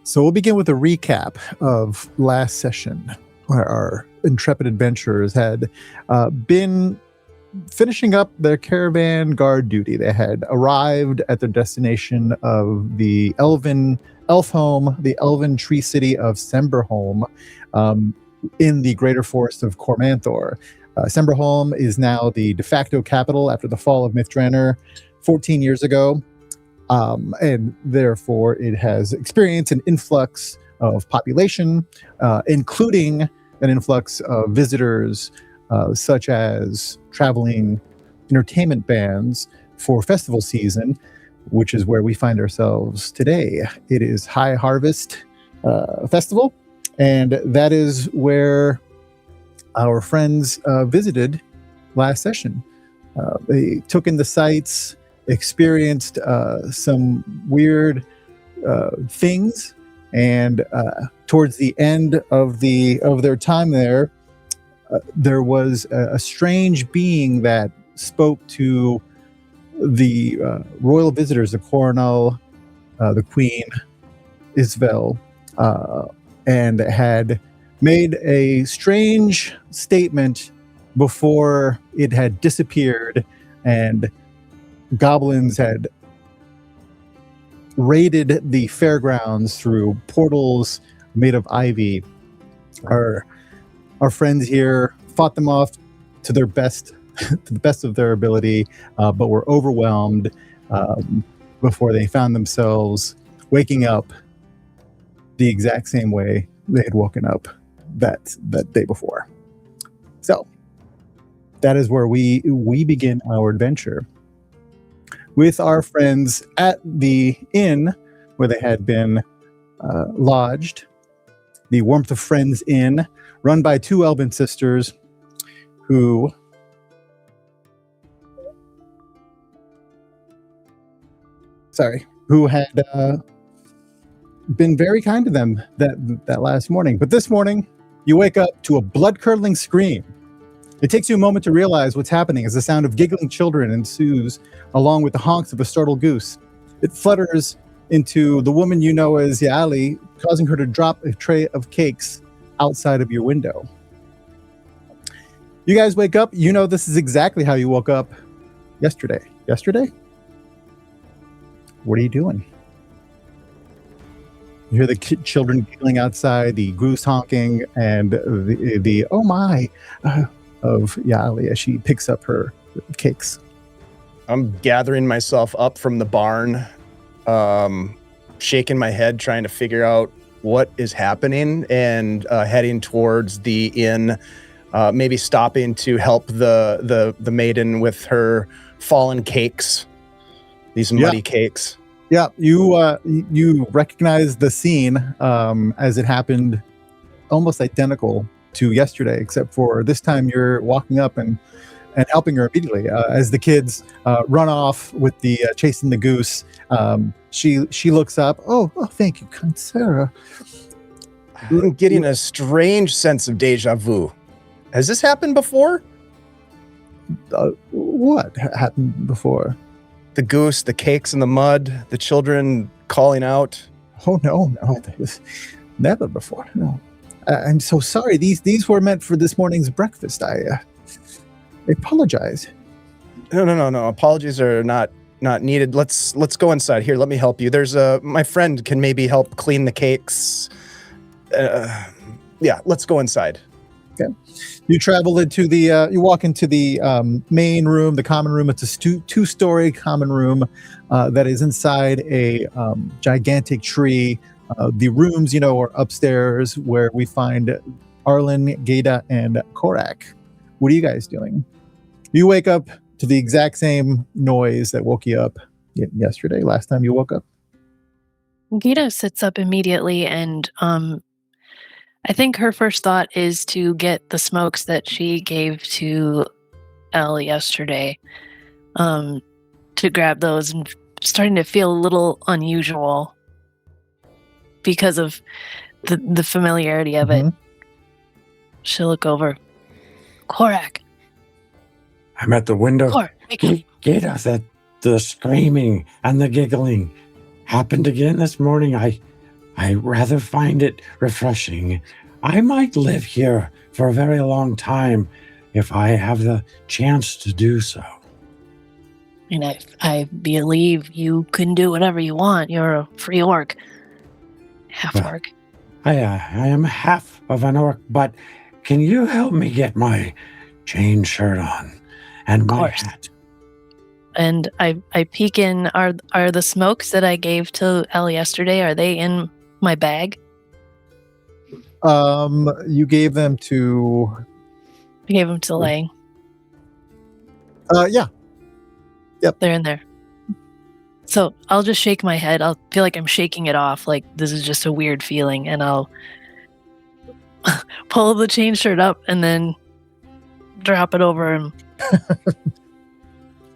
So we'll begin with a recap of last session, where our intrepid adventurers had been finishing up their caravan guard duty. They had arrived at their destination of the elf home, the elven tree city of Semberholme, in the greater forest of Cormanthor. Semberholme is now the de facto capital after the fall of Mithranor 14 years ago. And therefore it has experienced an influx of population, including an influx of visitors, such as traveling entertainment bands for festival season, which is where we find ourselves today. It is High Harvest Festival, and that is where our friends visited last session. They took in the sights, experienced some weird things, and towards the end of their time there, there was a strange being that spoke to the royal visitors, the coronel, the queen, Isvel, and had made a strange statement before it had disappeared, and goblins had raided the fairgrounds through portals made of ivy. Our friends here fought them off to their best, to the best of their ability, but were overwhelmed before they found themselves waking up the exact same way they had woken up that day before. So that is where we begin our adventure with our friends at the inn where they had been lodged, the Warmth of Friends Inn, run by two elven sisters who had been very kind to them that last morning. But this morning, you wake up to a blood-curdling scream. It takes you a moment to realize what's happening as the sound of giggling children ensues, along with the honks of a startled goose. It flutters into the woman you know as Yali, causing her to drop a tray of cakes outside of your window. You guys wake up. You know this is exactly how you woke up yesterday. Yesterday? What are you doing? You hear the children giggling outside, the goose honking, and the oh my of Yali as she picks up her cakes. I'm gathering myself up from the barn, shaking my head, trying to figure out what is happening, and heading towards the inn, maybe stopping to help the maiden with her fallen cakes, these muddy cakes. Yeah, you recognize the scene as it happened, almost identical to yesterday, except for this time you're walking up and helping her immediately as the kids run off with the chasing the goose. She looks up. Oh, thank you, kind Sarah. I'm getting a strange sense of deja vu. Has this happened before? What happened before? The goose, the cakes in the mud, the children calling out. Oh no, never before. No, I'm so sorry. These were meant for this morning's breakfast. I apologize. No. Apologies are not needed. Let's go inside. Here, let me help you. There's my friend can maybe help clean the cakes. Yeah, let's go inside. Okay. You travel into the, you walk into the main room, the common room. It's a two-story common room that is inside a gigantic tree. The rooms, are upstairs where we find Arlen, Gada, and Korak. What are you guys doing? You wake up to the exact same noise that woke you up yesterday, last time you woke up. Gita sits up immediately, and I think her first thought is to get the smokes that she gave to Elle yesterday, to grab those, and starting to feel a little unusual because of the familiarity of it. She'll look over. Korak. I'm at the window. Get us the screaming and the giggling happened again this morning. I rather find it refreshing. I might live here for a very long time if I have the chance to do so. And I believe you can do whatever you want. You're a free orc. Half orc. I am half of an orc, but can you help me get my chain shirt on and my hat? And I peek in. Are the smokes that I gave to Elle yesterday? Are they in my bag? You gave them to. I gave them to Lang. Yeah. Yep. They're in there. So I'll just shake my head. I'll feel like I'm shaking it off. Like this is just a weird feeling, and I'll pull the chain shirt up and then drop it over him.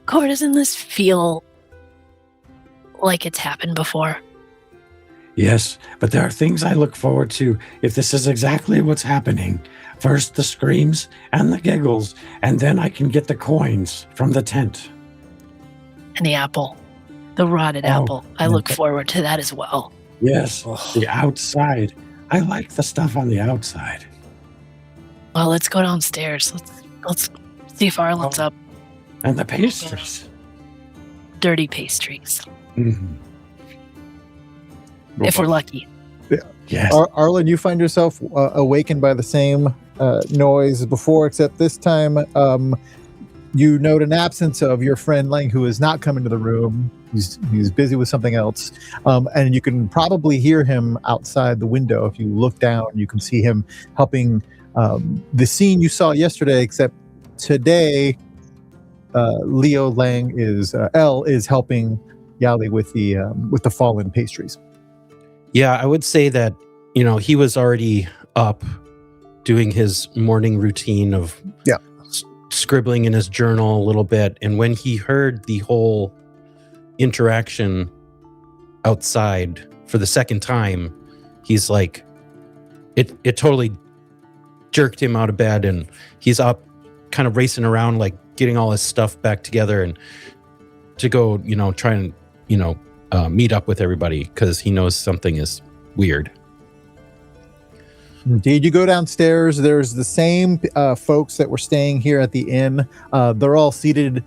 Core, doesn't this feel like it's happened before? Yes, but there are things I look forward to if this is exactly what's happening. First the screams and the giggles, and then I can get the coins from the tent. And the apple. The rotted apple. I look forward to that as well. Yes, the outside. I like the stuff on the outside. Well, let's go downstairs. Let's see if Arlen's up. And the pastries. Dirty pastries. Mm-hmm. If we're lucky. Yeah. Yes. Arlen, you find yourself awakened by the same noise as before, except this time you note an absence of your friend Lang, who has not come into the room. He's busy with something else. And you can probably hear him outside the window. If you look down, you can see him helping the scene you saw yesterday, except today Leo Lang Elle is helping Yali with the fallen pastries. Yeah, I would say that, he was already up doing his morning routine of scribbling in his journal a little bit. And when he heard the whole interaction outside for the second time, he's like, it totally jerked him out of bed, and he's up kind of racing around, like getting all his stuff back together and to go, try and, meet up with everybody because he knows something is weird. Indeed, you go downstairs. There's the same folks that were staying here at the inn. They're all seated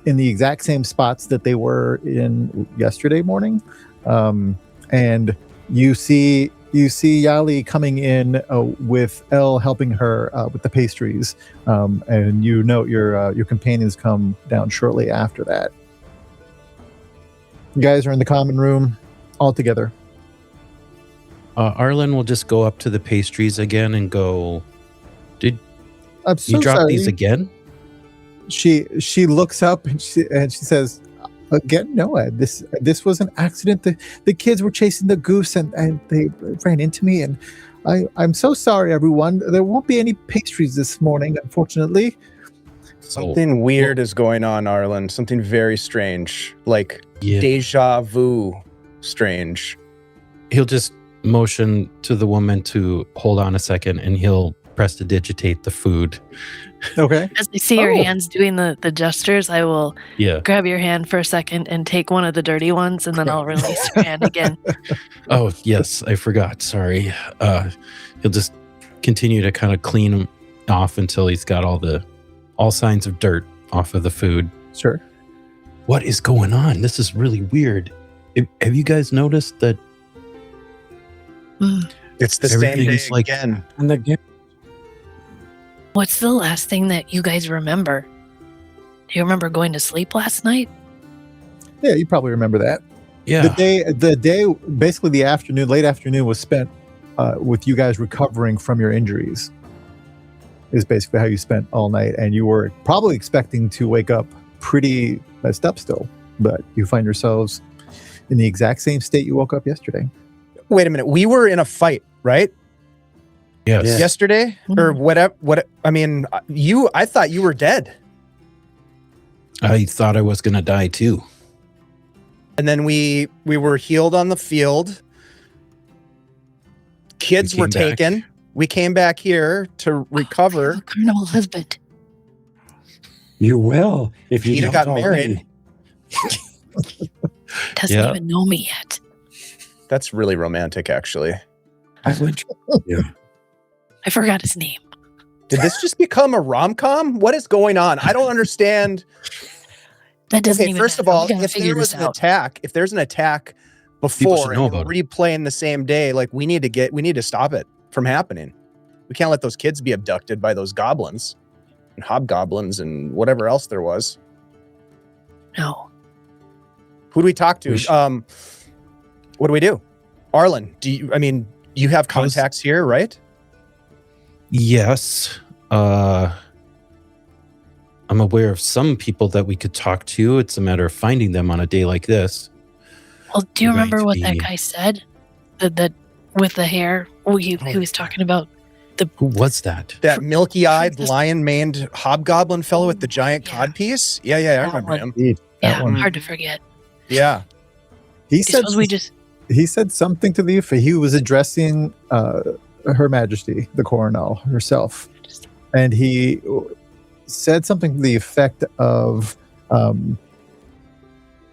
in the exact same spots that they were in yesterday morning. And you see Yali coming in with Elle helping her with the pastries. And you note your companions come down shortly after that. You guys are in the common room all together. Arlen will just go up to the pastries again and go, I'm so you drop sorry. these again? She looks up and she says, again, no, this was an accident. The kids were chasing the goose and they ran into me, and I'm so sorry, everyone. There won't be any pastries this morning, unfortunately. Something weird is going on, Arlen. Something very strange, like deja vu strange. He'll just motion to the woman to hold on a second, and he'll prestidigitate the food. Okay. As I see your hands doing the gestures, I will grab your hand for a second and take one of the dirty ones, and then I'll release your hand again. Oh, yes, I forgot. Sorry. He'll just continue to kind of clean him off until he's got all signs of dirt off of the food. Sure. What is going on? This is really weird. Have you guys noticed that it's the same day like, again? And again. What's the last thing that you guys remember? Do you remember going to sleep last night? Yeah, you probably remember that. Yeah. The day, basically the afternoon, late afternoon was spent with you guys recovering from your injuries. Is basically how you spent all night, and you were probably expecting to wake up pretty messed up still, but you find yourselves in the exact same state you woke up yesterday. Wait a minute. We were in a fight, right? Yes. Yesterday or whatever. I thought you were dead. I thought I was going to die too. And then we were healed on the field. Kids were taken. We came back here to recover. Carnival husband. You will if you Peter got married. Doesn't even know me yet. That's really romantic, actually. Yeah. I forgot his name. Did this just become a rom-com? What is going on? I don't understand. That doesn't Okay, even first of matter. We all, gotta if figure there was this an out. attack, if there's an attack People should before know and about it. replaying the same day, like we need to stop it from happening. We can't let those kids be abducted by those goblins and hobgoblins and whatever else there was. No. Who do we talk to? We sh- What do we do? Arlen, you have How's- contacts here, right? Yes. I'm aware of some people that we could talk to. It's a matter of finding them on a day like this. Well, do you Right, remember what that the- guy said? That with the hair? Oh, he was talking about Who was that? That milky-eyed, This- lion-maned hobgoblin fellow with the giant Yeah. codpiece? Yeah, I That remember one. him. Indeed, that yeah, one. hard to forget. Yeah. He Do you said suppose we just he said something to the effect. He was addressing Her Majesty, the Coronel herself, and he said something to the effect of An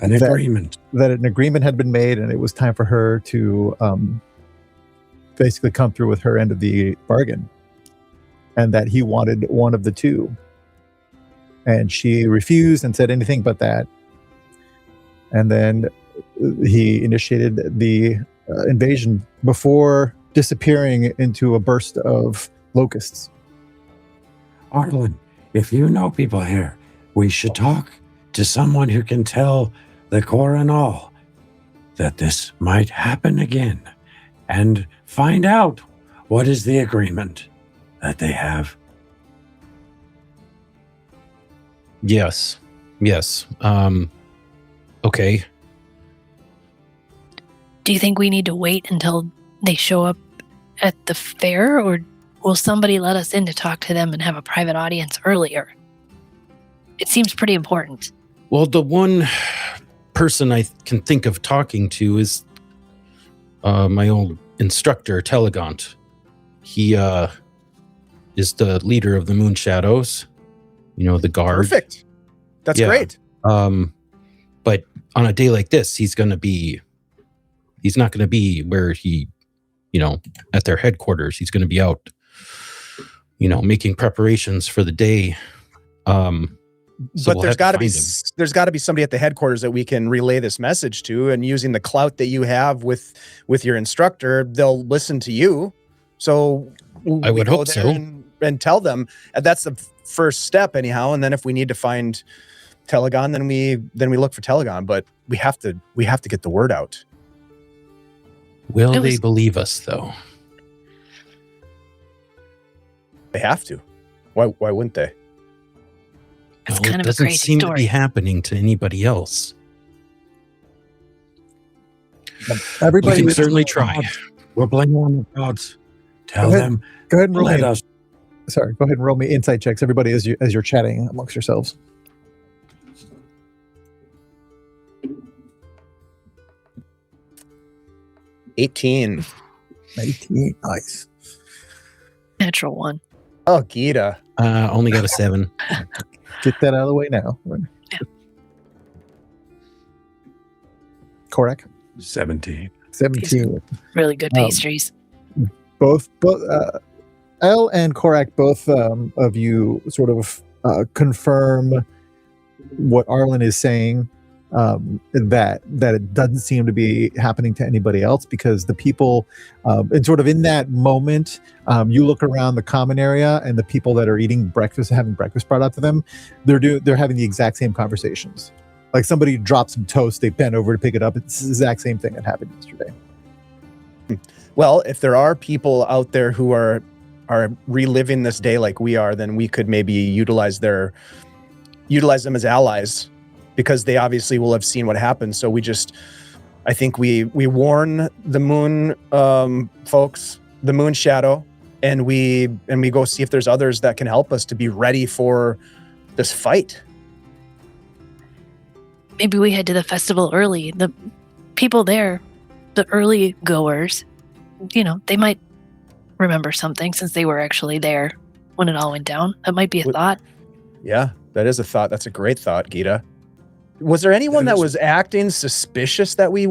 That- agreement. that an agreement had been made, and it was time for her to basically come through with her end of the bargain, and that he wanted one of the two, and she refused and said anything but that. And then he initiated the invasion before disappearing into a burst of locusts. Arlen, if you know people here, we should talk to someone who can tell the Coronel that this might happen again and find out what is the agreement that they have. Yes. Okay. do you think we need to wait until they show up at the fair, or will somebody let us in to talk to them and have a private audience earlier? It seems pretty important. Well, the one person I can think of talking to is my old instructor, Telegant. He is the leader of the Moon Shadows, the guard. Perfect. That's Yeah. great. But on a day like this, he's not going to be where he, at their headquarters. He's going to be out, making preparations for the day. So But we'll there's have to got to be find him. there's got to be somebody at the headquarters that we can relay this message to, and using the clout that you have with your instructor, they'll listen to you. So I would go hope there so. and tell them. And that's the first step, anyhow. And then if we need to find Telegon, then we look for Telegon. But we have to get the word out. Will It they was- believe us, though? They have to. Why wouldn't they? It's Well, kind it of a doesn't crazy seem to be story. happening to anybody else. We Everybody, can go certainly try. We're blaming on the gods. Tell ahead. them, ahead and roll let me. us. Sorry, go ahead and roll me insight checks. Everybody, as you're chatting amongst yourselves. 18. 19, nice. Natural one. Oh, Gita. Only got a 7. Get that out of the way now. Korak, 17. 17. Really good pastries. Both El and Korak, both of you sort of confirm what Arlen is saying, that it doesn't seem to be happening to anybody else, because the people, and sort of in that moment, you look around the common area, and the people that are eating breakfast, having breakfast brought out to them, they're having the exact same conversations. Like somebody drops some toast, they bend over to pick it up. It's the exact same thing that happened yesterday. Well, if there are people out there who are reliving this day like we are, then we could maybe utilize them as allies, because they obviously will have seen what happened. So I think we warn the moon folks, the moon shadow, and we go see if there's others that can help us to be ready for this fight. Maybe we head to the festival early. The people there, the early goers, they might remember something since they were actually there when it all went down. That might be a thought. Yeah, that is a thought. That's a great thought, Gita. Was there anyone that was acting suspicious that we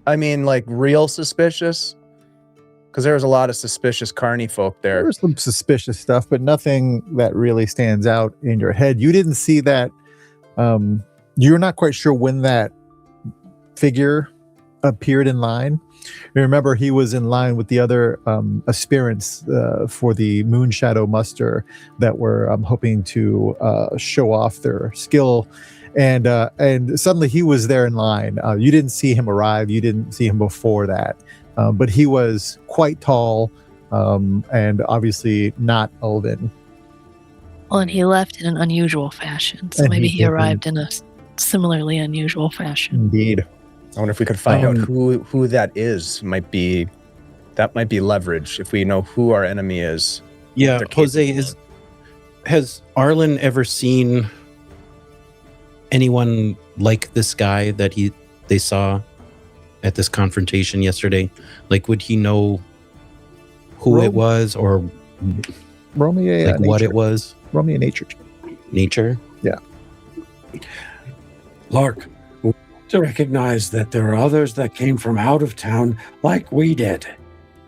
I mean, like real suspicious? Because there was a lot of suspicious carny folk there. There was some suspicious stuff, but nothing that really stands out in your head. You didn't see that. You're not quite sure when that figure appeared in line. You remember he was in line with the other aspirants for the Moon Shadow Muster that were hoping to show off their skill, and suddenly he was there in line. You didn't see him arrive. You didn't see him before that, but he was quite tall and obviously not elven. Well, and he left in an unusual fashion, so And maybe he he arrived in a similarly unusual fashion. Indeed. I wonder if we could find out who that is. That might be leverage if we know who our enemy is. Yeah, They're Jose, has Arlen ever seen anyone like this guy that they saw at this confrontation yesterday? Like, would he know who it was or Roll me a what nature. it was? Roll me a nature check. Nature? Yeah. Lark, to recognize that there are others that came from out of town like we did.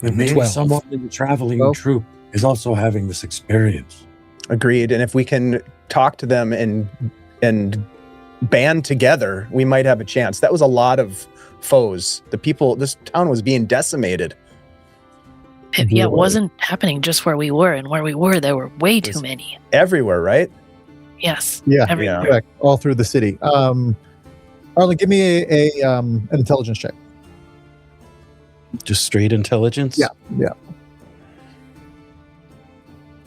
And maybe 12. someone in the traveling 12. troop is also having this experience. Agreed. And if we can talk to them and band together, we might have a chance. That was a lot of foes. This town was being decimated. Yeah, it wasn't happening just where we were, and where we were, there were way too many. Everywhere, right? Yes. Yeah. Everywhere. Correct. All through the city. Arlen, give me an intelligence check. Just straight intelligence? Yeah.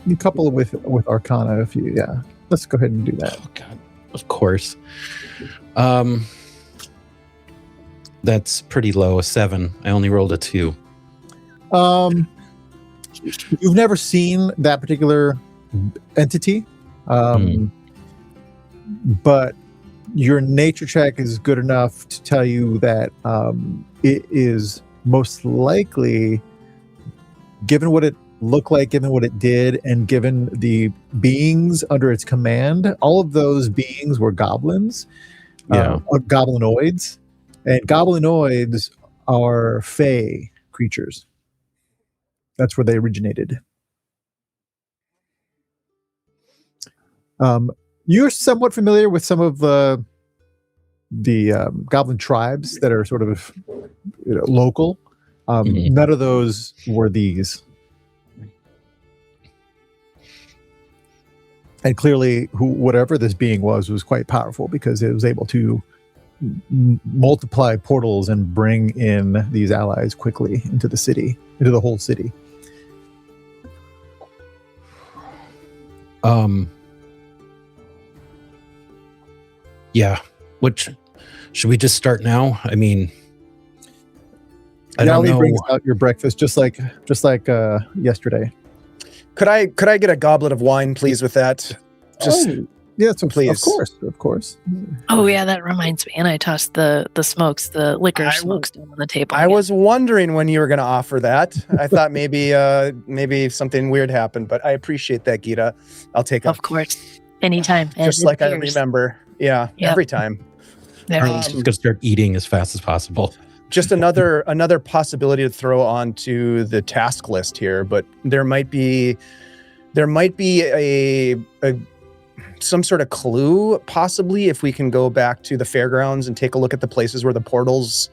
You couple it with Arcana if you. Yeah. Let's go ahead and do that. Oh, God. Of course. That's pretty low, a 7. I only rolled a 2. You've never seen that particular entity, but your nature check is good enough to tell you that it is most likely, given what it looked like, given what it did, and given the beings under its command, all of those beings were goblins, or goblinoids, and goblinoids are fey creatures. That's where they originated. You're somewhat familiar with some of the goblin tribes that are sort of local. None of those were these. And clearly, whatever this being was quite powerful because it was able to multiply portals and bring in these allies quickly into the city, into the whole city. Yeah. Should we just start now? I mean, I don't know. Brings out your breakfast just like yesterday. Could I get a goblet of wine, please, with that? Please. Of course. Oh yeah, that reminds me. And I tossed the smokes, the liquor smokes down on the table. I was wondering when you were going to offer that. I thought maybe something weird happened, but I appreciate that, Gita. I'll take it. Of course, anytime. Just like I remember. Yeah, every time. Arlen's just gonna start eating as fast as possible. Just another possibility to throw onto the task list here, but there might be a some sort of clue, possibly, if we can go back to the fairgrounds and take a look at the places where the portals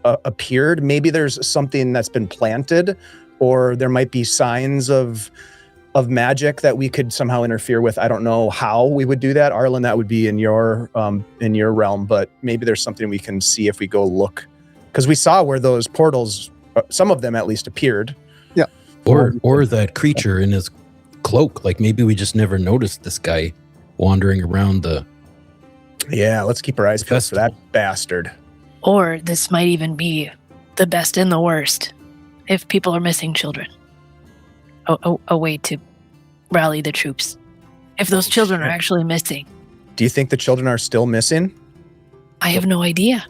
appeared. Maybe there's something that's been planted, or there might be signs of magic that we could somehow interfere with. I don't know how we would do that, Arlen. That would be in your realm, but maybe there's something we can see if we go look, because we saw where those portals, some of them at least, appeared. Yeah, or that creature in his cloak. Like maybe we just never noticed this guy wandering around the. Yeah, let's keep our eyes peeled for that bastard. Or this might even be the best and the worst if people are missing children. A way to rally the troops. If those children are actually missing. Do you think the children are still missing? I have no idea.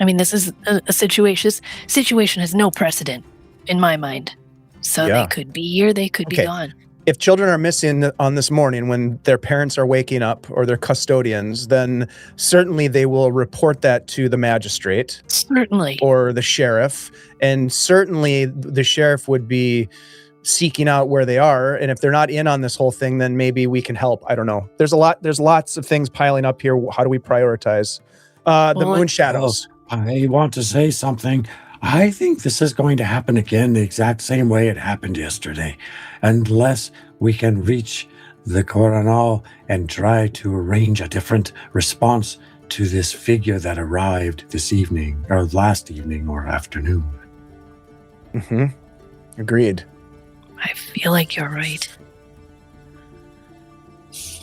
I mean, this is a situation. This situation has no precedent in my mind. So they could be here, they could be gone. if children are missing on this morning when their parents are waking up or their custodians, then certainly they will report that to the magistrate. Certainly. Or the sheriff. And certainly the sheriff would be seeking out where they are. And if they're not in on this whole thing, then maybe we can help. I don't know. There's lots of things piling up here. How do we prioritize? The moon shadows. I want to say something. I think this is going to happen again the exact same way it happened yesterday, unless we can reach the coronal and try to arrange a different response to this figure that arrived this evening, or last evening or afternoon. Mm-hmm. Agreed. I feel like you're right.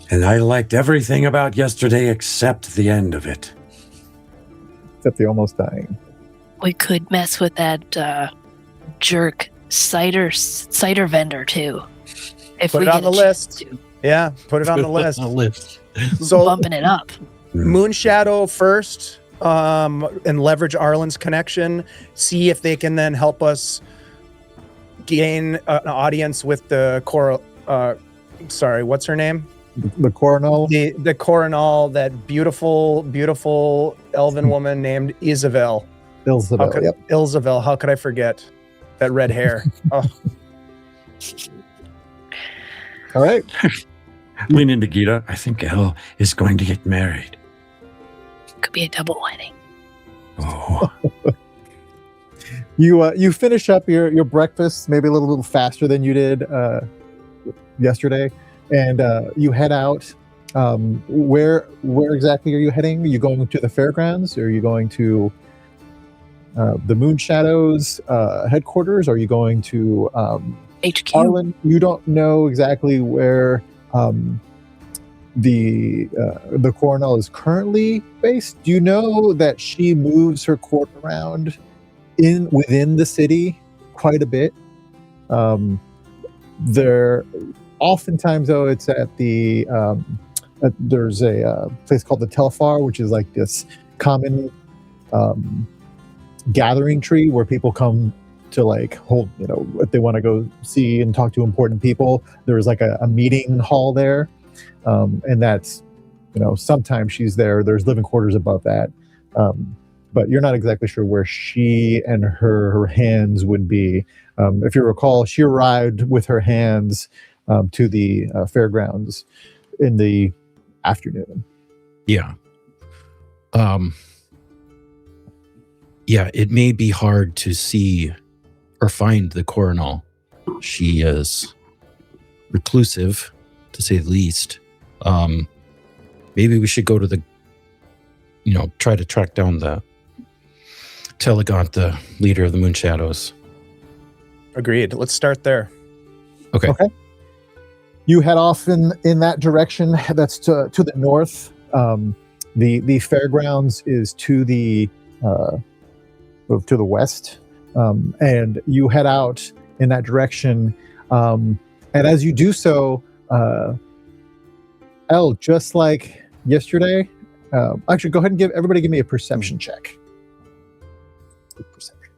And I liked everything about yesterday except the end of it. Except the almost dying. We could mess with that jerk cider vendor too. If Put we it on get the a chance list. to. Yeah, put it on the list. So Bumping it up. Moon Shadow first, and leverage Arlen's connection. See if they can then help us gain an audience with the sorry, what's her name? The coronal. The coronal, that beautiful elven woman named Isabel. Ilzabel, How could I forget that red hair? Oh. All right. Lean into Gita. I think Elle is going to get married. Could be a double wedding. Oh. You finish up your breakfast maybe a little faster than you did yesterday, and you head out. Where exactly are you heading? Are you going to the fairgrounds? Or are you going to the Moon Shadows headquarters? Are you going to HQ? Arlen, you don't know exactly where the coronel is currently based. Do you know that she moves her court around within the city quite a bit? There, oftentimes though, it's at the there's a place called the Telfar, which is like this common gathering tree where people come to like hold, if they want to go see and talk to important people. There's like a meeting hall there, and that's, sometimes she's there. There's living quarters above that, but you're not exactly sure where she and her hands would be. If you recall, she arrived with her hands to the fairgrounds in the afternoon. Yeah. Yeah, it may be hard to see or find the coronal. She is reclusive, to say the least. Maybe we should go to the, try to track down the Telegant, the leader of the Moon Shadows. Agreed. Let's start there. Okay. You head off in that direction. That's to the north. The fairgrounds is to the west, and you head out in that direction. And as you do so, Elle, just like yesterday, actually, go ahead and give me a perception check. Perception.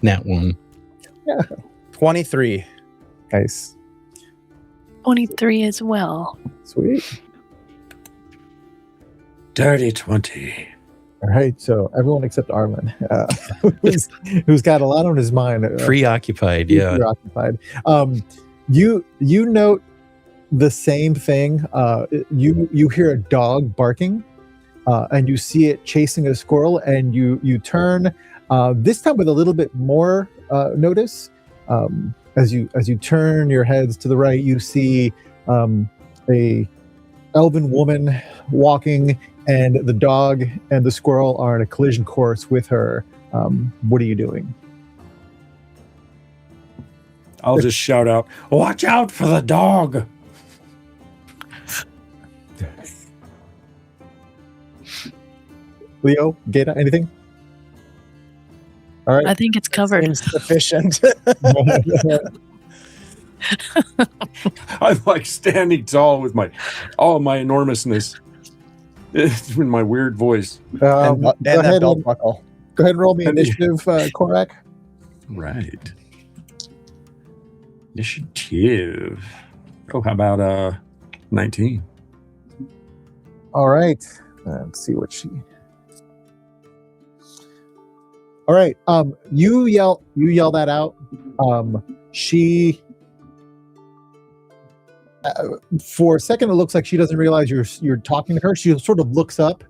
Nat 1. Yeah. 23. Nice. 23 as well. Sweet. Dirty 20. All right, so everyone except Arlen, who's got a lot on his mind. Preoccupied, yeah. Preoccupied. You note the same thing. You hear a dog barking, and you see it chasing a squirrel, and you turn. This time with a little bit more notice. As you turn your heads to the right, you see a elven woman walking, and the dog and the squirrel are in a collision course with her. What are you doing? I'll just shout out, "Watch out for the dog!" Leo, Gata, anything? All right. I think it's covered. Insufficient. I'm like standing tall with all my enormousness in my weird voice. and that Go ahead belt and buckle. Go ahead and roll me initiative, Korak. Right. Initiative. Oh, how about 19? All right. Let's see what she. All right. You yell that out. She. For a second, it looks like she doesn't realize you're talking to her. She sort of looks up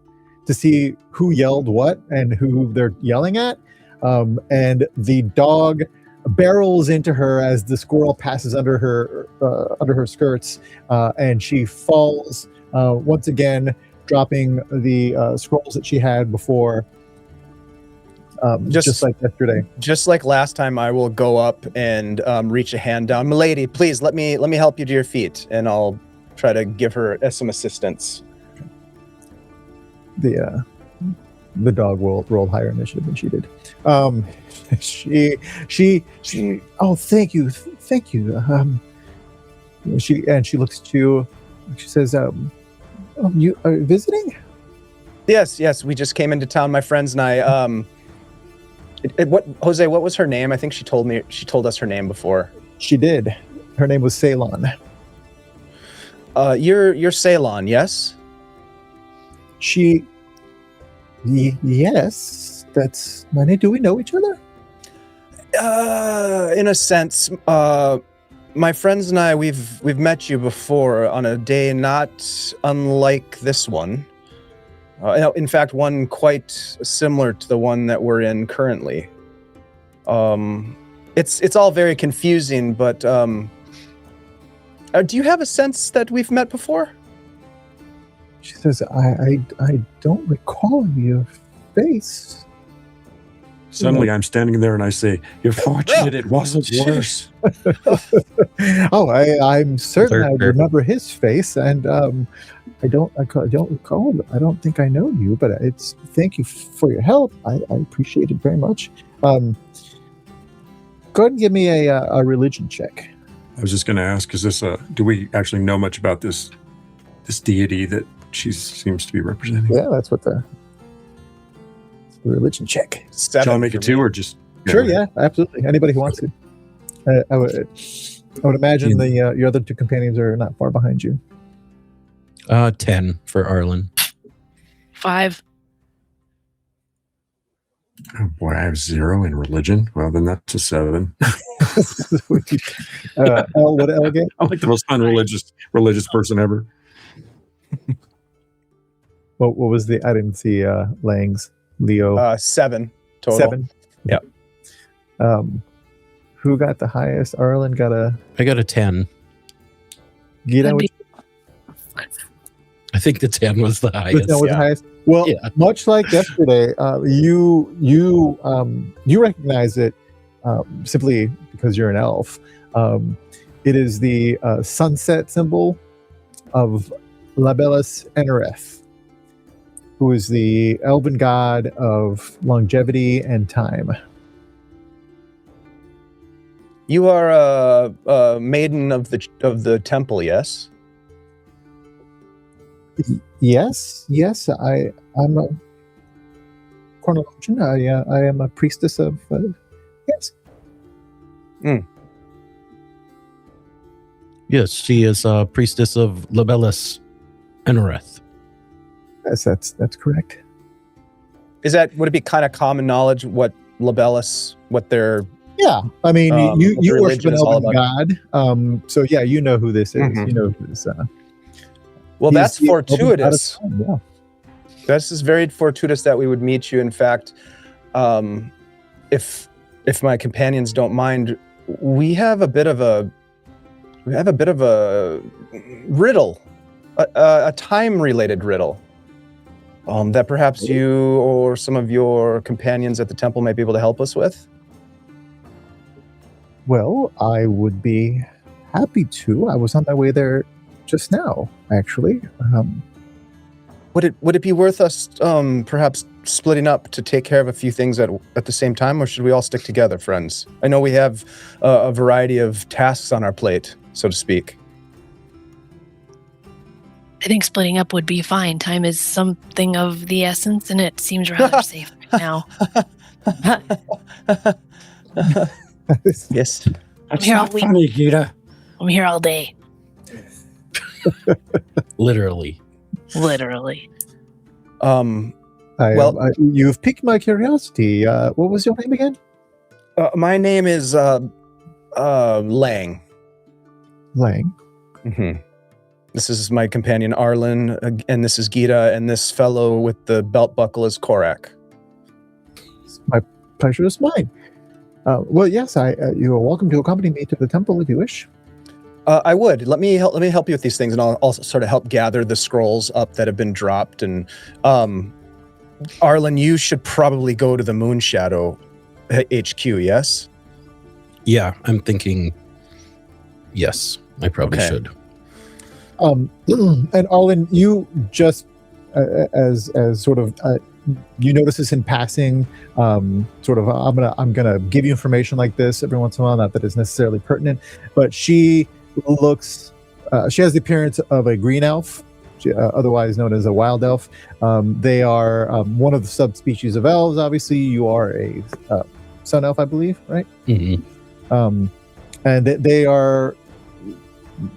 to see who yelled what and who they're yelling at. And the dog barrels into her as the squirrel passes under her skirts, and she falls once again, dropping the scrolls that she had before. Just like yesterday. Just like last time, I will go up and reach a hand down. Milady, please let me help you to your feet, and I'll try to give her some assistance. The dog rolled higher initiative than she did. She. Oh, thank you. She looks at you. She says, "Oh, you are visiting?" Yes. We just came into town, my friends and I. Jose, what was her name? I think she told us her name before. She did. Her name was Ceylon. You're Ceylon, yes? Yes, that's my name. Do we know each other? In a sense, my friends and I, we've met you before on a day not unlike this one. In fact, one quite similar to the one that we're in currently. It's all very confusing, but do you have a sense that we've met before? She says, I don't recall your face. Suddenly I'm standing there and I say, "You're fortunate it wasn't worse." Oh, I'm certain I remember his face, and I don't recall. I don't think I know you, but thank you for your help. I appreciate it very much. Go ahead and give me a religion check. I was just going to ask, do we actually know much about this deity that she seems to be representing? Yeah, that's what the religion check. Shall I make it 2 or just? Sure, yeah, absolutely. Anybody who wants to. I would imagine your other 2 companions are not far behind you. 10 for Arlen. 5. Oh boy, I have 0 in religion. Well, then that's a 7. What L get? I'm like the most unreligious person ever. What was I didn't see Lang's Leo. 7 total. 7. Yep. Who got the highest? Arlen got I got a 10. Gita. I think the 10 was the highest. That was the highest. Well, yeah. Much like yesterday, you recognize it simply because you're an elf. It is the sunset symbol of Labellus Enereth, who is the elven god of longevity and time. You are a maiden of the temple, yes? Yes. I'm a chronologian. I am a priestess of. Yes. Yes, she is a priestess of Labellus Enereth. Yes, that's correct. Would it be kind of common knowledge what Labellus, what their? Yeah, I mean, you worship an elven god, so yeah, you know who this is. Mm-hmm. You know who this. Well, that's fortuitous. Yeah. This is very fortuitous that we would meet you. In fact, if my companions don't mind, we have a bit of a riddle, a time-related riddle, that perhaps you or some of your companions at the temple might be able to help us with. Well, I would be happy to. I was on my way there just now, actually. Would it be worth us perhaps splitting up to take care of a few things at the same time, or should we all stick together, friends? I know we have a variety of tasks on our plate, so to speak. I think splitting up would be fine. Time is something of the essence, and it seems rather safe right now. Yes. That's Here, not we- funny, Gita. I'm here all day. Literally. Literally. You've piqued my curiosity. What was your name again? My name is Lang. Lang. Mm-hmm. This is my companion Arlen, and this is Gita, and this fellow with the belt buckle is Korak. My pleasure is mine. Well, yes, you are welcome to accompany me to the temple if you wish. I would. Let me help you with these things, and I'll also sort of help gather the scrolls up that have been dropped. And Arlen, you should probably go to the Moonshadow HQ. Yes. Yeah, I'm thinking. Yes, I probably should. And Arlen, you just as sort of you notice this in passing. Sort of, I'm gonna give you information like this every once in a while, not that it's necessarily pertinent, but she looks. She has the appearance of a green elf, otherwise known as a wild elf. They are one of the subspecies of elves. Obviously, you are a sun elf, I believe, right? Mm-hmm. And they are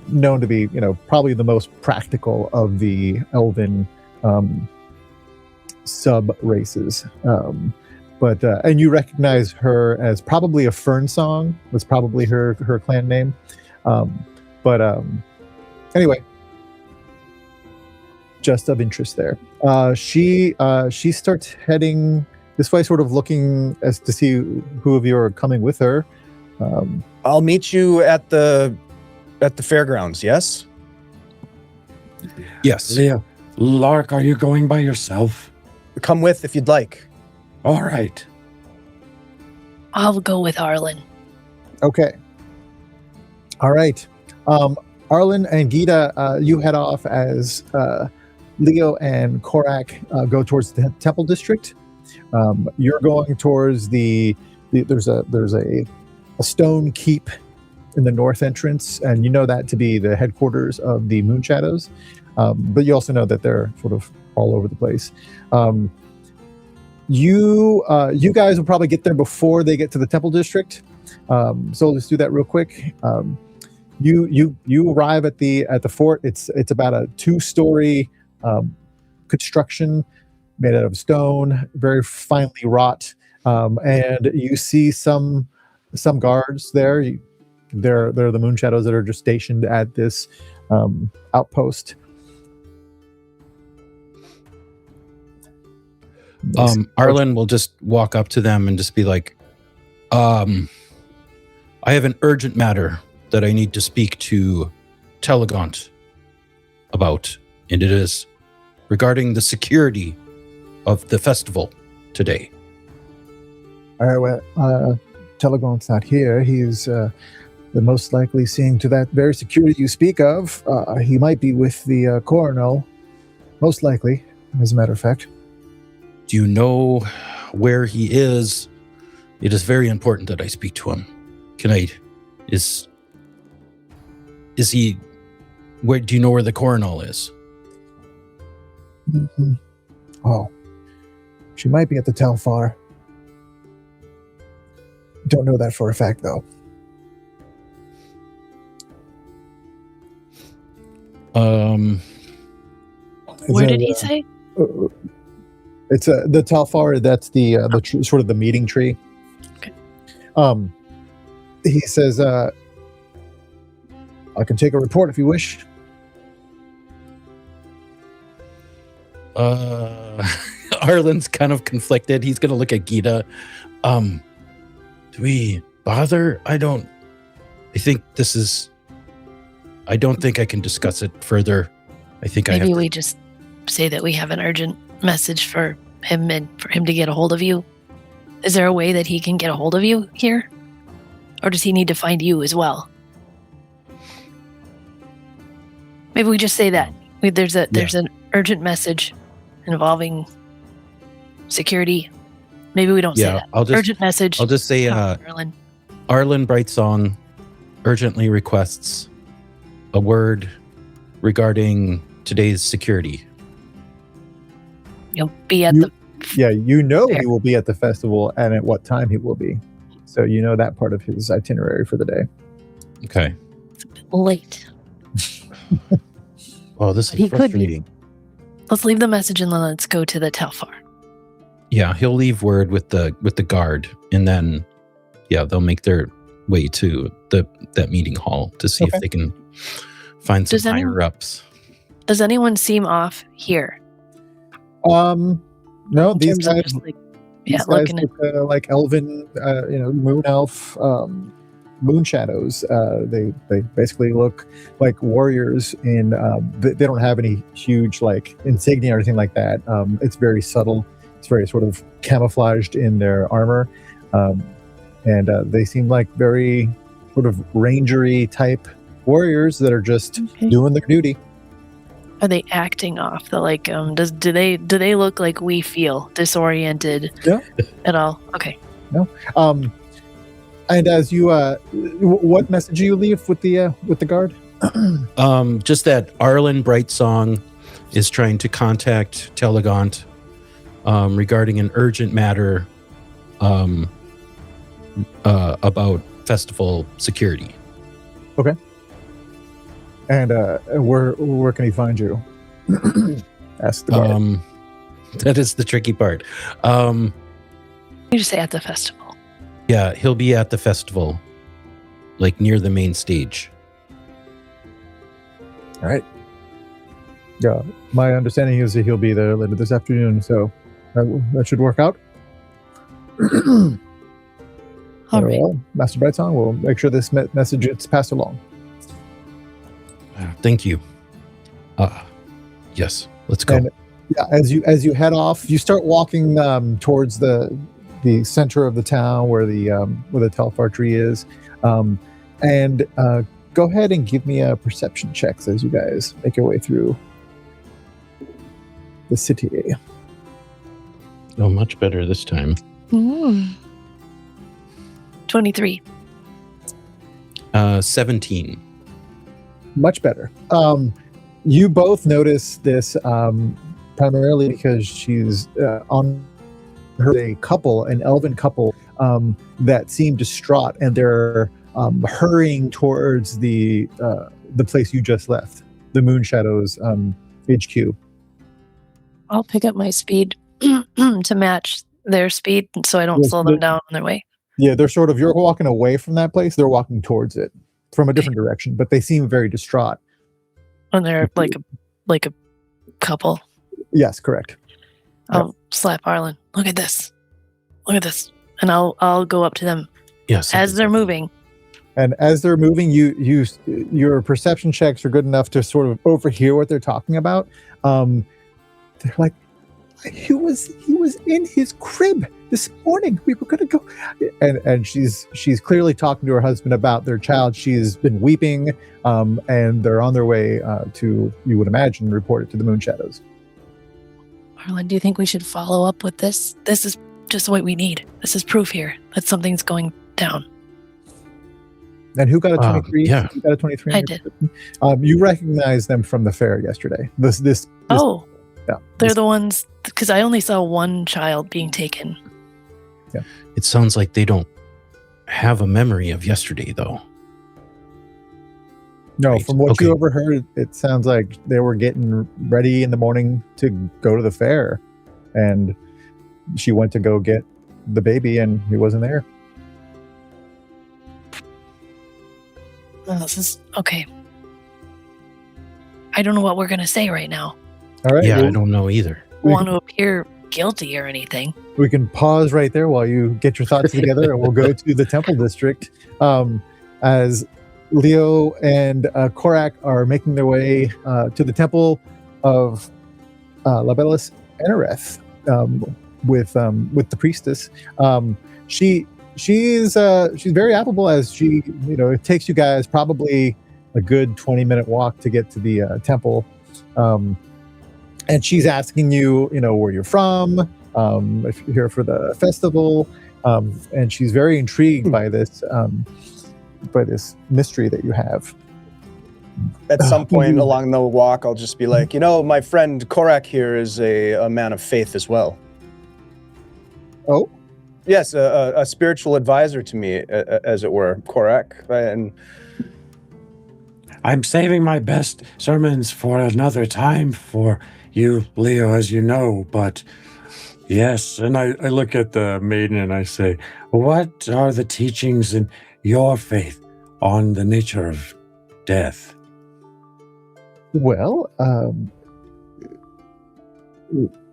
known to be, probably the most practical of the elven sub races. But and you recognize her as probably a Fern Song was probably her clan name. Anyway, just of interest there. She starts heading this way, sort of looking as to see who of you are coming with her. I'll meet you at the fairgrounds. Yes. Yes. Leah, Lark, are you going by yourself? Come with if you'd like. All right. I'll go with Arlen. Okay. All right. Arlen and Gita, you head off as Leo and Korak go towards the temple district. You're going towards there's a stone keep in the north entrance, and you know that to be the headquarters of the Moonshadows. But you also know that they're sort of all over the place. You guys will probably get there before they get to the temple district. So let's do that real quick. You arrive at the fort. It's about a 2-story construction made out of stone, very finely wrought, and you see some guards there. They're the Moonshadows that are just stationed at this outpost. Arlen will just walk up to them and just be like, I have an urgent matter that I need to speak to Telegont about, and it is regarding the security of the festival today. All right, well, Telegant's not here. He's the most likely seeing to that very security you speak of. He might be with the coronel, most likely, as a matter of fact. Do you know where he is? It is very important that I speak to him. Is he, where, do you know where the coronel is? Mm-hmm. Oh, she might be at the Telfar. Don't know that for a fact, though. Where did he say? It's the Telfar. That's the sort of the meeting tree. Okay. He says, "I can take a report if you wish." Arlen's kind of conflicted. He's going to look at Gita. Do we bother? I don't think I can discuss it further. I think Maybe we just say that we have an urgent message for him and for him to get a hold of you. Is there a way that he can get a hold of you here? Or does he need to find you as well? Maybe we just say that. There's an urgent message involving security. Maybe we don't say that. Urgent message. I'll just say Arlen. Arlen Brightsong urgently requests a word regarding today's security. You'll be at the Yeah, you know Fair. he will be at the festival and at what time he will be. So you know that part of his itinerary for the day. Okay. It's a bit late. Oh, this But he is could be. frustrating. Let's leave the message and then let's go to the Telfar. Yeah, he'll leave word with the guard, and then they'll make their way to that meeting hall to see if they can find some higher ups. Does anyone seem off here? No, In these terms of guys, just, like, looking looking at like elven, moon elf, moon shadows. They basically look like warriors in. They don't have any huge like insignia or anything like that. It's very subtle. It's very sort of camouflaged in their armor, and they seem like very sort of rangery type warriors that are just doing their duty. Are they acting off? The like do they look like we feel disoriented at all? Okay. No. And as you what message do you leave with the guard? Just that Arlen Brightsong is trying to contact Telegant regarding an urgent matter about festival security. Okay. And where can he find you? Ask the guard. That is the tricky part. You just say at the festival. Yeah, he'll be at the festival, like near the main stage. All right. Yeah, my understanding is that he'll be there later this afternoon, so that should work out. All right. Well, Master Brightsong will make sure this message gets passed along. Thank you. Yes, let's go. And, yeah, as you head off, you start walking towards the center of the town where the Telfar tree is, and go ahead and give me a perception checks as you guys make your way through the city. Oh, much better this time. 23. 17. Much better. You both notice this primarily because she's on an elven couple that seem distraught, and they're hurrying towards the place you just left, the Moon Shadows HQ. I'll pick up my speed to match their speed so I don't slow them down on their way. Yeah, they're sort of, you're walking away from that place, they're walking towards it from a different direction, but they seem very distraught. And they're like a couple. Yes, correct. I'll slap Arlen. Look at this. And I'll go up to them Yes. as they're moving. And as they're moving, your perception checks are good enough to sort of overhear what they're talking about. They're like, he was in his crib this morning. We were gonna go, and she's clearly talking to her husband about their child. She's been weeping, and they're on their way to, you would imagine, report it to the Moon Shadows. Arlen, do you think we should follow up with this? This is just what we need. This is proof here that something's going down. And who got a 23? Yeah. Who got a 23? I did. You recognize them from the fair yesterday. This They're the ones, because I only saw one child being taken. Yeah. It sounds like they don't have a memory of yesterday, though. No, Right. from what Okay. you overheard, it sounds like they were getting ready in the morning to go to the fair, and she went to go get the baby, and he wasn't there. Oh, this is okay. I don't know what we're gonna say right now. All right. Yeah, well, I don't know either. I want to appear guilty or anything. we can pause right there while you get your thoughts together, and we'll go to the Temple District as Leo and Korak are making their way to the Temple of Labelis Enereth with the priestess. She's very affable, as she, it takes you guys probably a good 20-minute walk to get to the temple. And she's asking you, where you're from, if you're here for the festival, and she's very intrigued by this mystery that you have. At some point along the walk, I'll just be like, my friend Korak here is a man of faith as well. Oh, Yes, a spiritual advisor to me, as it were, Korak. And I'm saving my best sermons for another time for you, Leo, as you know, but yes. And I look at the maiden and I say, what are the teachings in your faith on the nature of death? well,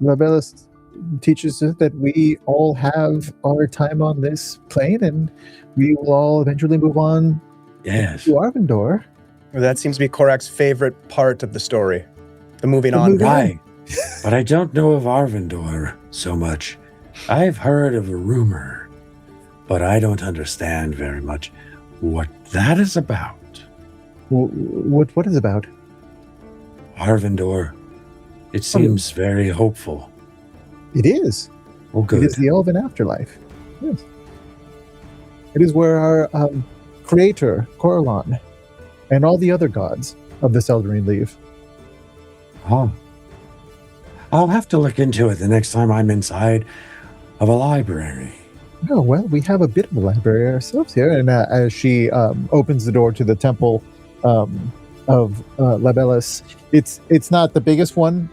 Labellus teaches us that we all have our time on this plane, and we will all eventually move on Yes. to Arvindor. that seems to be Korak's favorite part of the story. The moving on. Right. But I don't know of Arvindor so much. I've heard of a rumor, but I don't understand very much what that is about. What is about? Arvindor, it seems very hopeful. It is. Oh, good. It is the elven afterlife. Yes. It is where our creator, Coralon, and all the other gods of this Eldraine live. Oh. I'll have to look into it the next time I'm inside of a library. Oh, well, we have a bit of a library ourselves here. And as she opens the door to the temple of Labellus, it's not the biggest one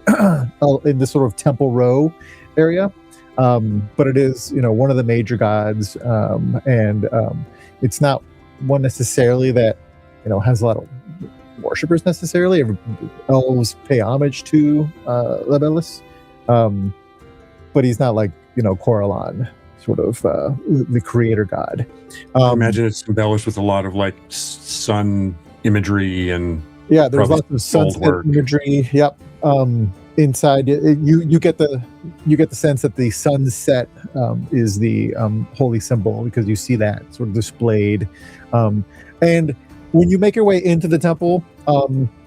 in this sort of temple row area, but it is, one of the major gods. And it's not one necessarily that, has a lot of worshippers necessarily. Elves pay homage to Labellus, but he's not like, Coralon, sort of the creator god. I imagine it's embellished with a lot of like sun imagery and yeah, there's probably lots of sunset work. imagery. Yep. Inside, you get the sense that the sunset is the holy symbol, because you see that sort of displayed. And when you make your way into the temple,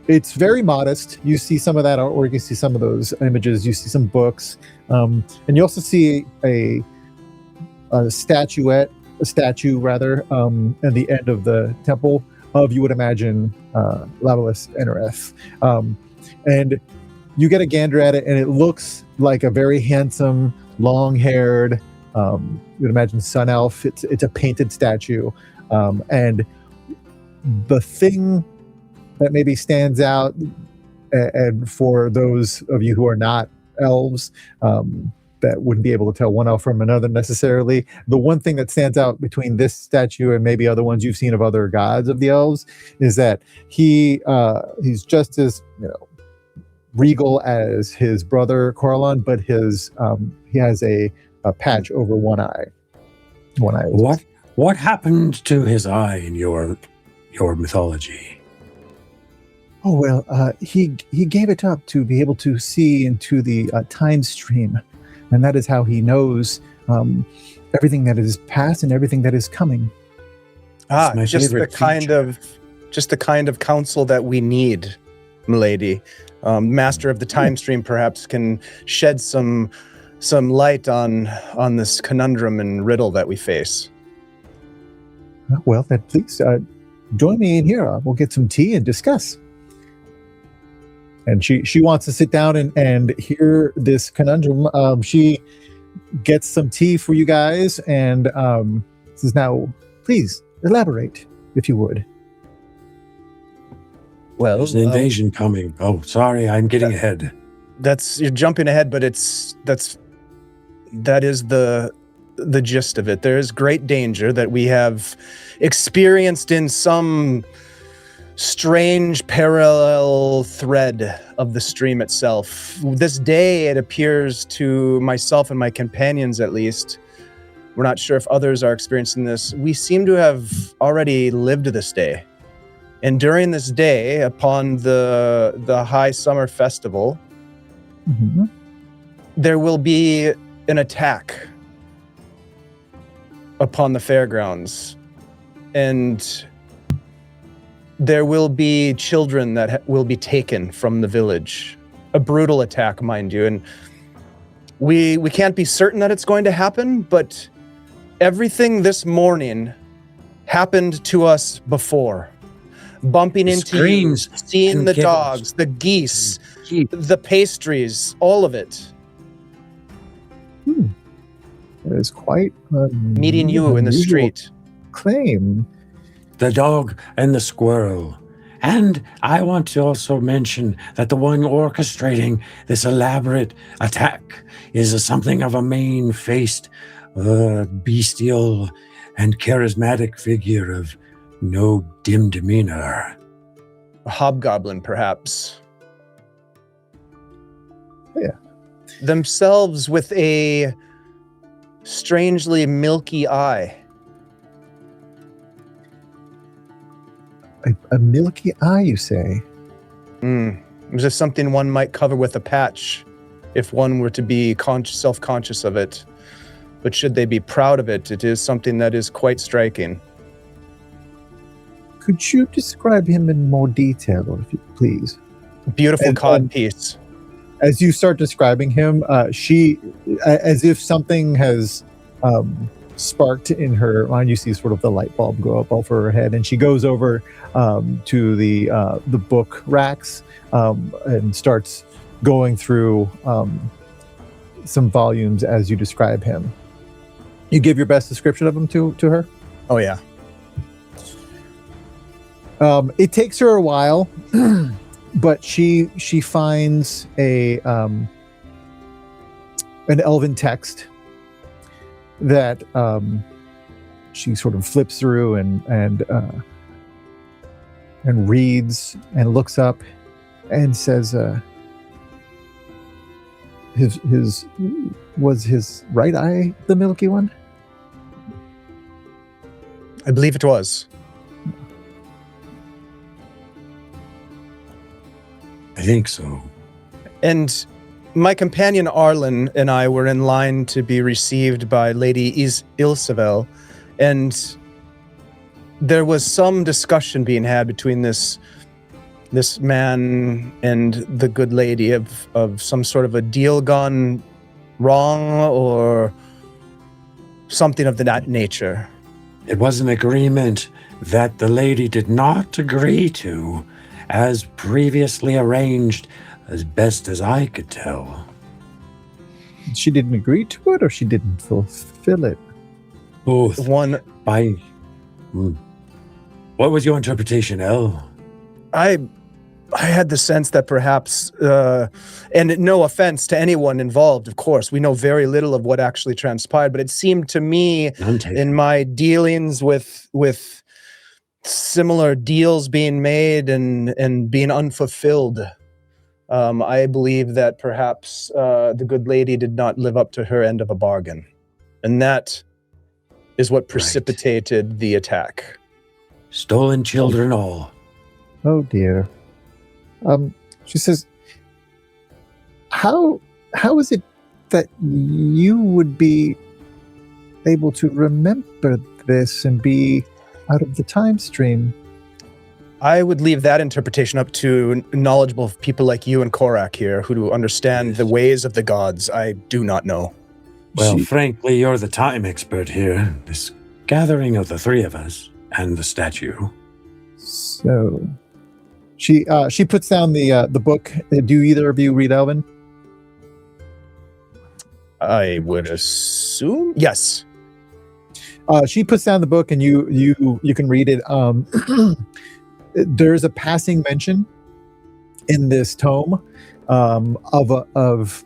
it's very modest. You see some of that artwork, you see some of those images, you see some books, and you also see a statue at the end of the temple of, you would imagine, Labellus Enereth. And you get a gander at it, and it looks like a very handsome, long-haired, you would imagine, sun elf. It's a painted statue, and the thing that maybe stands out, and for those of you who are not elves, that wouldn't be able to tell one elf from another necessarily, the one thing that stands out between this statue and maybe other ones you've seen of other gods of the elves is that he's just as regal as his brother Coralon, but he has a patch over one eye. What happened to his eye in your mythology? Oh, well, he gave it up to be able to see into the time stream, and that is how he knows everything that is past and everything that is coming. Just the kind of counsel that we need, milady. Master of the time stream perhaps can shed some light on this conundrum and riddle that we face. Well, then please join me in here. We'll get some tea and discuss. And she wants to sit down and hear this conundrum. She gets some tea for you guys and says, now, please elaborate, if you would. Well, there's an invasion coming. Oh, sorry, I'm getting ahead. You're jumping ahead, but that is the gist of it. There is great danger that we have experienced in some strange parallel thread of the stream itself. This day, it appears to myself and my companions, at least, we're not sure if others are experiencing this, we seem to have already lived this day. And during this day, upon the High Summer Festival, there will be an attack upon the fairgrounds. And there will be children that will be taken from the village. A brutal attack, mind you. And we can't be certain that it's going to happen, but everything this morning happened to us before. Bumping into you, seeing the dogs, the geese, the pastries, all of it. That is quite Meeting you in the unusual street. claim. The dog and the squirrel. And I want to also mention that the one orchestrating this elaborate attack is something of a mane-faced, bestial, and charismatic figure of no dim demeanor. A hobgoblin, perhaps. Yeah. Themselves with a strangely milky eye. A milky eye, you say? Is this something one might cover with a patch if one were to be self-conscious of it? But should they be proud of it, it is something that is quite striking. Could you describe him in more detail, if you please? Beautiful cod piece. As you start describing him, she, as if something has sparked in her mind, you see sort of the light bulb go up over her head, and she goes over to the book racks and starts going through some volumes as you describe him. You give your best description of him to her? Oh, yeah. It takes her a while, but she finds an elven text that she sort of flips through and reads and looks up and says, was his right eye the milky one? I believe it was. I think so. And my companion Arlen and I were in line to be received by Lady Ilsevel, and there was some discussion being had between this man and the good lady of some sort of a deal gone wrong or something of that nature. It was an agreement that the lady did not agree to, as previously arranged, as best as I could tell. She didn't agree to it, or she didn't fulfill it? Both. One, What was your interpretation, El? I had the sense that perhaps, and no offense to anyone involved, of course, we know very little of what actually transpired, but it seemed to me in my dealings with similar deals being made and being unfulfilled, I believe that perhaps the good lady did not live up to her end of a bargain. And that is what precipitated the attack. Stolen children all. Oh dear. She says, how is it that you would be able to remember this and be out of the time stream? I would leave that interpretation up to knowledgeable people like you and Korak here who understand the ways of the gods. I do not know. Well, frankly, you're the time expert here. This gathering of the three of us and the statue. So she puts down the book. Do either of you read Elven? I would assume yes. She puts down the book, and you can read it. There's a passing mention in this tome of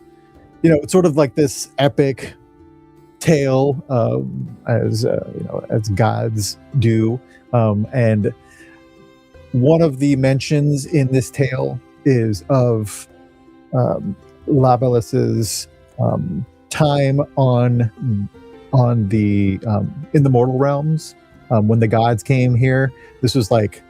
it's sort of like this epic tale, as gods do, and one of the mentions in this tale is of Labelus's time on the in the mortal realms when the gods came here. This was like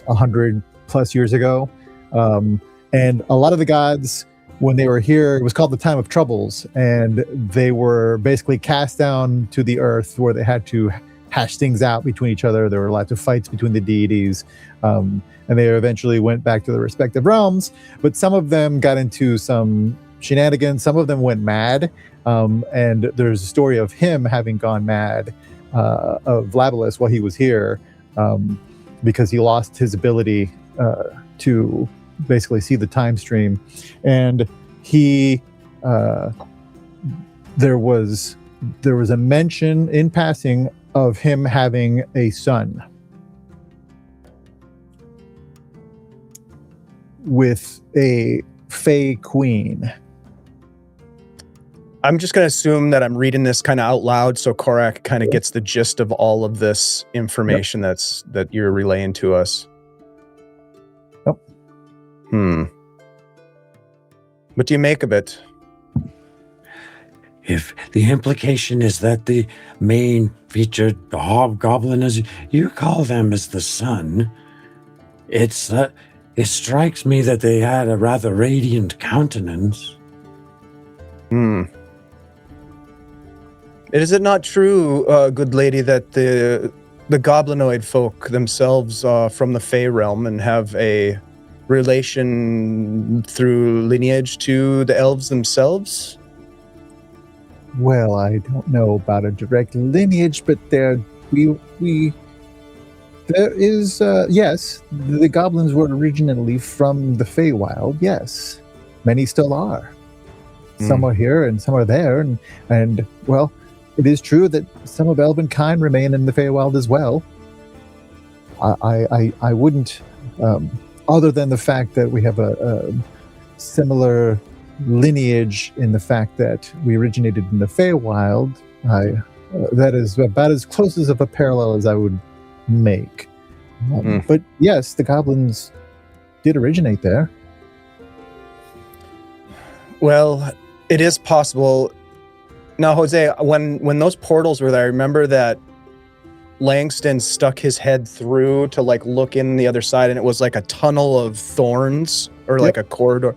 100 plus years ago, and a lot of the gods, when they were here, it was called the time of troubles, and they were basically cast down to the earth where they had to hash things out between each other. There were lots of fights between the deities, and they eventually went back to their respective realms, but some of them got into some shenanigans. Some of them went mad, and there's a story of him having gone mad, of Labelus while he was here, because he lost his ability to basically see the time stream. And he there was there was a mention in passing of him having a son with a Fey queen. I'm just going to assume that I'm reading this kind of out loud, so Korak kind of gets the gist of all of this information that you're relaying to us. Yep. What do you make of it? If the implication is that the main featured hobgoblin, as you call them, is the sun, it strikes me that they had a rather radiant countenance. Is it not true, good lady, that the goblinoid folk themselves are from the Fey realm and have a relation through lineage to the elves themselves? Well, I don't know about a direct lineage, but there is yes, the goblins were originally from the Feywild. Yes, many still are. Some are here and some are there, and well, it is true that some of elven kind remain in the Feywild as well. I wouldn't, other than the fact that we have a similar lineage in the fact that we originated in the Feywild, that is about as close as of a parallel as I would make. But yes, the goblins did originate there. Well, it is possible. Now, Jose, when those portals were there, I remember that Langston stuck his head through to like look in the other side, and it was like a tunnel of thorns or like a corridor.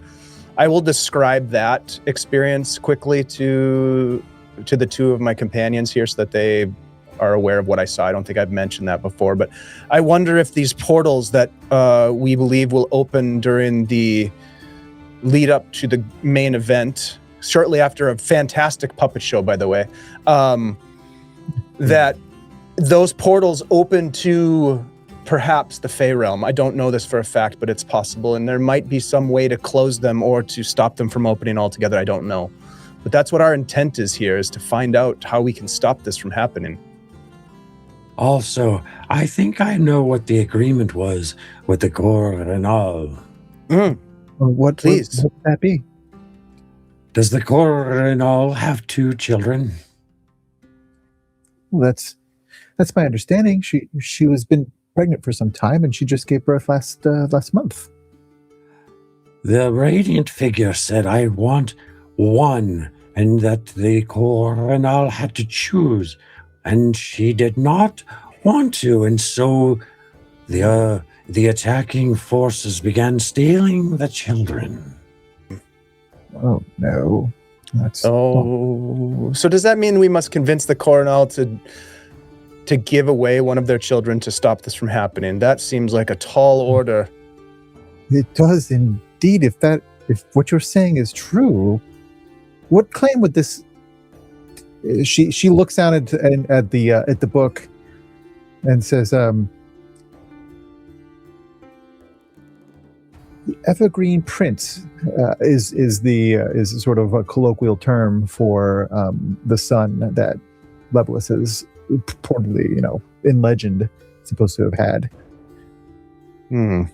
I will describe that experience quickly to the two of my companions here so that they are aware of what I saw. I don't think I've mentioned that before, but I wonder if these portals that we believe will open during the lead up to the main event, shortly after a fantastic puppet show, by the way, that those portals open to perhaps the Fey realm. I don't know this for a fact, but it's possible, and there might be some way to close them or to stop them from opening altogether. I don't know. But that's what our intent is here, is to find out how we can stop this from happening. Also, I think I know what the agreement was with the Coronal. What Please. What would that be? Does the Coronal have 2 children? Well, that's my understanding. She was been pregnant for some time, and she just gave birth last month. The radiant figure said, I want one, and that the Coronal had to choose, and she did not want to, and so the attacking forces began stealing the children. Oh no, that's So does that mean we must convince the Coronal to give away one of their children to stop this from happening? That seems like a tall order. It does indeed. If what you're saying is true, what claim would this? She looks down at the book and says, "The Evergreen Prince is sort of a colloquial term for the son that Levelus is purportedly, in legend, supposed to have had." And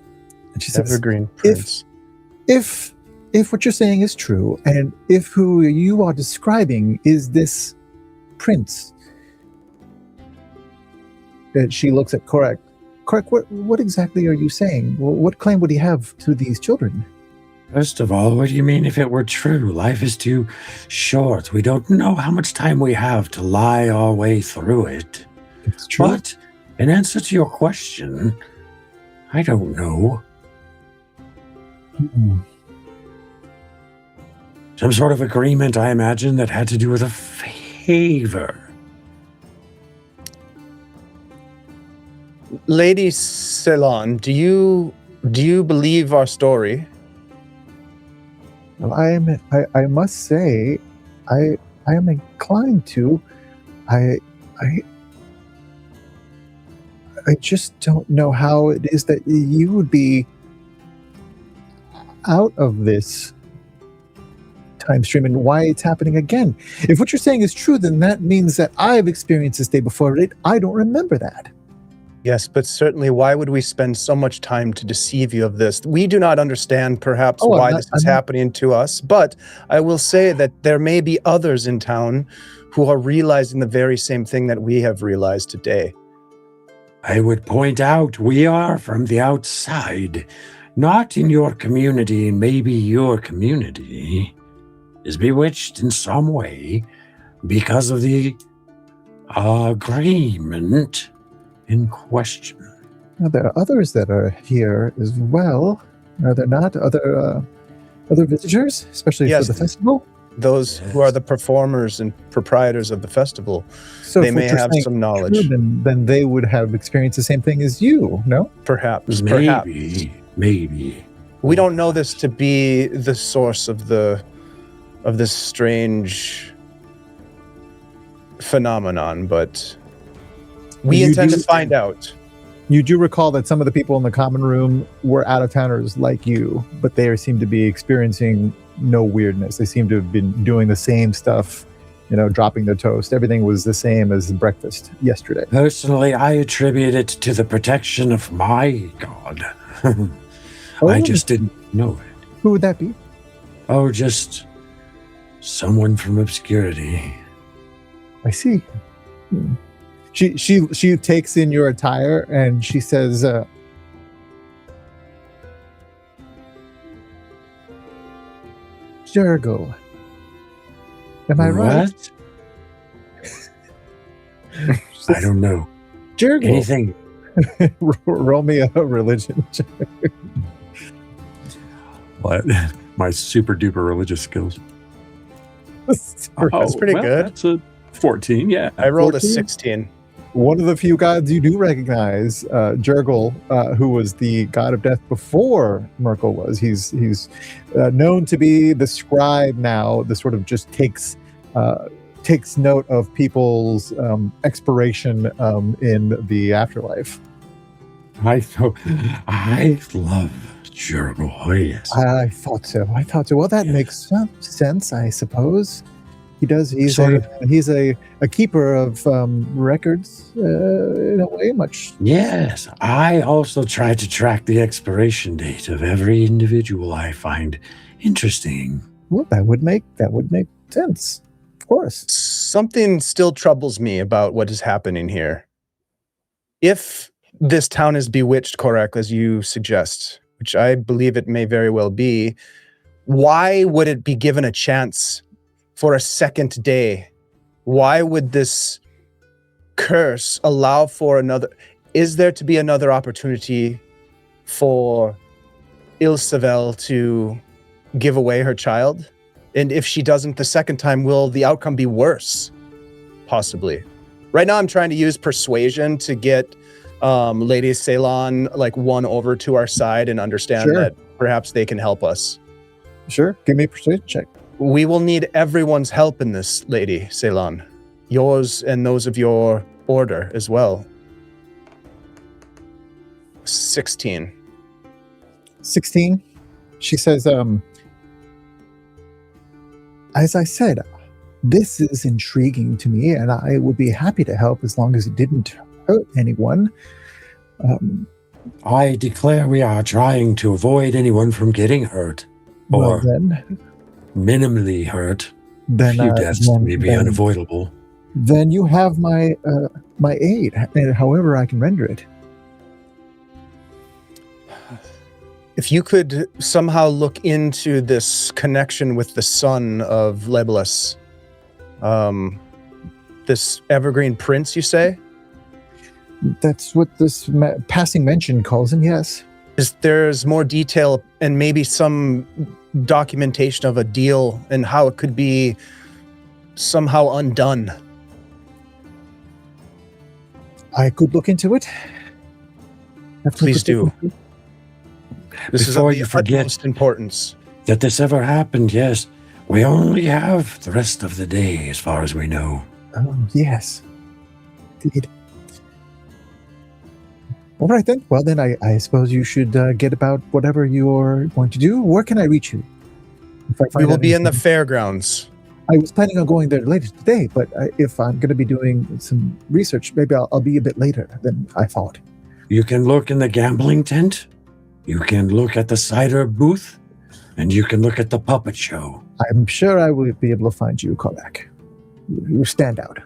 she says, Evergreen Prince. If what you're saying is true, and if who you are describing is this prince, and she looks at Korak. Korak, what exactly are you saying? What claim would he have to these children? First of all, what do you mean if it were true? Life is too short. We don't know how much time we have to lie our way through it. It's true. But in answer to your question, I don't know. Some sort of agreement, I imagine, that had to do with a favor. Lady Ceylon, do you believe our story? Well, I must say, I am inclined to. I just don't know how it is that you would be out of this time stream and why it's happening again. If what you're saying is true, then that means that I've experienced this day before. I don't remember that. Yes, but certainly, why would we spend so much time to deceive you of this? We do not understand, perhaps, why this is happening to us, but I will say that there may be others in town who are realizing the very same thing that we have realized today. I would point out we are from the outside, not in your community, and maybe your community is bewitched in some way because of the agreement in question. Now, there are others that are here as well. Are there not other visitors, especially for the festival? Those who are the performers and proprietors of the festival. So they may have some knowledge. Then they would have experienced the same thing as you, no? Perhaps. Maybe. We don't know this to be the source of this strange phenomenon, but we intend to find out. You do recall that some of the people in the common room were out-of-towners like you, but they seem to be experiencing no weirdness. They seem to have been doing the same stuff, dropping their toast. Everything was the same as breakfast yesterday. Personally, I attribute it to the protection of my god. I just didn't know it. Who would that be? Oh, just someone from obscurity. I see. She takes in your attire and she says, Jurgle. Am I right? I don't know. Jurgle. Anything. Roll me a religion check. What? My super duper religious skills. That's pretty good. That's a 14, yeah. I rolled 14? a 16. One of the few gods you do recognize, Jurgle, who was the god of death before Merkel was. He's known to be the scribe now. The sort of just takes note of people's expiration in the afterlife. I love Jurgle. Oh, yes. I thought so. Well, that makes some sense, I suppose. He does. He's a keeper of records in a way, much. Yes, I also try to track the expiration date of every individual I find interesting. Well, that would make sense. Of course. Something still troubles me about what is happening here. If this town is bewitched, Korak, as you suggest, which I believe it may very well be, why would it be given a chance for a second day? Why would this curse allow for another? Is there to be another opportunity for Ilsavel to give away her child? And if she doesn't the second time, will the outcome be worse? Possibly. Right now I'm trying to use persuasion to get Lady Ceylon won over to our side and understand that perhaps they can help us. Sure. Give me a persuasion check. We will need everyone's help in this, Lady Ceylon. Yours and those of your order as well. 16. 16? She says, as I said, this is intriguing to me, and I would be happy to help as long as it didn't hurt anyone. I declare we are trying to avoid anyone from getting hurt. Or minimally hurt. Then a few deaths may be unavoidable. Then you have my aid, however I can render it. If you could somehow look into this connection with the son of Lebelis, this Evergreen prince, you say? That's what this passing mention calls him, yes. There's more detail and maybe some documentation of a deal and how it could be somehow undone. I could look into it. Please do. This is of the utmost importance. That this ever happened, yes. We only have the rest of the day as far as we know. Oh, yes. Indeed. All right, then. Well, then I suppose you should get about whatever you're going to do. Where can I reach you? If I We find will be in the anything- fairgrounds. I was planning on going there later today, but if I'm going to be doing some research, maybe I'll be a bit later than I thought. You can look in the gambling tent. You can look at the cider booth. And you can look at the puppet show. I'm sure I will be able to find you, Kovac. You stand out.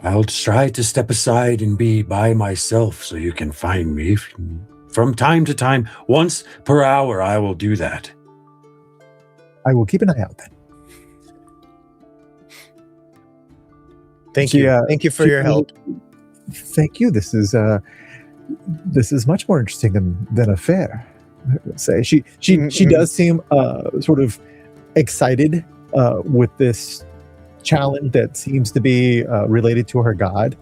I'll try to step aside and be by myself so you can find me. From time to time, once per hour, I will do that. I will keep an eye out then. Thank you. Thank you for your help. Thank you. This is much more interesting than a fair. I would say she does seem sort of excited with this challenge that seems to be related to her god,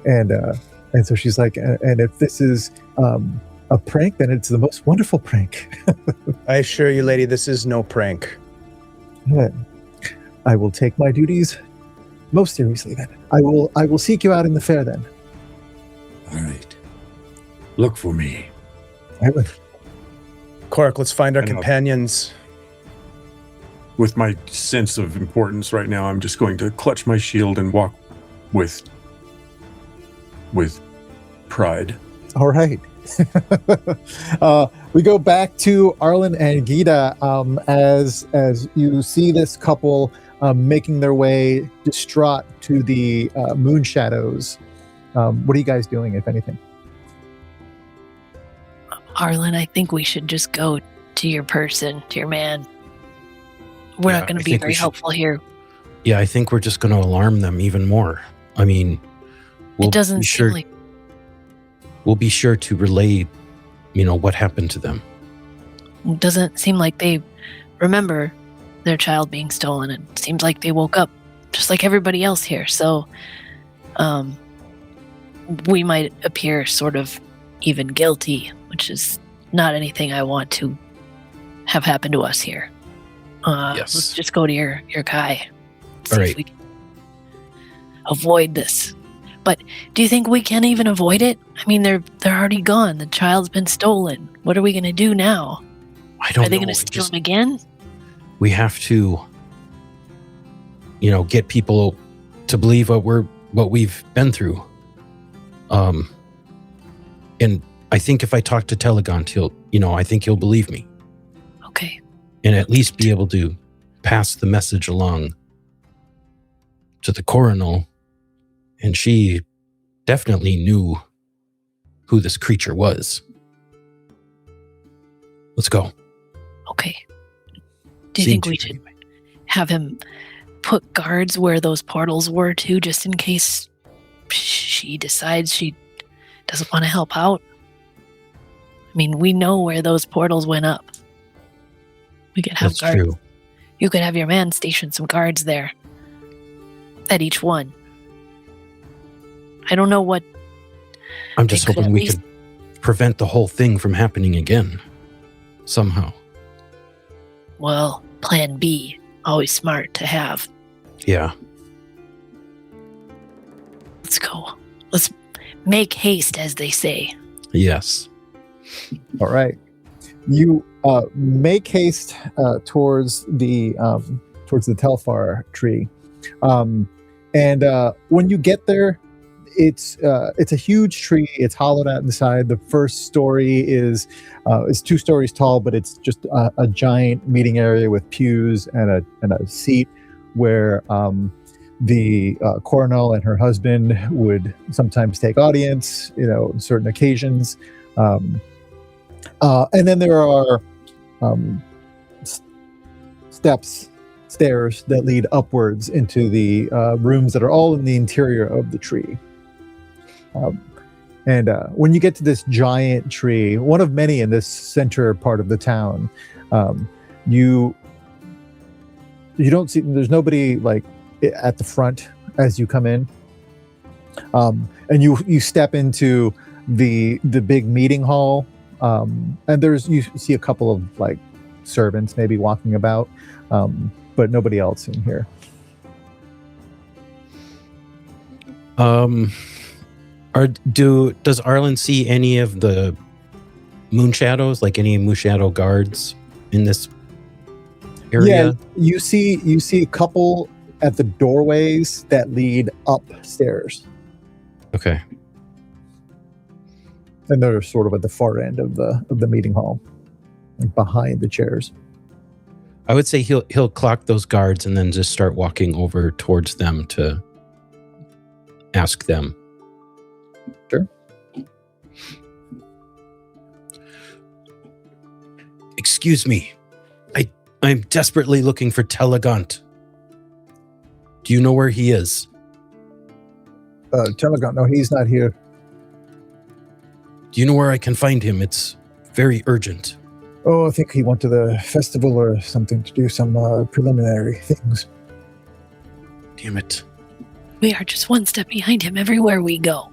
and so she's like, and if this is a prank, then it's the most wonderful prank. I assure you, lady, this is no prank. I will take my duties most seriously. Then I will seek you out in the fair. Then, all right. Look for me. I will. Cork, let's find our companions. With my sense of importance right now, I'm just going to clutch my shield and walk with pride. All right. We go back to Arlen and Gita as you see this couple making their way distraught to the moon shadows. What are you guys doing, if anything? Arlen, I think we should just go to your person, to your man. We're not going to be very helpful here. Yeah, I think we're just going to alarm them even more. I mean, it doesn't seem like... We'll be sure to relay, what happened to them. It doesn't seem like they remember their child being stolen. It seems like they woke up just like everybody else here. So, we might appear sort of even guilty, which is not anything I want to have happen to us here. Yes. Let's just go to your guy. All right. If we can avoid this. But do you think we can even avoid it? I mean, they're already gone. The child's been stolen. What are we going to do now? I don't know. Are they going to steal him again? We have to, get people to believe what we've been through. And I think if I talk to Telegant, I think he'll believe me. Okay. And at least be able to pass the message along to the coronel. And she definitely knew who this creature was. Let's go. Okay. Do you think we should have him put guards where those portals were too, just in case she decides she doesn't want to help out? I mean, we know where those portals went up. We could have guards. True. You could have your man station some guards there at each one. I don't know what... I'm just hoping we could prevent the whole thing from happening again. Somehow. Well, plan B. Always smart to have. Yeah. Let's go. Let's make haste, as they say. Yes. All right. You make haste towards the Telfar tree. And when you get there, it's a huge tree. It's hollowed out inside. The first story is 2 stories tall, but it's just a giant meeting area with pews and a seat where the coronel and her husband would sometimes take audience, on certain occasions. And then there are stairs that lead upwards into the rooms that are all in the interior of the tree. And when you get to this giant tree, one of many in this center part of the town, you don't see, there's nobody like at the front as you come in. And you step into the big meeting hall, and you see a couple of like servants maybe walking about, but nobody else in here. Does Arlen see any of the moon shadows, like any moon shadow guards in this area? Yeah, you see a couple at the doorways that lead upstairs, Okay. and they're sort of at the far end of the meeting hall, like behind the chairs. I would say he'll clock those guards and then just start walking over towards them to ask them. Sure. Excuse me. I'm desperately looking for Telegant. Do you know where he is? Telegant, no, he's not here. Do you know where I can find him? It's very urgent. Oh, I think he went to the festival or something to do some preliminary things. Damn it. We are just one step behind him everywhere we go.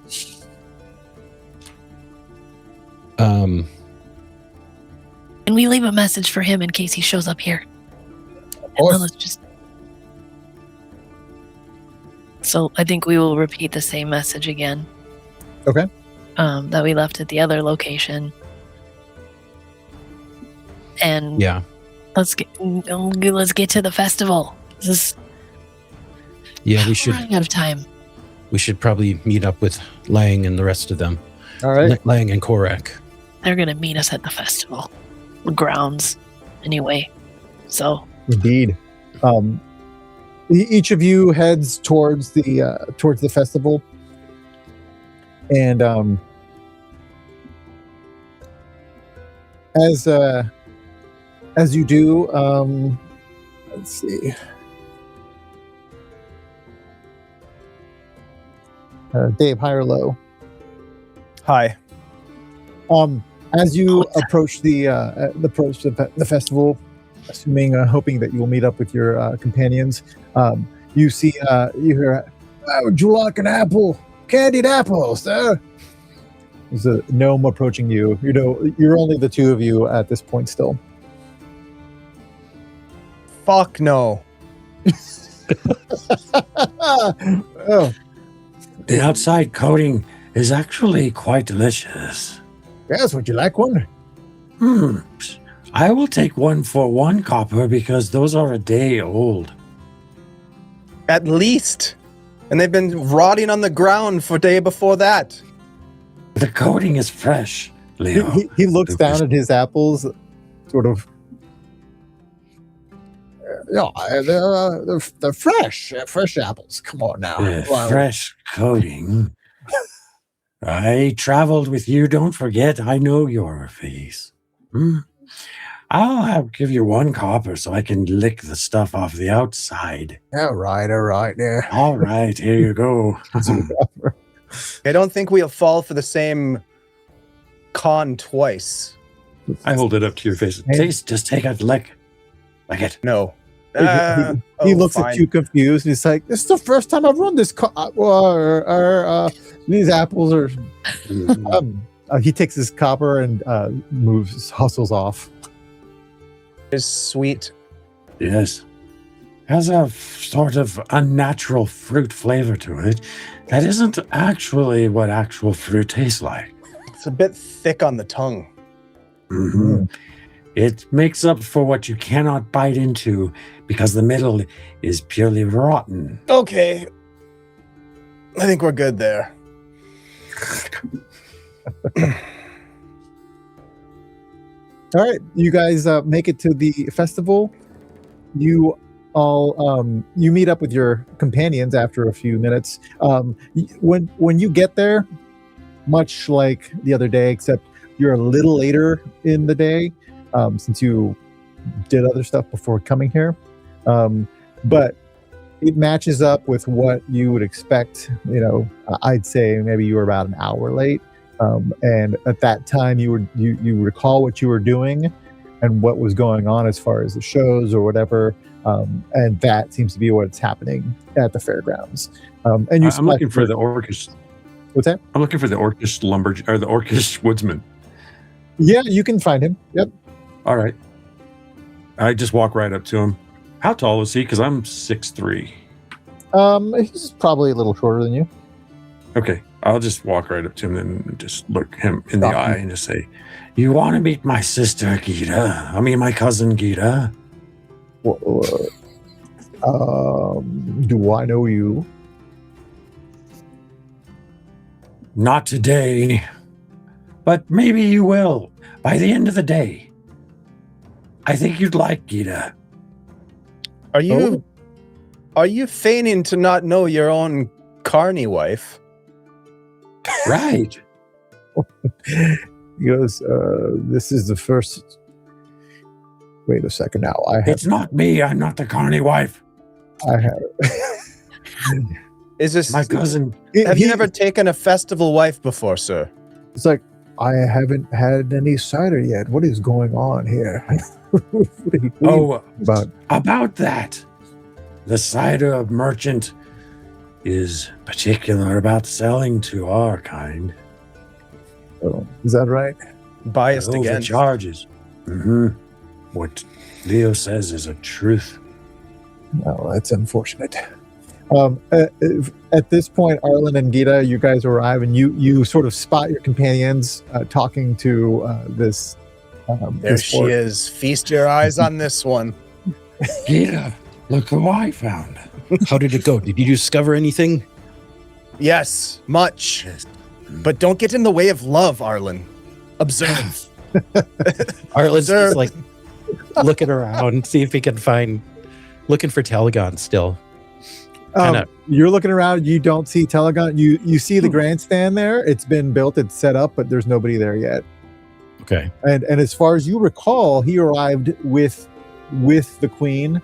Can we leave a message for him in case he shows up here? And then let's just... So I think we will repeat the same message again. Okay. That we left at the other location. And Yeah. let's get to the festival. Yeah, we We're should running out of time. probably meet up with Lang and the rest of them. All right. Lang and Korak. They're gonna meet us at the festival grounds anyway. So Indeed. Each of you heads towards the festival, and as you do, let's see. Dave, high or low? Hi. As you approach the festival, assuming, hoping that you will meet up with your companions, you hear, "Would you like an apple? Candied apple, sir?" There's a gnome approaching you. You know, you're only the two of you at this point still. Fuck no. Oh, The outside coating is actually quite delicious. yes, would you like one? I will take one for 1 copper because those are a day old. At least. And they've been rotting on the ground for day before that. The coating is fresh, Leo. He looks down at his apples, sort of. Yeah, they're fresh apples. Come on now. Wow. Fresh coating. I traveled with you. Don't forget, I know your face. I'll give you 1 copper so I can lick the stuff off the outside. All right, there. All right, here you go. I don't think we'll fall for the same con twice. I hold it up to your face. Taste, just take a lick. Like it. No. He looks at you confused. He's like, "This is the first time I've run this. These apples are." He takes his copper and hustles off. Is sweet. Yes. Has a sort of unnatural fruit flavor to it that isn't actually what actual fruit tastes like. It's a bit thick on the tongue. It makes up for what you cannot bite into because the middle is purely rotten. Okay. I think we're good there. All right, you guys make it to the festival. You all you meet up with your companions after a few minutes. When you get there, much like the other day, except you're a little later in the day, since you did other stuff before coming here. But it matches up with what you would expect. You know, I'd say maybe you were about an hour late. And at that time, you recall what you were doing and what was going on as far as the shows or whatever, and that seems to be what's happening at the fairgrounds. And I'm looking for the Orcish. What's that? I'm looking for the Orcish or the Orcish woodsman. Yeah, you can find him. Yep. All right. I just walk right up to him. How tall is he? Because I'm 6'3". He's probably a little shorter than you. Okay. I'll just walk right up to him and just look him in the eye and just say, You want to meet my sister, Gita? I mean, my cousin, Gita? Do I know you? Not today, but maybe you will by the end of the day. I think you'd like Gita. Are you feigning to not know your own carny wife? Right. He goes, this is the first. Wait a second now. It's not me. I'm not the carny wife. I have. Is this My cousin. Have you never taken a festival wife before, sir? It's like, I haven't had any cider yet. What is going on here? About that. The cider merchant is particular about selling to our kind. Oh, is that right? Biased Over again. charges. What Leo says is a truth. Oh, that's unfortunate. At this point, Arlen and Gita, you guys arrive, and you sort of spot your companions talking to this. There she is. Feast your eyes on this one. Gita, look who I found. How did it go? Did you discover anything? Yes, much. But don't get in the way of love, Arlen. Observe. Arlen's just like looking around, see if he can find, looking for Telegon still. You're looking around, you don't see Telegon. You see the grandstand there. It's been built, it's set up, but there's nobody there yet. Okay. And as far as you recall, he arrived with the queen.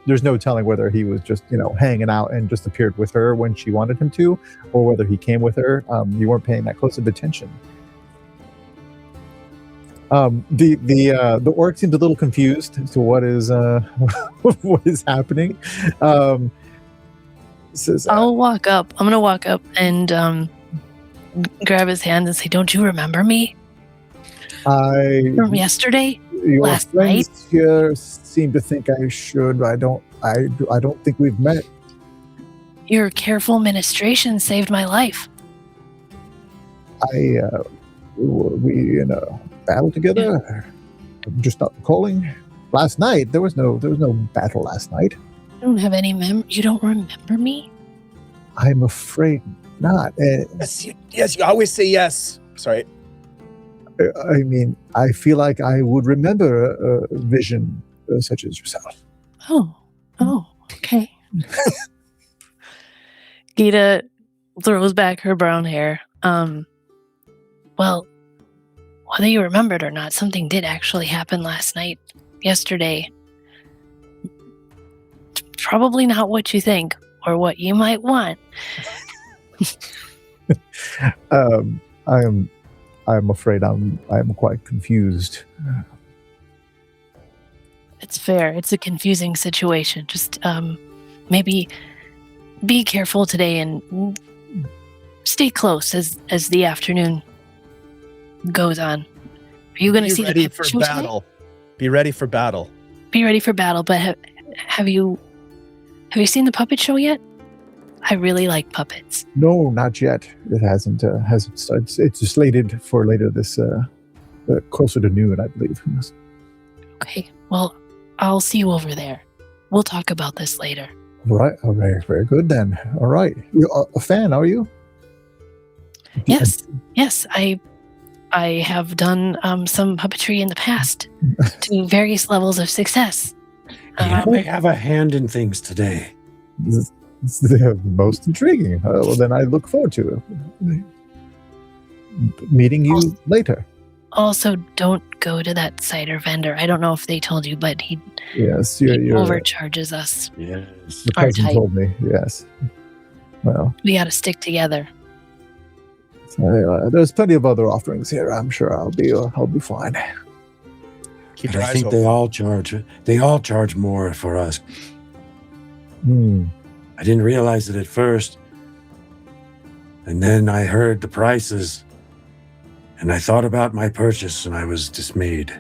There's no telling whether he was just, hanging out and just appeared with her when she wanted him to, or whether he came with her. You weren't paying that close of attention. The orc seemed a little confused as to what is what is happening. Says, I'll walk up. I'm gonna walk up and grab his hand and say, "Don't you remember me from yesterday? Your Last friends night? here seem to think I should. I don't think we've met. Your careful ministration saved my life." We in a battle together. I'm just not recalling. Last night there was no battle last night. I don't have any You don't remember me? I'm afraid not. Yes, you always say yes. Sorry. I mean, I feel like I would remember a vision such as yourself. Oh, okay. Gita throws back her brown hair. Well, whether you remembered or not, something did actually happen yesterday. Probably not what you think or what you might want. I'm afraid I'm quite confused. It's fair. It's a confusing situation. Just maybe be careful today and stay close as the afternoon goes on. Are you going to see the puppet show battle? Be ready for battle. Be ready for battle. But have you seen the puppet show yet? I really like puppets. No, not yet. It hasn't started. It's slated for later this closer to noon, I believe. Okay. Well, I'll see you over there. We'll talk about this later. Right. Oh, very, very good then. All right. You're a fan, are you? Yes. I have done some puppetry in the past to various levels of success. I may have a hand in things today. This is the most intriguing. Well, then I look forward to meeting you later. Also, don't go to that cider vendor. I don't know if they told you, but he overcharges us. Yes. The cousin told me, yes. Well, we got to stick together. There's plenty of other offerings here. I'm sure I'll be fine. Keep your I eyes think open. they all charge more for us. I didn't realize it at first. And then I heard the prices. And I thought about my purchase and I was dismayed.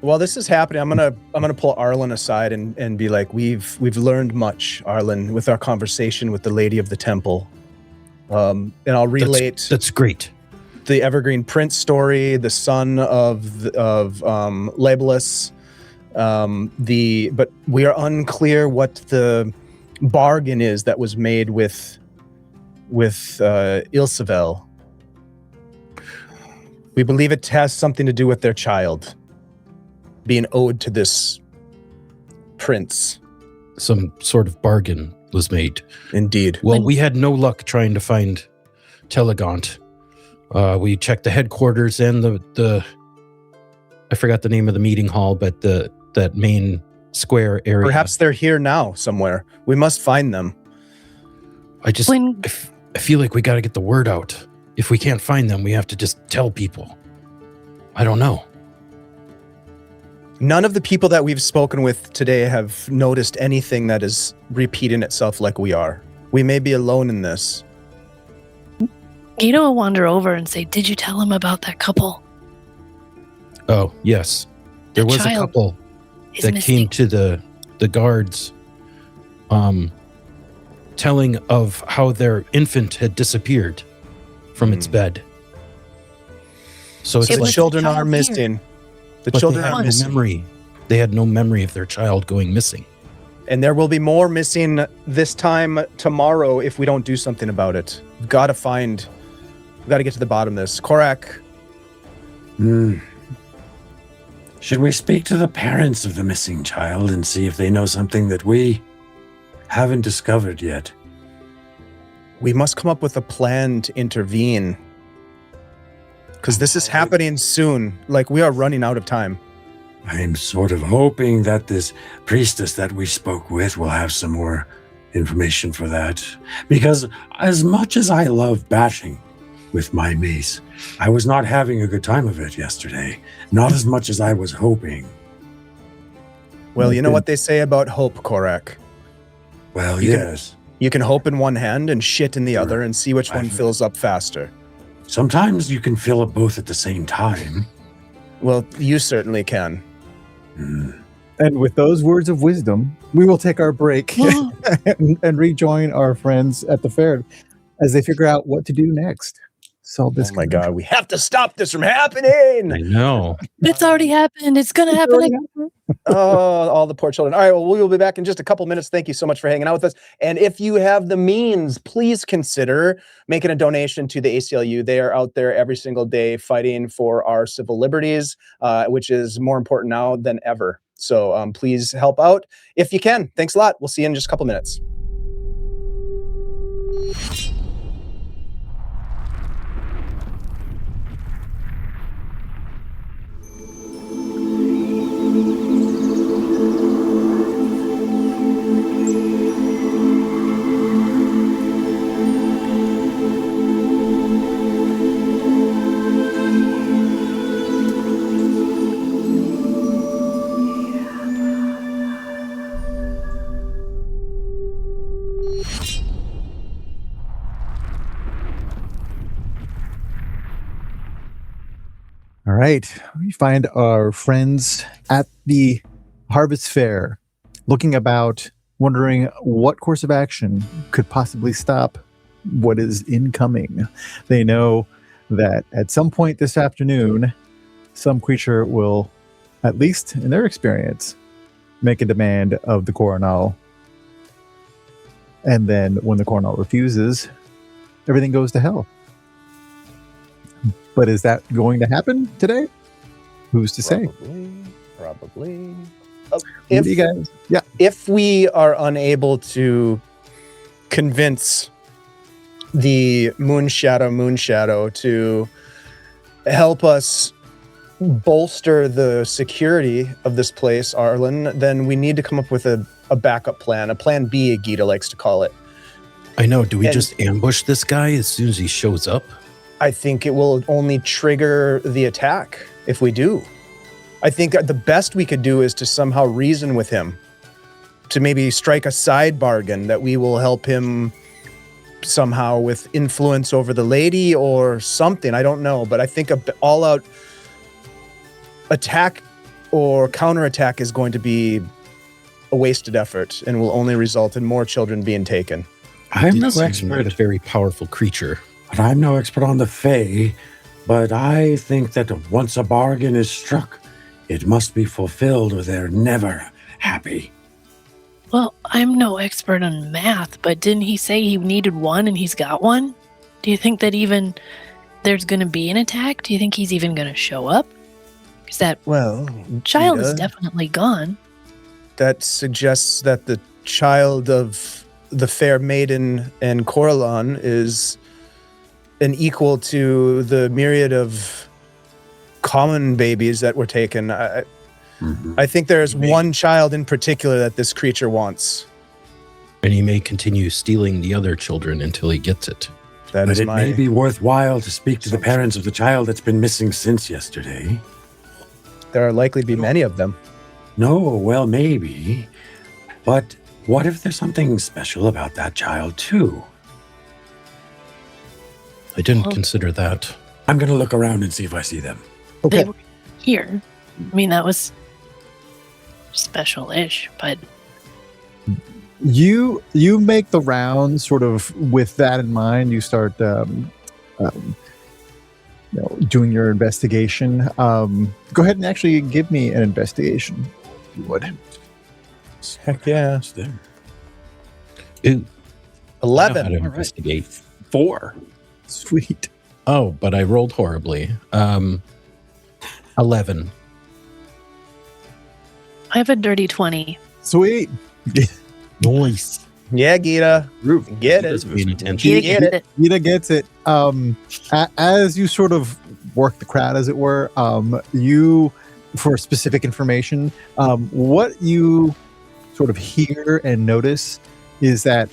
while this is happening, I'm gonna pull Arlen aside and be like, we've learned much, Arlen, with our conversation with the Lady of the Temple. And I'll relate That's great. the Evergreen Prince story, the son of Labelus. But we are unclear what the bargain is that was made with Ilsevel. We believe it has something to do with their child being owed to this prince. Some sort of bargain was made. Indeed. Well, we had no luck trying to find Telegant. We checked the headquarters and the I forgot the name of the meeting hall, but that main square area. Perhaps they're here now somewhere. We must find them. I feel like we got to get the word out. If we can't find them, we have to just tell people. I don't know. None of the people that we've spoken with today have noticed anything that is repeating itself like we are. We may be alone in this. Guido will wander over and say, "Did you tell him about that couple? Oh, yes. There The was a child couple is that missing." came to the guards telling of how their infant had disappeared from its bed. So it's It The was like, children child are here. missing. The but children they are had no missing. memory. They had no memory of their child going missing. And there will be more missing this time tomorrow if we don't do something about it. We've got to get to the bottom of this. Korak, Should we speak to the parents of the missing child and see if they know something that we haven't discovered yet? we must come up with a plan to intervene. Because this is happening soon. Like, we are running out of time. I'm sort of hoping that this priestess that we spoke with will have some more information for that. Because as much as I love bashing with my mace, I was not having a good time of it yesterday. Not as much as I was hoping. Well, you know what they say about hope, Korak. Well, You can- yes. You can hope in one hand and shit in the other and see which one I've- fills up faster. Sometimes you can feel it both at the same time. Well, you certainly can. And with those words of wisdom, we will take our break and rejoin our friends at the fair as they figure out what to do next. Solve this. Oh my God, we have to stop this from happening. I know. It's already happened. It's going to happen again. Oh, all the poor children. All right, well, we will be back in just a couple minutes. Thank you so much for hanging out with us. And if you have the means, please consider making a donation to the ACLU. They are out there every single day fighting for our civil liberties, which is more important now than ever. So please help out if you can. Thanks a lot. We'll see you in just a couple minutes. All right. We find our friends at the Harvest Fair looking about, wondering what course of action could possibly stop what is incoming. They know that at some point this afternoon, some creature will, at least in their experience, make a demand of the coronal. And then when the coronal refuses, everything goes to hell. But is that going to happen today? Who's to say? Probably. What do you guys? Yeah. If we are unable to convince the Moonshadow to help us bolster the security of this place, Arlen, then we need to come up with a backup plan, a plan B, Gita likes to call it. I know. Do we And- just ambush this guy as soon as he shows up? I think it will only trigger the attack if we do. I think the best we could do is to somehow reason with him, to maybe strike a side bargain that we will help him somehow with influence over the lady or something. I don't know, but I think an all-out attack or counterattack is going to be a wasted effort and will only result in more children being taken. I'm no Did seem expert, like a very powerful creature. but I'm no expert on the Fae. But I think that once a bargain is struck, it must be fulfilled or they're never happy. Well, I'm no expert on math, but didn't he say he needed one and he's got one? Do you think that even there's going to be an attack? Do you think he's even going to show up? Because that child is Gita, definitely gone. that suggests that the child of the fair maiden and Coralon is an equal to the myriad of common babies that were taken. I think there's one child in particular that this creature wants. And he may continue stealing the other children until he gets it. That But is it my may be worthwhile to speak to the parents of the child that's been missing since yesterday. There are likely to be many of them. No, well, maybe. But what if there's something special about that child, too? I didn't Well- consider that. I'm going to look around and see if I see them. Okay. They were here. I mean, that was special-ish, but You make the rounds sort of with that in mind. You start doing your investigation. Go ahead and actually give me an investigation, if you would. Heck yeah. It's there. Ooh, I know how 11. to investigate. 4. Sweet. Oh, but I rolled horribly. 11. I have a dirty 20. Sweet. Nice. Yeah, Gita. Get it. Just paying attention. Gita get gets it. it. Gita gets it. As you sort of work the crowd, as it were, you, for specific information, what you sort of hear and notice is that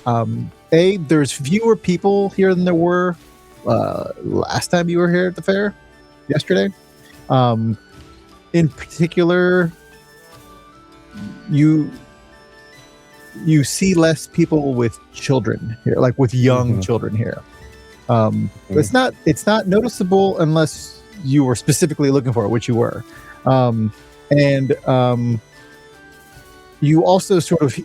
there's fewer people here than there were last time you were here at the fair, yesterday. In particular, you see less people with children here, like with young children here. It's not noticeable unless you were specifically looking for it, which you were. You also sort of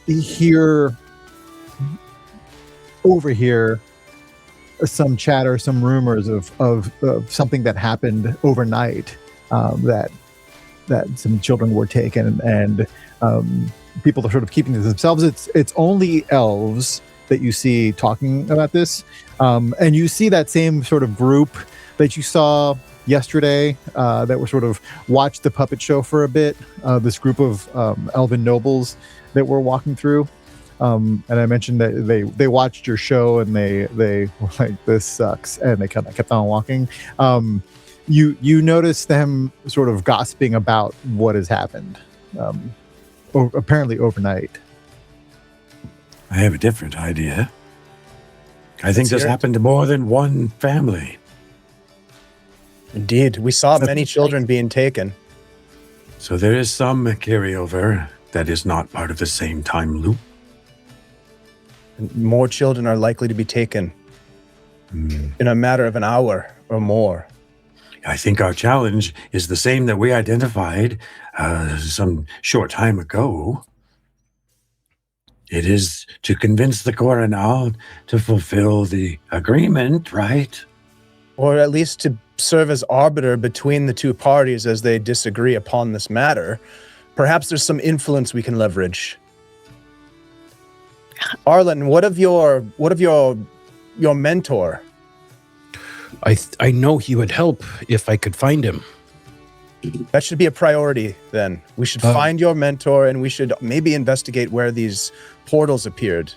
overhear some chatter, some rumors of something that happened overnight, that some children were taken, and people are sort of keeping to themselves. It's only elves that you see talking about this, and you see that same sort of group that you saw yesterday that were sort of watched the puppet show for a bit. This group of elven nobles that were walking through, and I mentioned that they watched your show and they were like, this sucks, and they kind of kept on walking. You notice them sort of gossiping about what has happened, apparently overnight. I have a different idea. I think Let's this hear it. happened to more than one family. Indeed. We saw many children being taken. So there is some carryover that is not part of the same time loop. More children are likely to be taken in a matter of an hour or more. I think our challenge is the same that we identified some short time ago. It is to convince the Coronal to fulfill the agreement, right? Or at least to serve as arbiter between the two parties as they disagree upon this matter. Perhaps there's some influence we can leverage. Arlen, what of your mentor? I know he would help if I could find him. That should be a priority then. We should find your mentor, and we should maybe investigate where these portals appeared.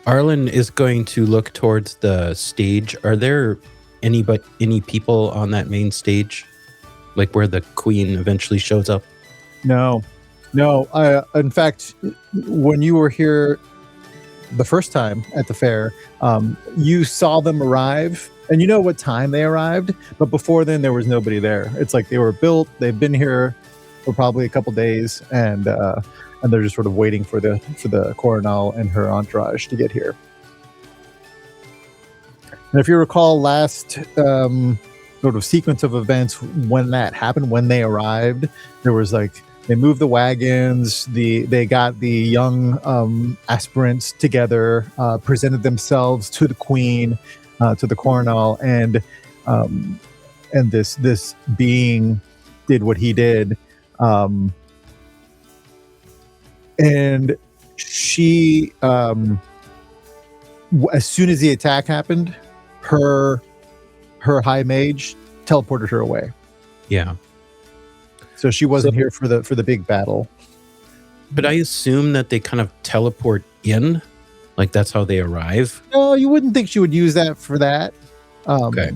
Arlen is going to look towards the stage. Are there any people on that main stage? Like where the queen eventually shows up? No. In fact, when you were here the first time at the fair, you saw them arrive, and you know what time they arrived, but before then there was nobody there. It's like they were built, they've been here for probably a couple days, and they're just sort of waiting for the Coronal and her entourage to get here. And if you recall, last sort of sequence of events when that happened, when they arrived. There was like, they moved the wagons, they got the young aspirants together, presented themselves to the queen, to the coronal, and this being did what he did, and she, as soon as the attack happened, her high mage teleported her away. Yeah. So she wasn't here for the big battle. But I assume that they kind of teleport in, like that's how they arrive. No, you wouldn't think she would use that for that. Okay.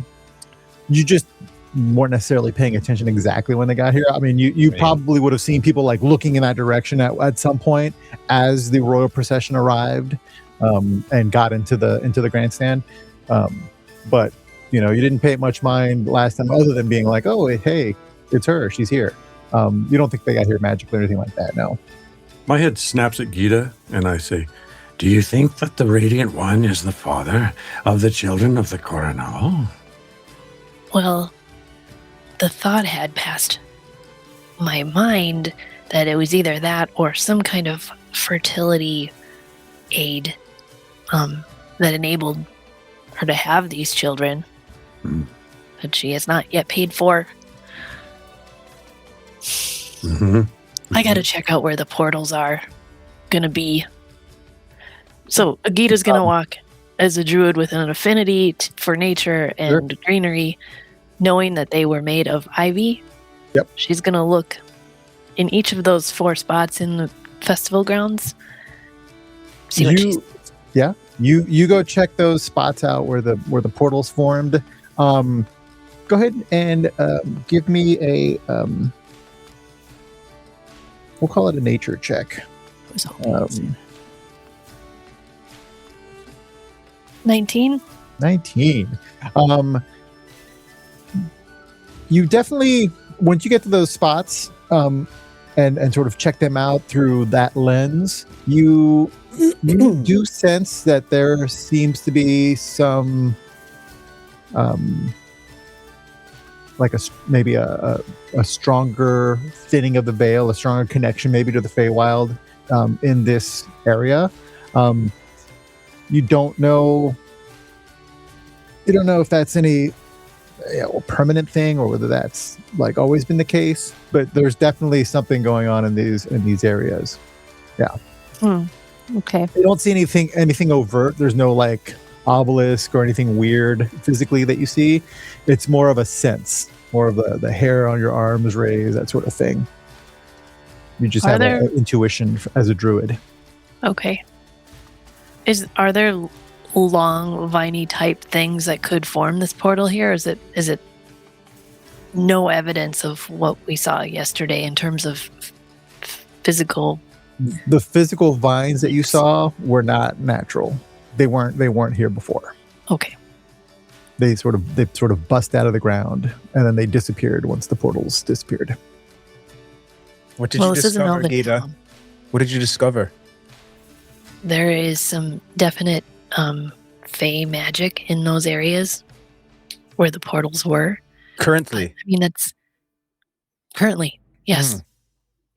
You just weren't necessarily paying attention exactly when they got here. I mean, you Right. probably would have seen people like looking in that direction at some point as the royal procession arrived, and got into the grandstand. But you didn't pay much mind last time, other than being like, oh, hey, it's her, she's here. You don't think they got here magically or anything like that? No. My head snaps at Gita, and I say, Do you think that the Radiant One is the father of the children of the Coronal? Well, the thought had passed my mind that it was either that or some kind of fertility aid that enabled her to have these children, but she has not yet paid for. Mm-hmm. I gotta check out where the portals are gonna be. So Agita's gonna walk as a druid with an affinity for nature and greenery, knowing that they were made of ivy. Yep. She's gonna look in each of those 4 spots in the festival grounds. See what she's. Yeah, you go check those spots out where the portals formed. Go ahead and give me a we'll call it a nature check. 19. 19. You definitely, once you get to those spots, and sort of check them out through that lens, you do sense that there seems to be some, like maybe a stronger thinning of the veil, a stronger connection maybe to the Feywild in this area. You don't know if that's any permanent thing or whether that's like always been the case, but there's definitely something going on in these areas. Yeah. Okay. You don't see anything overt. There's no like obelisk or anything weird physically that you see. It's more of a sense, more of the hair on your arms raised, that sort of thing. You just have an intuition as a druid. Okay. Are there long viney type things that could form this portal here? Is it no evidence of what we saw yesterday in terms of physical? The physical vines that you saw were not natural. They weren't here before. Okay. They sort of bust out of the ground and then they disappeared once the portals disappeared. What did you this is an discover, elven Gita? realm. What did you discover? There is some definite fey magic in those areas where the portals were. Currently. I mean, that's currently, yes.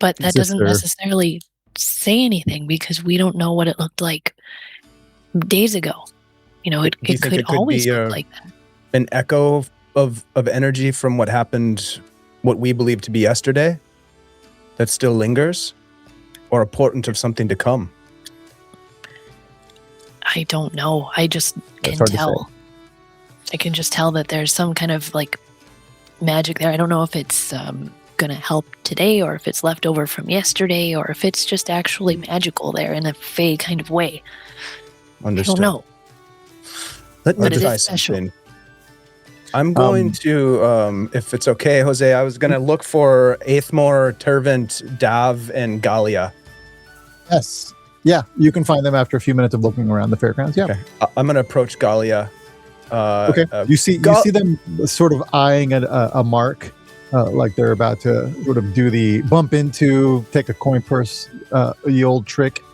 But that doesn't necessarily say anything because we don't know what it looked like days ago. It could always look like that. An echo of energy from what happened, what we believe to be yesterday, that still lingers, or a portent of something to come. I don't know. I just can tell. I can just tell that there's some kind of like magic there. I don't know if it's going to help today or if it's left over from yesterday or if it's just actually magical there in a fey kind of way. Understood. I don't know. Let me But it try is special. something. I'm going to, if it's okay, Jose, I was going to look for Aethmore, Tervant, Dav, and Galia. Yes. Yeah, you can find them after a few minutes of looking around the fairgrounds. Yeah. Okay. I'm going to approach Galia. Okay. You see them sort of eyeing a mark, like they're about to sort of do the bump into, take a coin purse, the old trick.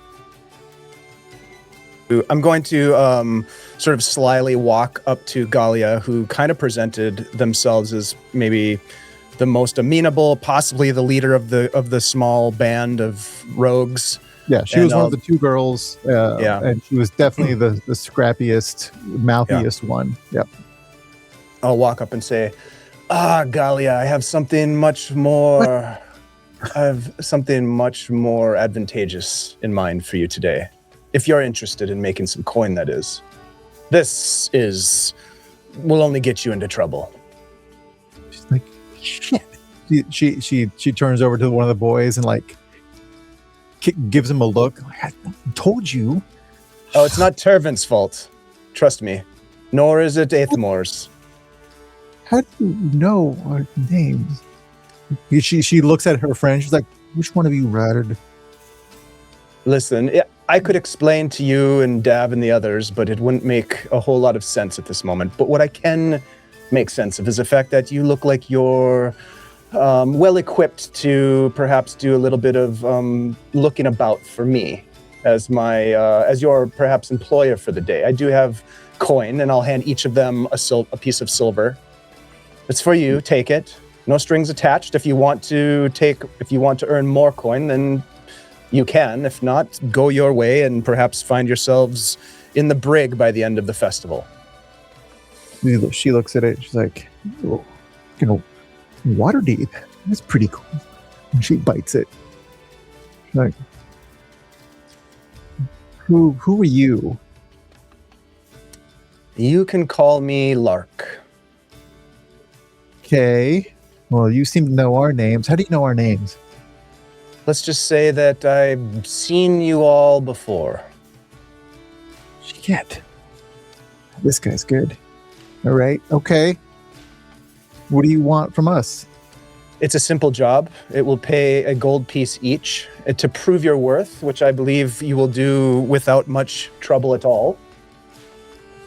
I'm going to sort of slyly walk up to Galia, who kind of presented themselves as maybe the most amenable, possibly the leader of the small band of rogues. Yeah, she was one of the two girls. Yeah. And she was definitely the scrappiest, mouthiest one. Yep. I'll walk up and say, Galia, I have something much more... I have something much more advantageous in mind for you today. If you're interested in making some coin, that is. This will only get you into trouble. She's like, shit. She turns over to one of the boys and like gives him a look. Like, I told you. Oh, it's not Tervin's fault. Trust me. Nor is it Aethmor's. How do you know our names? She looks at her friend. She's like, which one of you ratted? Listen, I could explain to you and Dav and the others, but it wouldn't make a whole lot of sense at this moment. But what I can make sense of is the fact that you look like you're well equipped to perhaps do a little bit of looking about for me as your perhaps employer for the day. I do have coin, and I'll hand each of them a piece of silver. It's for you. Take it. No strings attached. If you want to earn more coin, then you can. If not, go your way and perhaps find yourselves in the brig by the end of the festival. She looks at it. She's like, water deep. That's pretty cool. And she bites it. She's like, who are you? You can call me Lark. Okay. Well, you seem to know our names. How do you know our names? Let's just say that I've seen you all before. Shit. This guy's good. All right. Okay. What do you want from us? It's a simple job. It will pay a gold piece each to prove your worth, which I believe you will do without much trouble at all.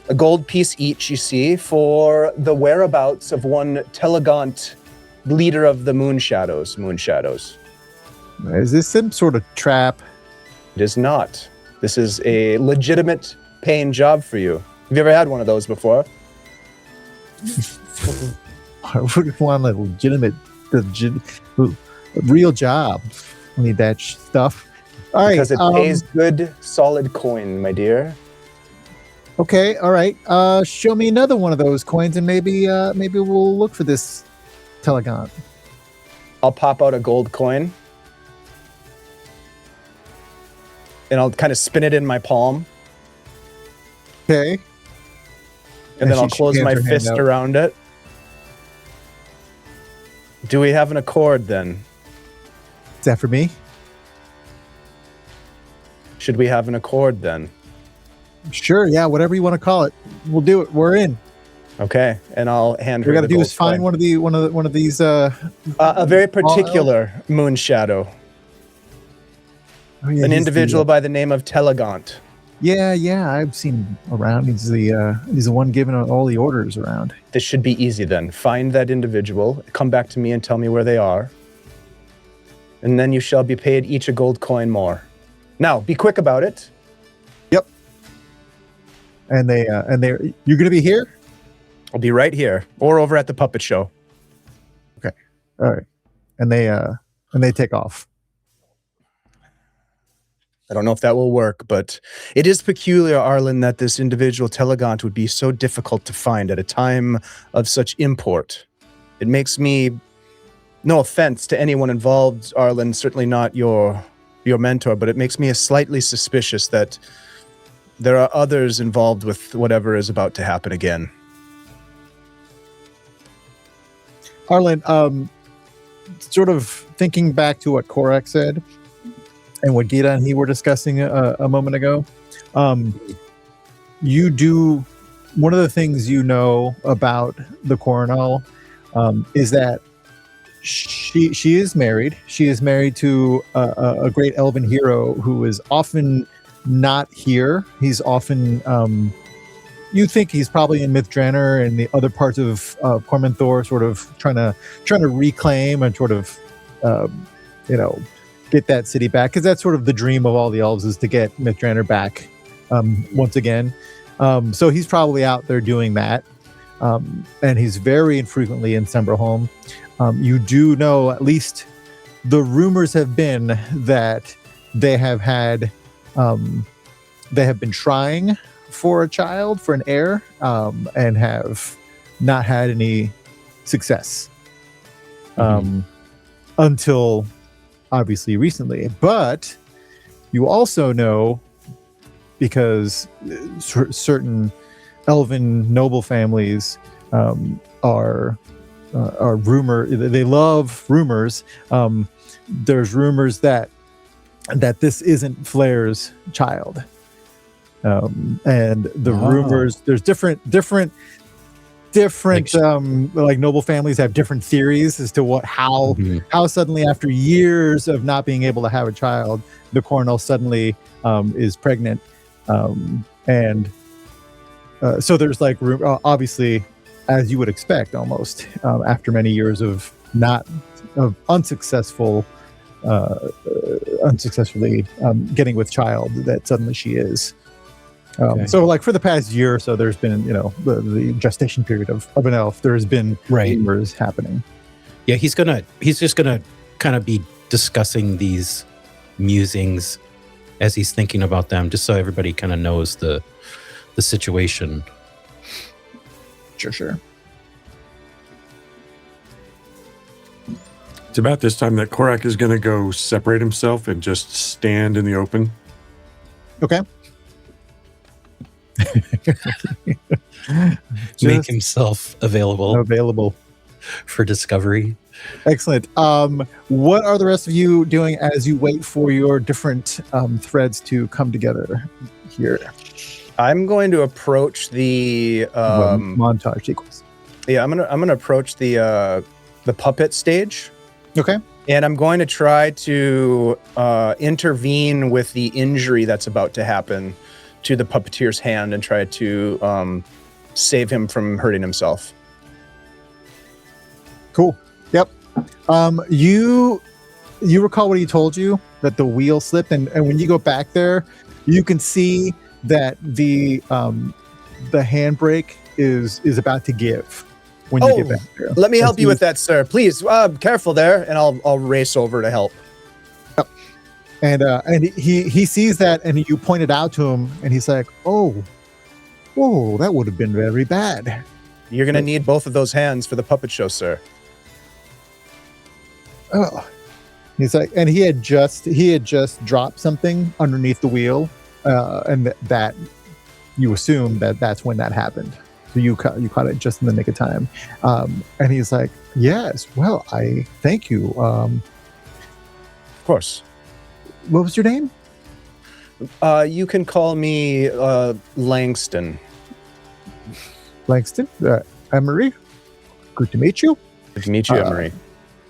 A gold piece each, you see, for the whereabouts of one Telegant, leader of the Moon Shadows. Is this some sort of trap? It is not. This is a legitimate paying job for you. Have you ever had one of those before? I would want a legitimate, real job. I need that stuff. All right. Because it pays good, solid coin, my dear. Okay. All right. Show me another one of those coins, and maybe we'll look for this Telegant. I'll pop out a gold coin. And I'll kind of spin it in my palm. Okay. And then I'll close my fist around it. Do we have an accord then? Is that for me? Should we have an accord then? Sure. Yeah. Whatever you want to call it, we'll do it. We're in. Okay. And I'll hand her. What we got to do is find one of these. A very particular moon shadow. Oh, yeah, an individual by the name of Telegant. Yeah, I've seen him around. He's the one giving all the orders around. This should be easy then. Find that individual, come back to me and tell me where they are. And then you shall be paid each a gold coin more. Now, be quick about it. Yep. And you're gonna be here? I'll be right here or over at the puppet show. Okay. All right. And they take off. I don't know if that will work, but it is peculiar, Arlen, that this individual Telegant would be so difficult to find at a time of such import. It makes me, no offense to anyone involved, Arlen, certainly not your mentor, but it makes me slightly suspicious that there are others involved with whatever is about to happen again. Arlen, sort of thinking back to what Korak said, and what Gita and he were discussing a moment ago, you do one of the things you know about the Coronel is that she is married. She is married to a great elven hero who is often not here. He's often you think he's probably in Mythdraenor and the other parts of Cormanthor, sort of trying to reclaim and sort of get that city back, because that's sort of the dream of all the elves, is to get Mythdraenor back once again. So he's probably out there doing that. And he's very infrequently in Semberholme. You do know, at least the rumors have been that they have been trying for a child, for an heir, and have not had any success until obviously recently. But you also know, because certain elven noble families are they love rumors. There's rumors that this isn't Flair's child, and the rumors, there's different like noble families have different theories as to how suddenly, after years of not being able to have a child, the Coronel suddenly is pregnant, and so there's like obviously, as you would expect, almost after many years of unsuccessfully getting with child, that suddenly she is. So like for the past year or so, there's been, the gestation period of an elf. There's been rumors happening. Yeah, he's just gonna kind of be discussing these musings as he's thinking about them, just so everybody kind of knows the situation. Sure. It's about this time that Korak is going to go separate himself and just stand in the open. Okay. Make himself available for discovery. Excellent. What are the rest of you doing as you wait for your different threads to come together here? I'm going to approach the montage sequence. Yeah, I'm gonna approach the puppet stage. Okay. And I'm going to try to intervene with the injury that's about to happen to the puppeteer's hand and try to save him from hurting himself. Cool. Yep. You recall what he told you, that the wheel slipped, and when you go back there, you can see that the handbrake is about to give when you get back there. Let me help you with that, sir. Please, careful there, and I'll race over to help. Yep. And he sees that, and you point it out to him, and he's like, "Oh, that would have been very bad." You're gonna need both of those hands for the puppet show, sir. Oh, he's like, and he had just dropped something underneath the wheel, and that you assume that's when that happened. So you caught it just in the nick of time. And he's like, "Yes, well, I thank you." Of course. What was your name? You can call me Langston. Langston? Emery? Good to meet you. Good to meet you, Emery.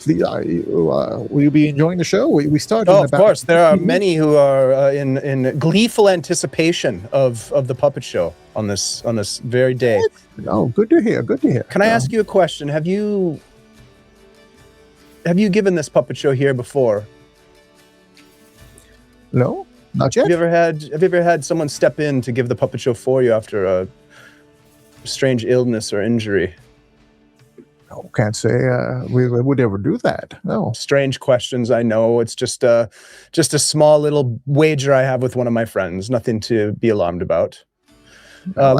Will you be enjoying the show? We started. Oh, of course. There are many who are in gleeful anticipation of the puppet show on this very day. Oh, good to hear. Good to hear. Can I ask you a question? Have you given this puppet show here before? No, not yet. Have you ever had someone step in to give the puppet show for you after a strange illness or injury? No, can't say we would ever do that. No. Strange questions, I know. It's just a small little wager I have with one of my friends. Nothing to be alarmed about.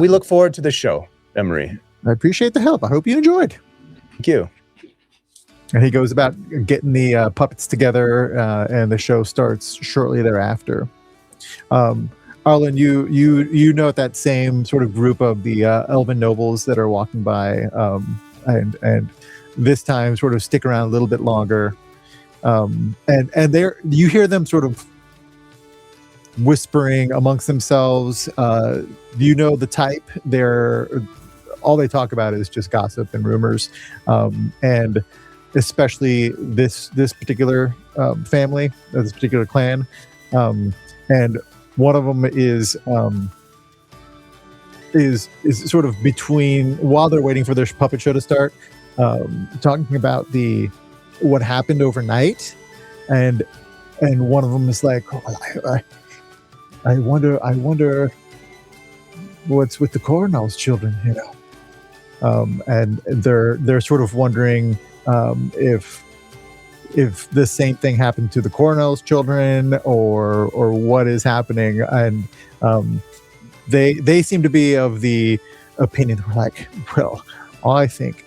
We look forward to the show, Emery. I appreciate the help. I hope you enjoyed. Thank you. And he goes about getting the puppets together, and the show starts shortly thereafter. Arlen, you note that same sort of group of the elven nobles that are walking by, and this time sort of stick around a little bit longer, and you hear them sort of whispering amongst themselves. You know the type. All they talk about is just gossip and rumors, and especially this particular family, this particular clan, and one of them is sort of between, while they're waiting for their puppet show to start, talking about what happened overnight, and one of them is like, "Oh, I wonder what's with the Coronel's children, and they're sort of wondering if the same thing happened to the Coronel's children or what is happening, and they seem to be of the opinion, like, well, I think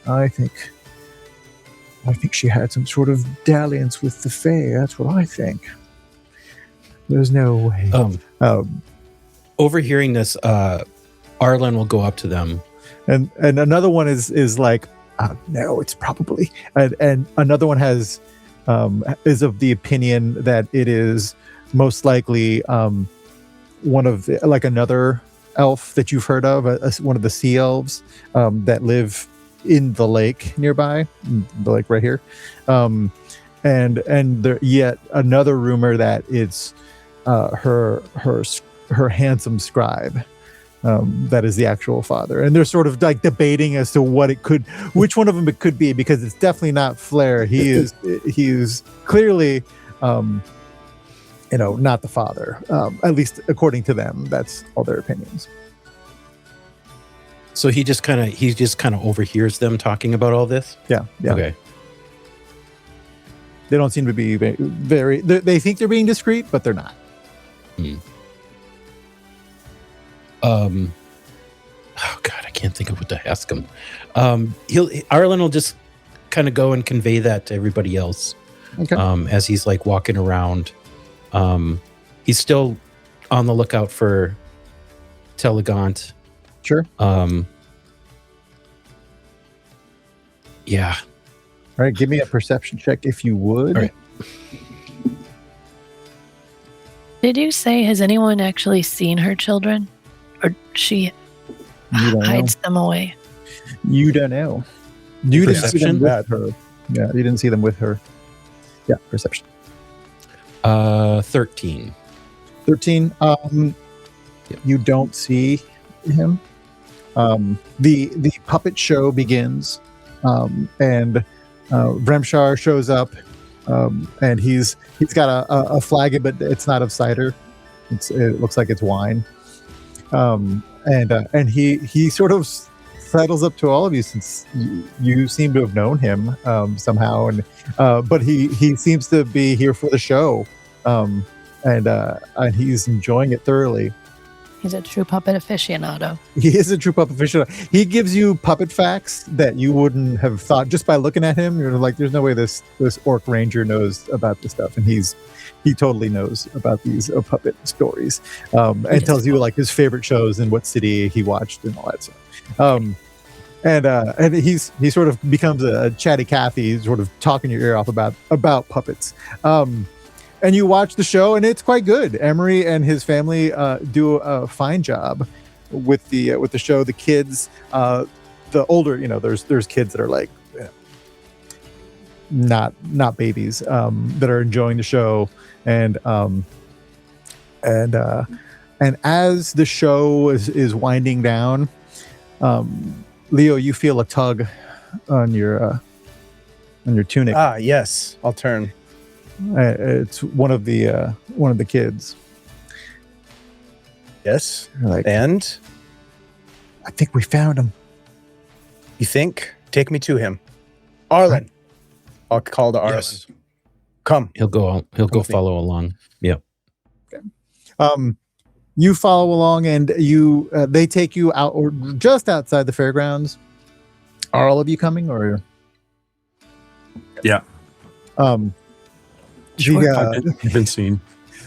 she had some sort of dalliance with the Fae. That's what I think. There's no way. Overhearing this, Arlen will go up to them. And another one is like, no, it's probably. And another one is of the opinion that it is most likely one of another elf that you've heard of, one of the sea elves that live in the lake nearby, the lake right here. And there yet another rumor that it's her handsome scribe. That is the actual father, and they're sort of like debating as to which one of them it could be, because it's definitely not Flair. He is clearly, not the father. At least according to them, that's all their opinions. So he just kind of overhears them talking about all this. Yeah. Okay. They don't seem to be very. They think they're being discreet, but they're not. Oh God, I can't think of what to ask him. Arlen will just kind of go and convey that to everybody else. Okay. As he's like walking around. He's still on the lookout for Telegant. Sure. Yeah. All right, give me a perception check if you would. All right. Did you say, has anyone actually seen her children? Or she hides them away? You don't know. You didn't see them with her. Yeah, you didn't see them with her. Yeah, perception. 13. 13. You don't see him. The puppet show begins, and Vremshar shows up, and he's got a flagon, but it's not of cider. It looks like it's wine. And he sort of sidles up to all of you, since you seem to have known him somehow, and but he seems to be here for the show, and he's enjoying it thoroughly. He's a true puppet aficionado. He is a true puppet aficionado. He gives you puppet facts that you wouldn't have thought just by looking at him. You're like, there's no way this orc ranger knows about this stuff, and he totally knows about these puppet stories, and tells you like his favorite shows and what city he watched and all that stuff. And he sort of becomes a chatty Cathy, sort of talking your ear off about puppets. And you watch the show, and it's quite good. Emery and his family do a fine job with the show. The kids, the older, there's kids that are like not babies, that are enjoying the show, and as the show is winding down, Leo, you feel a tug on your tunic. Ah, yes, I'll turn. It's one of the kids. Yes. Like, and I think we found him. You think? Take me to him. Arlen. I'll call to Arlen. Yes. Come. He'll go follow along. Yep. Okay. You follow along, and they take you out or just outside the fairgrounds. Are all of you coming, or? Yeah. I've been seen.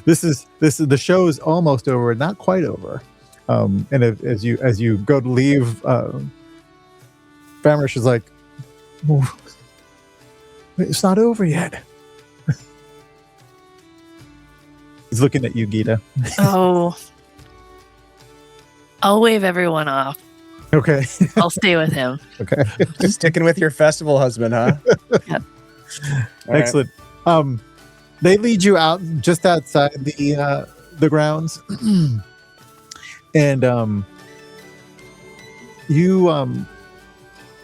This is the show is almost over, not quite over. And as you go to leave, Famrish is like, oh, it's not over yet. He's looking at you, Gita. Oh, I'll wave everyone off. Okay. I'll stay with him. Okay. Sticking with your festival husband, huh? Yep. Excellent. They lead you out just outside the grounds, and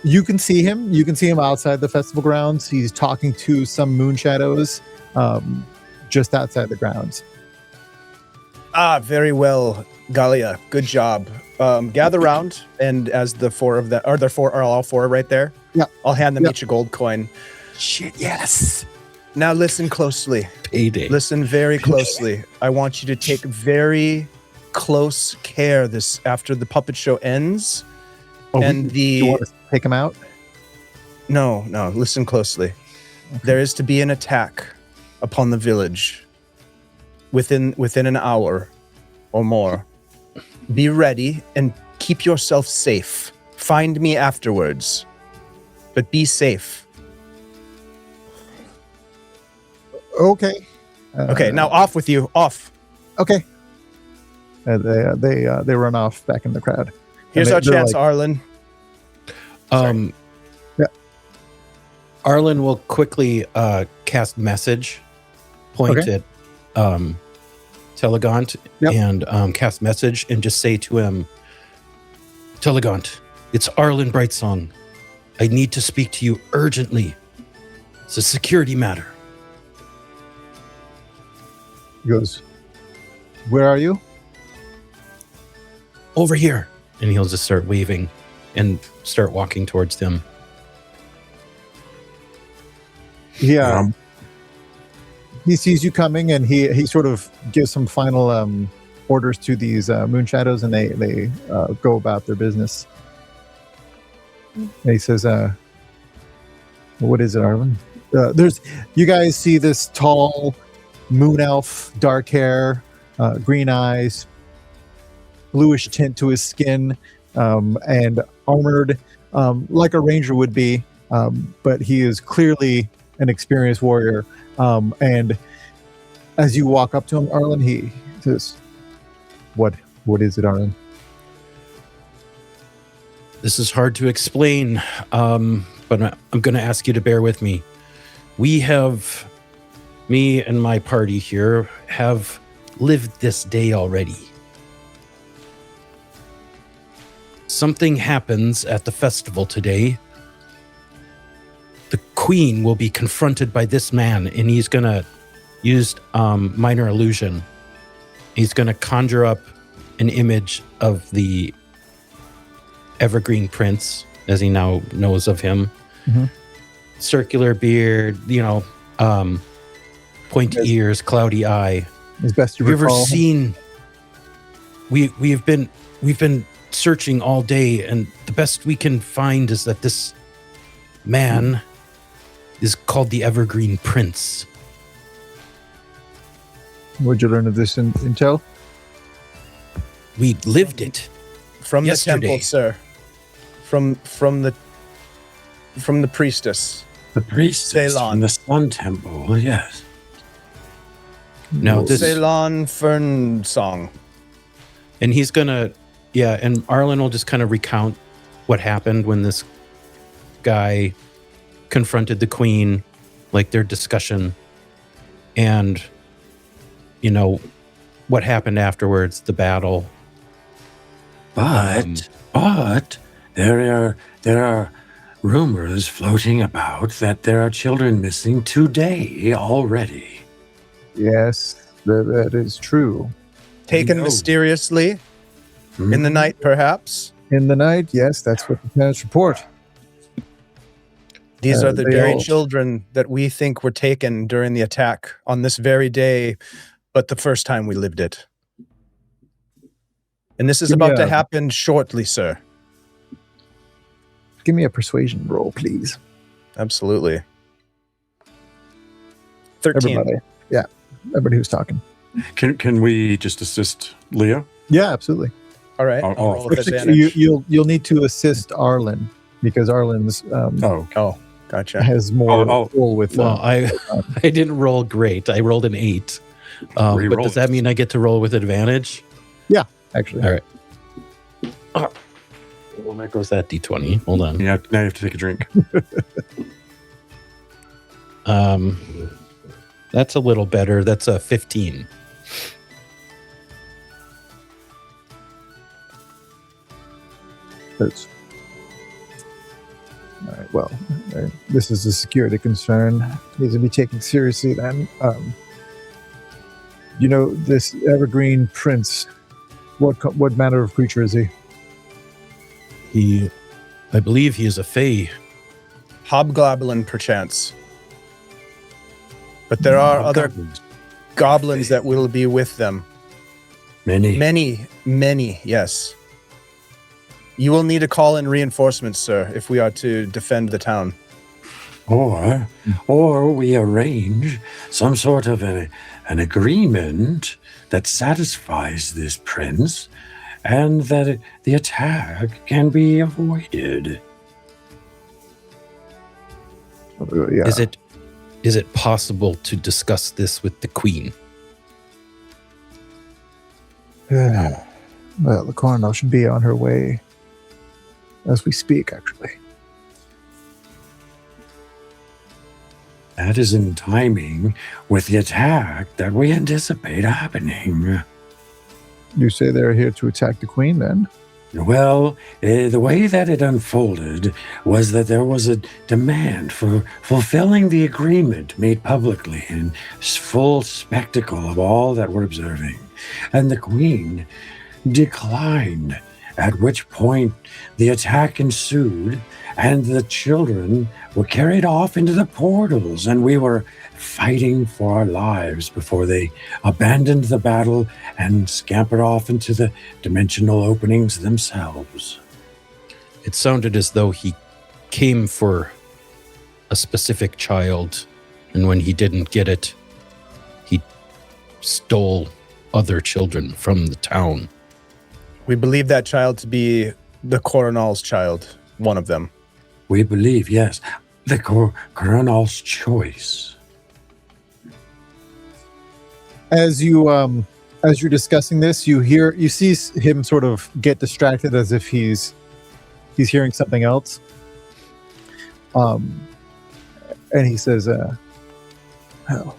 you can see him. You can see him outside the festival grounds. He's talking to some moon shadows, just outside the grounds. Very well, Galia. Good job. Gather round, and as the four of them, are all four right there? Yeah. I'll hand them Yeah. each a gold coin. Shit, yes. Now listen closely. Payday. Listen very closely. I want you to take very close care this after the puppet show ends. And you want us to take him out? No, listen closely. Okay. There is to be an attack upon the village within an hour or more. Be ready and keep yourself safe. Find me afterwards, but be safe. Okay. Okay, now off with you. Off. Okay. They run off back in the crowd. Here's our chance, like, Arlen. Yeah. Arlen will quickly cast message, point at Telegant, and cast message, and just say to him, Telegant, it's Arlen Brightsong. I need to speak to you urgently. It's a security matter. He goes, where are you? Over here. And he'll just start waving and start walking towards them. Yeah. He sees you coming, and he sort of gives some final orders to these moon shadows, and they go about their business. And he says, what is it, Arlen? You guys see this tall moon elf, dark hair, green eyes, bluish tint to his skin, and armored like a ranger would be, but he is clearly an experienced warrior. And as you walk up to him, Arlen, he says, what is it, Arlen? This is hard to explain, but I'm going to ask you to bear with me. Me and my party here have lived this day already. Something happens at the festival today. The queen will be confronted by this man, and he's going to use minor illusion. He's going to conjure up an image of the Evergreen prince, as he now knows of him. Mm-hmm. Circular beard, pointy ears, cloudy eye. As best you recall. Have you ever seen? We've been searching all day, and the best we can find is that this man is called the Evergreen Prince. Where'd you learn of this intel? We lived it from yesterday. The temple, sir. From the priestess. The priestess from the Sun Temple. Yes. Now this Ceylon Fern song. And he's gonna, and Arlen will just kind of recount what happened when this guy confronted the queen, like their discussion, and what happened afterwards, the battle. But there are rumors floating about that there are children missing today already. Yes, that is true. Taken mysteriously in the night, perhaps. In the night, yes, that's what the parents report. These are the very children that we think were taken during the attack on this very day, but the first time we lived it. And this is about to happen shortly, sir. Give me a persuasion roll, please. Absolutely. 13. Everybody who's talking. Can we just assist Leo? Yeah, absolutely. All right. I'll roll with advantage. You'll need to assist Arlen because Arlen's gotcha. has more roll with. Well, I didn't roll great. I rolled an 8. But does that mean I get to roll with advantage? Yeah, actually. All right. Well, there goes that D20. Hold on. Yeah, now you have to take a drink. That's a little better. That's a 15. All right. Well, this is a security concern. Needs to be taken seriously. Then, You know this Evergreen prince. What manner of creature is he? I believe he is a fae. Hobgoblin, perchance. But there are other goblins that will be with them. Many, yes. You will need to call in reinforcements, sir, if we are to defend the town. Or we arrange some sort of an agreement that satisfies this prince and that the attack can be avoided. Yeah. Is it possible to discuss this with the queen? Well, the coroner should be on her way as we speak, actually. That is in timing with the attack that we anticipate happening. You say they're here to attack the queen, then? Well, the way that it unfolded was that there was a demand for fulfilling the agreement made publicly in full spectacle of all that we're observing. And the queen declined, at which point the attack ensued and the children were carried off into the portals, and we were fighting for our lives before they abandoned the battle and scampered off into the dimensional openings themselves. It sounded as though he came for a specific child, and when he didn't get it, he stole other children from the town. We believe that child to be the Coronal's child, one of them. We believe, yes, the Coronal's choice. As you're discussing this, you see him sort of get distracted as if he's hearing something else. And he says, well,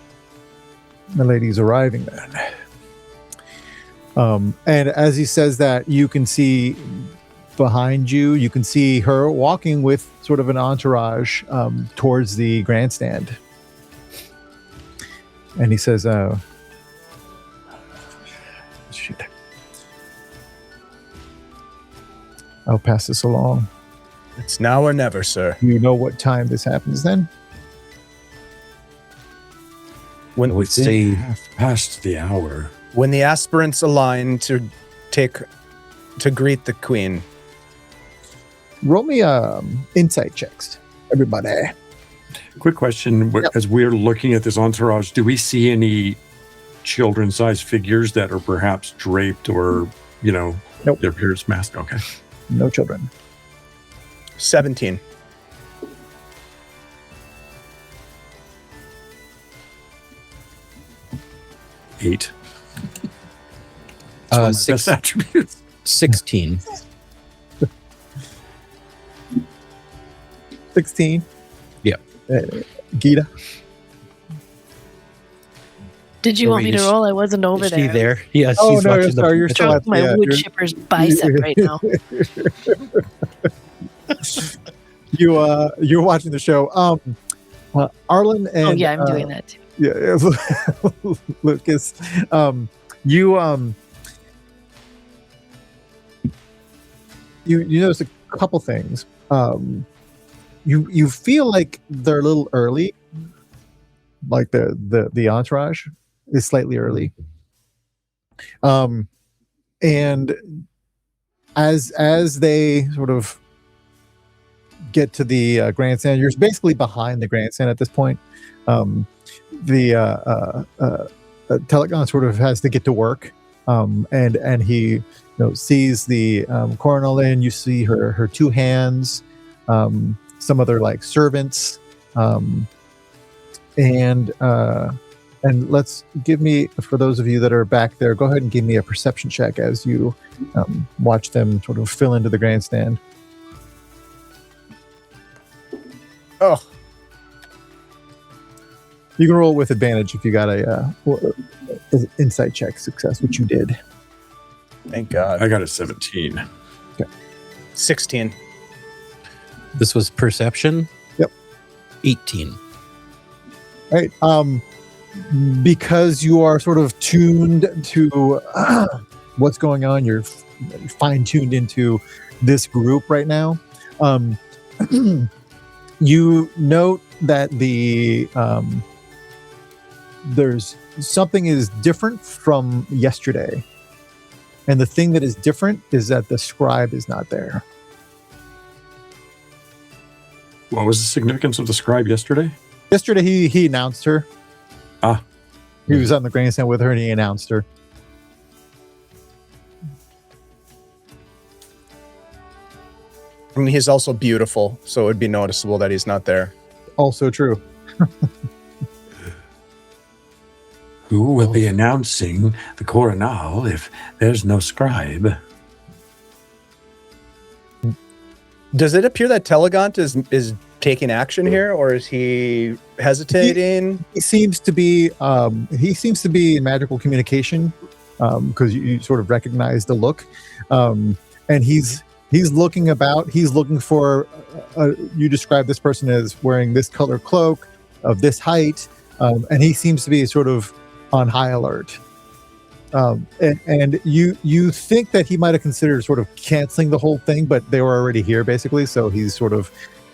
the lady's arriving then. And as he says that, you can see behind you can see her walking with sort of an entourage towards the grandstand. And he says, shit. I'll pass this along. It's now or never, sir. You know what time this happens then? When We say past the hour. When the aspirants align to greet the queen. Roll me insight checks, everybody. Quick question. Yep. As we're looking at this entourage, do we see any children-sized figures that are perhaps draped or, Nope. their appearance masked? Okay. No children. 17. Eight. Six, Best attributes. 16. 16. Yeah. Gita. Did you Or want me to is- roll? I wasn't over Is she there. there? Yeah, she's Oh, no, watching you're sorry, you're still Stroke my yeah, wood you're- chipper's bicep right now. You're watching the show. Arlen and Oh yeah, I'm doing that too. Yeah, Lucas. You notice a couple things. You feel like they're a little early. Like the entourage is slightly early. And as they sort of get to the grandstand, you're basically behind the grandstand at this point. The Telegon sort of has to get to work, and he sees the coronel in. You see her two hands, some other like servants, and let's give me, for those of you that are back there, go ahead and give me a perception check as you watch them sort of fill into the grandstand. Oh, You can roll with advantage if you got a insight check success, which you did. thank God. I got a 17. 16. This was perception? Yep. 18. Right. because you are sort of tuned to what's going on, you're fine-tuned into this group right now. You note that there's something is different from yesterday, and the thing that is different is that the scribe is not there. What was the significance of the scribe yesterday? Yesterday he announced her. He was on the grandstand with her and he announced her. I mean, he's also beautiful, so it would be noticeable that he's not there. Also true. Who will be announcing the coronal if there's no scribe? Does it appear that Telegant is taking action here, or is he hesitating? He seems to be in magical communication, because you sort of recognize the look, and he's looking about. He's looking for. You describe this person as wearing this color cloak of this height, and he seems to be sort of on high alert. And you think that he might have considered sort of canceling the whole thing, but they were already here basically, so he's sort of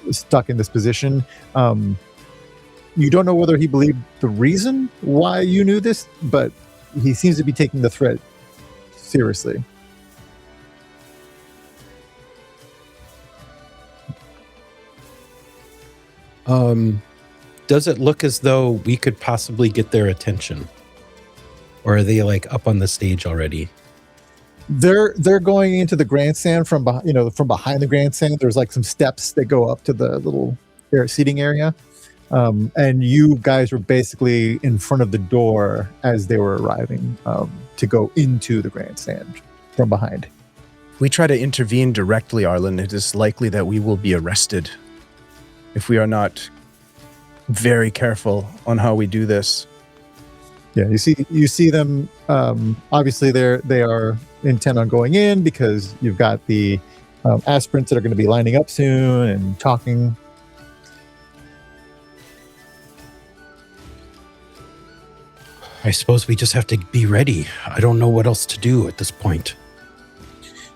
stuck in this position. You don't know whether he believed the reason why you knew this, but he seems to be taking the threat seriously. Does it look as though we could possibly get their attention? Or are they like up on the stage already? They're going into the grandstand from behind the grandstand. There's like some steps that go up to the little seating area, and you guys were basically in front of the door as they were arriving to go into the grandstand from behind. If we try to intervene directly, Arlen, it is likely that we will be arrested if we are not very careful on how we do this. Yeah, you see them. Obviously, they are intent on going in because you've got the aspirants that are going to be lining up soon and talking. I suppose we just have to be ready. I don't know what else to do at this point.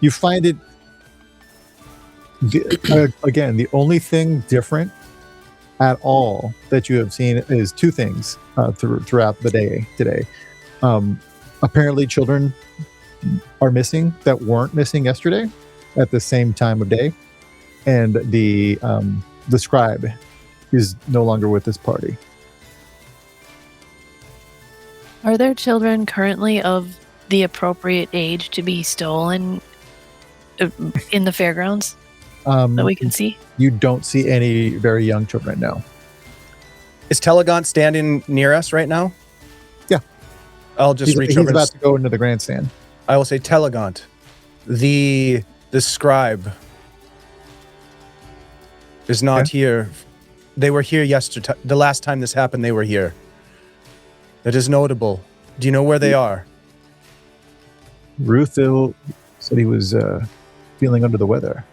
You find it again. The only thing different at all that you have seen is two things throughout the day today. Apparently, children are missing that weren't missing yesterday at the same time of day, and the scribe is no longer with this party. Are there children currently of the appropriate age to be stolen in the fairgrounds that we can see? You don't see any very young children now. Is Telegant standing near us right now? Yeah. I'll just reach over. He's about to go into the grandstand. I will say, Telegant, the scribe is not here. They were here yesterday. The last time this happened, they were here. That is notable. Do you know where they are? Ruthil said he was feeling under the weather.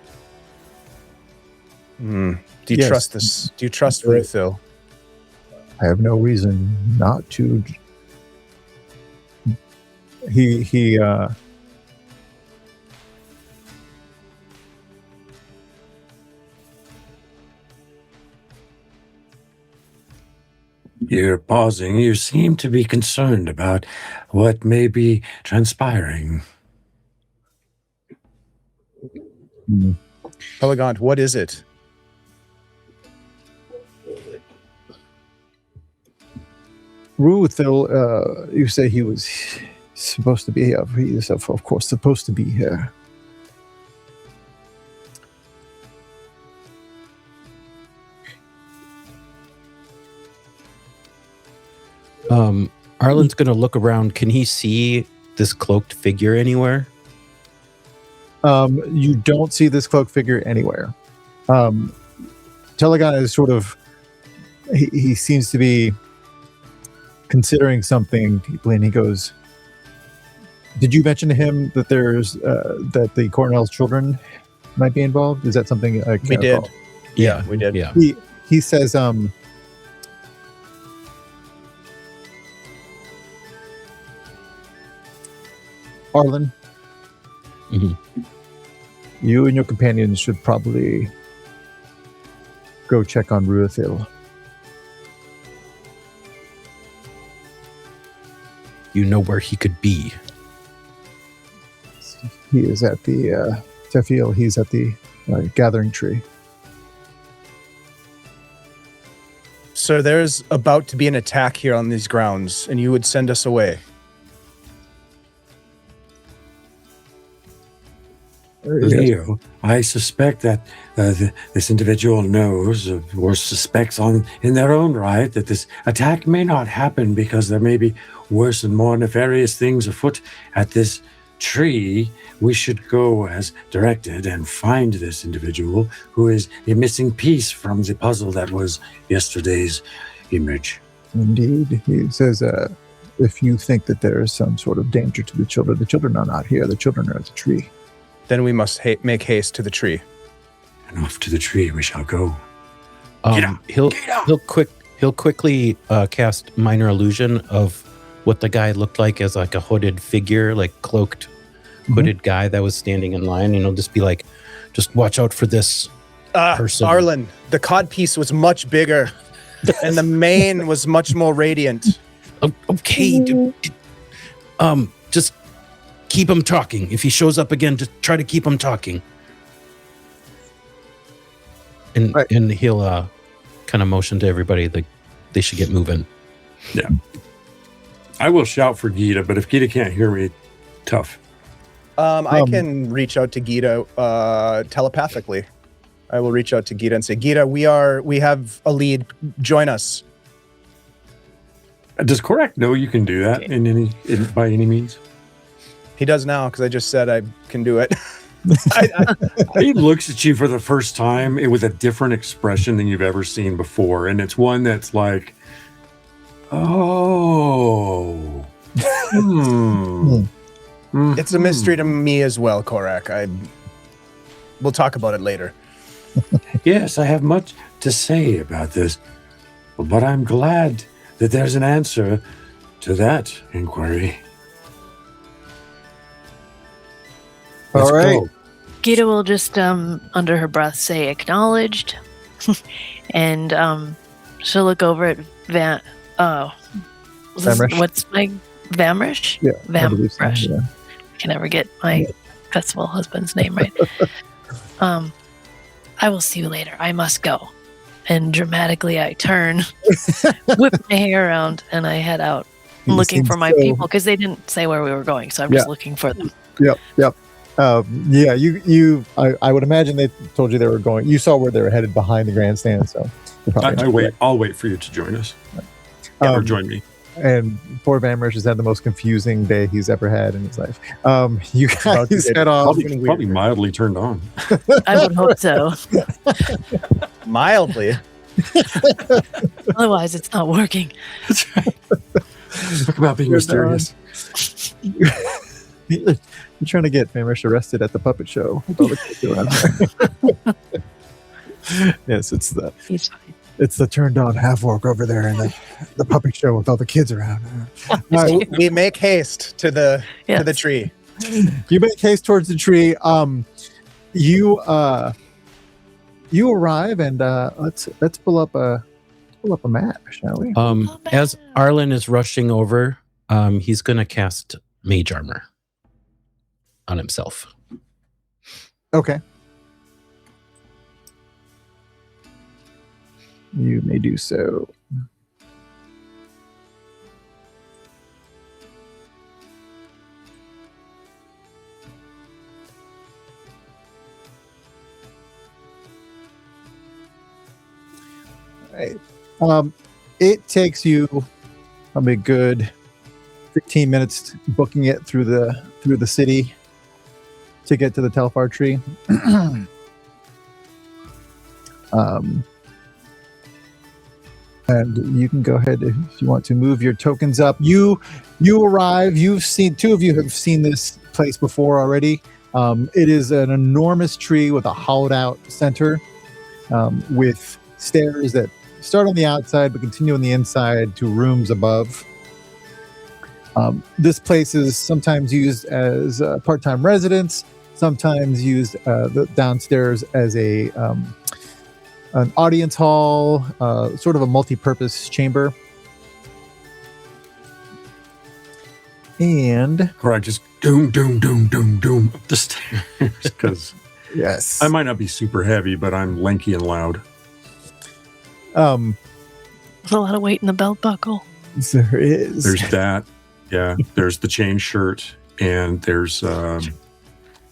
Do you trust this? Do you trust Ruthil? I have no reason not to. He You're pausing. You seem to be concerned about what may be transpiring. Telegant, what is it? Ruthil, you say he was supposed to be here. He is, of course, supposed to be here. Arlen's going to look around. Can he see this cloaked figure anywhere? You don't see this cloaked figure anywhere. Telegant is sort of, he seems to be considering something deeply, and he goes, did you mention to him that there's that the Cornell's children might be involved? Is that something I can't We did. recall? Yeah, we did. Yeah. He says, Arlen, Mhm. you and your companions should probably go check on Ruleset. You know where he could be. He is at the Tefiel. He's at the gathering tree. So there's about to be an attack here on these grounds, and you would send us away. Leo, I suspect that this individual knows or suspects in their own right that this attack may not happen because there may be worse and more nefarious things afoot at this tree. We should go as directed and find this individual who is a missing piece from the puzzle that was yesterday's image. Indeed. He says, if you think that there is some sort of danger to the children are not here. The children are at the tree. Then we must make haste to the tree. And off to the tree we shall go. He'll quickly cast minor illusion of what the guy looked like as like a hooded figure, like cloaked hooded guy that was standing in line, and he'll just be like, just watch out for this person. Arlen, the codpiece was much bigger and the mane was much more radiant. Okay, just keep him talking. If he shows up again, just try to keep him talking. And Right. and he'll kind of motion to everybody like they should get moving. Yeah. I will shout for Gita, but if Gita can't hear me, tough. I can reach out to Gita telepathically. I will reach out to Gita and say, Gita, we have a lead. Join us. Does Korak know you can do that by any means? He does now because I just said I can do it. He looks at you for the first time with a different expression than you've ever seen before, and it's one that's like, oh. It's a mystery to me as well, Korak. We'll talk about it later. Yes, I have much to say about this, but I'm glad that there's an answer to that inquiry. Let's All right. go. Gita will just, under her breath, say acknowledged. And she'll look over at Vamrish? what's my Vamrish? Yeah. I believe so, Vamrish. yeah. I can never get my festival husband's name right. I will see you later. I must go. And dramatically, I turn, whip my hair around, and I head out. You Looking seem for my so- people because they didn't say where we were going, so I'm just looking for them. Yep. Yeah, I would imagine they told you they were going. You saw where they were headed behind the grandstand, so you're probably I'll wait for you to join us. Or join me. And poor Vamrish has had the most confusing day he's ever had in his life. You About to guys get head off. Probably mildly turned on. I would hope so. Mildly. Otherwise, it's not working. Talk about being You're mysterious. You're trying to get Vamrish arrested at the puppet show. With all the kids around there. Yes, He's fine. it's the turned on half orc over there in the puppet show with all the kids around. All right, We make haste to the tree. you make haste towards the tree. You arrive and let's pull up a map, shall we? As Arlen is rushing over, he's gonna cast Mage Armor on himself. Okay. You may do so. All right. It takes you probably a good 15 minutes booking it through the city to get to the Telfar tree. And you can go ahead if you want to move your tokens up. You arrive. Two of you have seen this place before already. It is an enormous tree with a hollowed out center, with stairs that start on the outside but continue on the inside to rooms above. This place is sometimes used as part-time residence, sometimes used downstairs as an audience hall, sort of a multi-purpose chamber. And Or I just doom up the stairs because yes, I might not be super heavy, but I'm lanky and loud. There's a lot of weight in the belt buckle. There is. There's that. Yeah. There's the chain shirt, and there's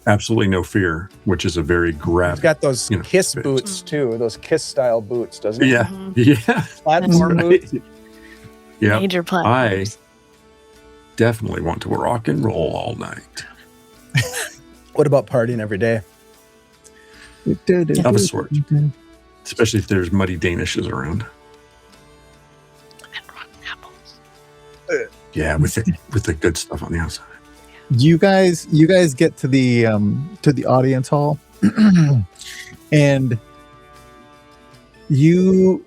absolutely no fear, which is a very He's graphic. got those You know, kiss fit. boots too, those kiss style boots, doesn't he? Yeah. Yeah. Platform Right. boots. Yeah. Major platforms. Definitely want to rock and roll all night. What about partying every day? Of a sort. Especially if there's muddy Danishes around. And rotten apples. Yeah, with the good stuff on the outside. You guys get to the audience hall, and you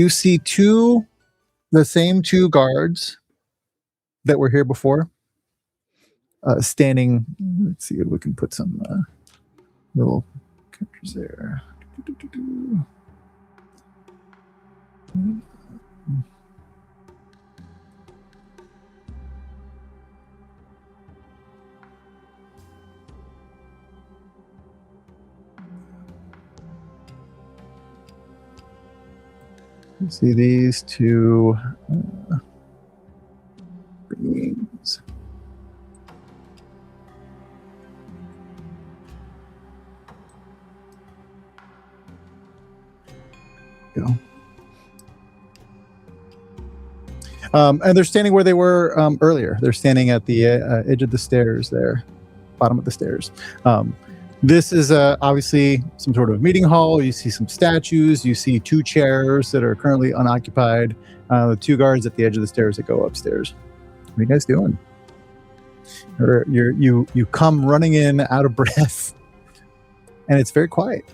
see the same two guards that were here before, standing. Let's see if we can put some little characters there. You see these two beings. Go. And they're standing where they were earlier. They're standing at the edge of the stairs there, bottom of the stairs. This is obviously some sort of meeting hall. You see some statues. You see two chairs that are currently unoccupied. The two guards at the edge of the stairs that go upstairs. What are you guys doing? You come running in out of breath, and it's very quiet.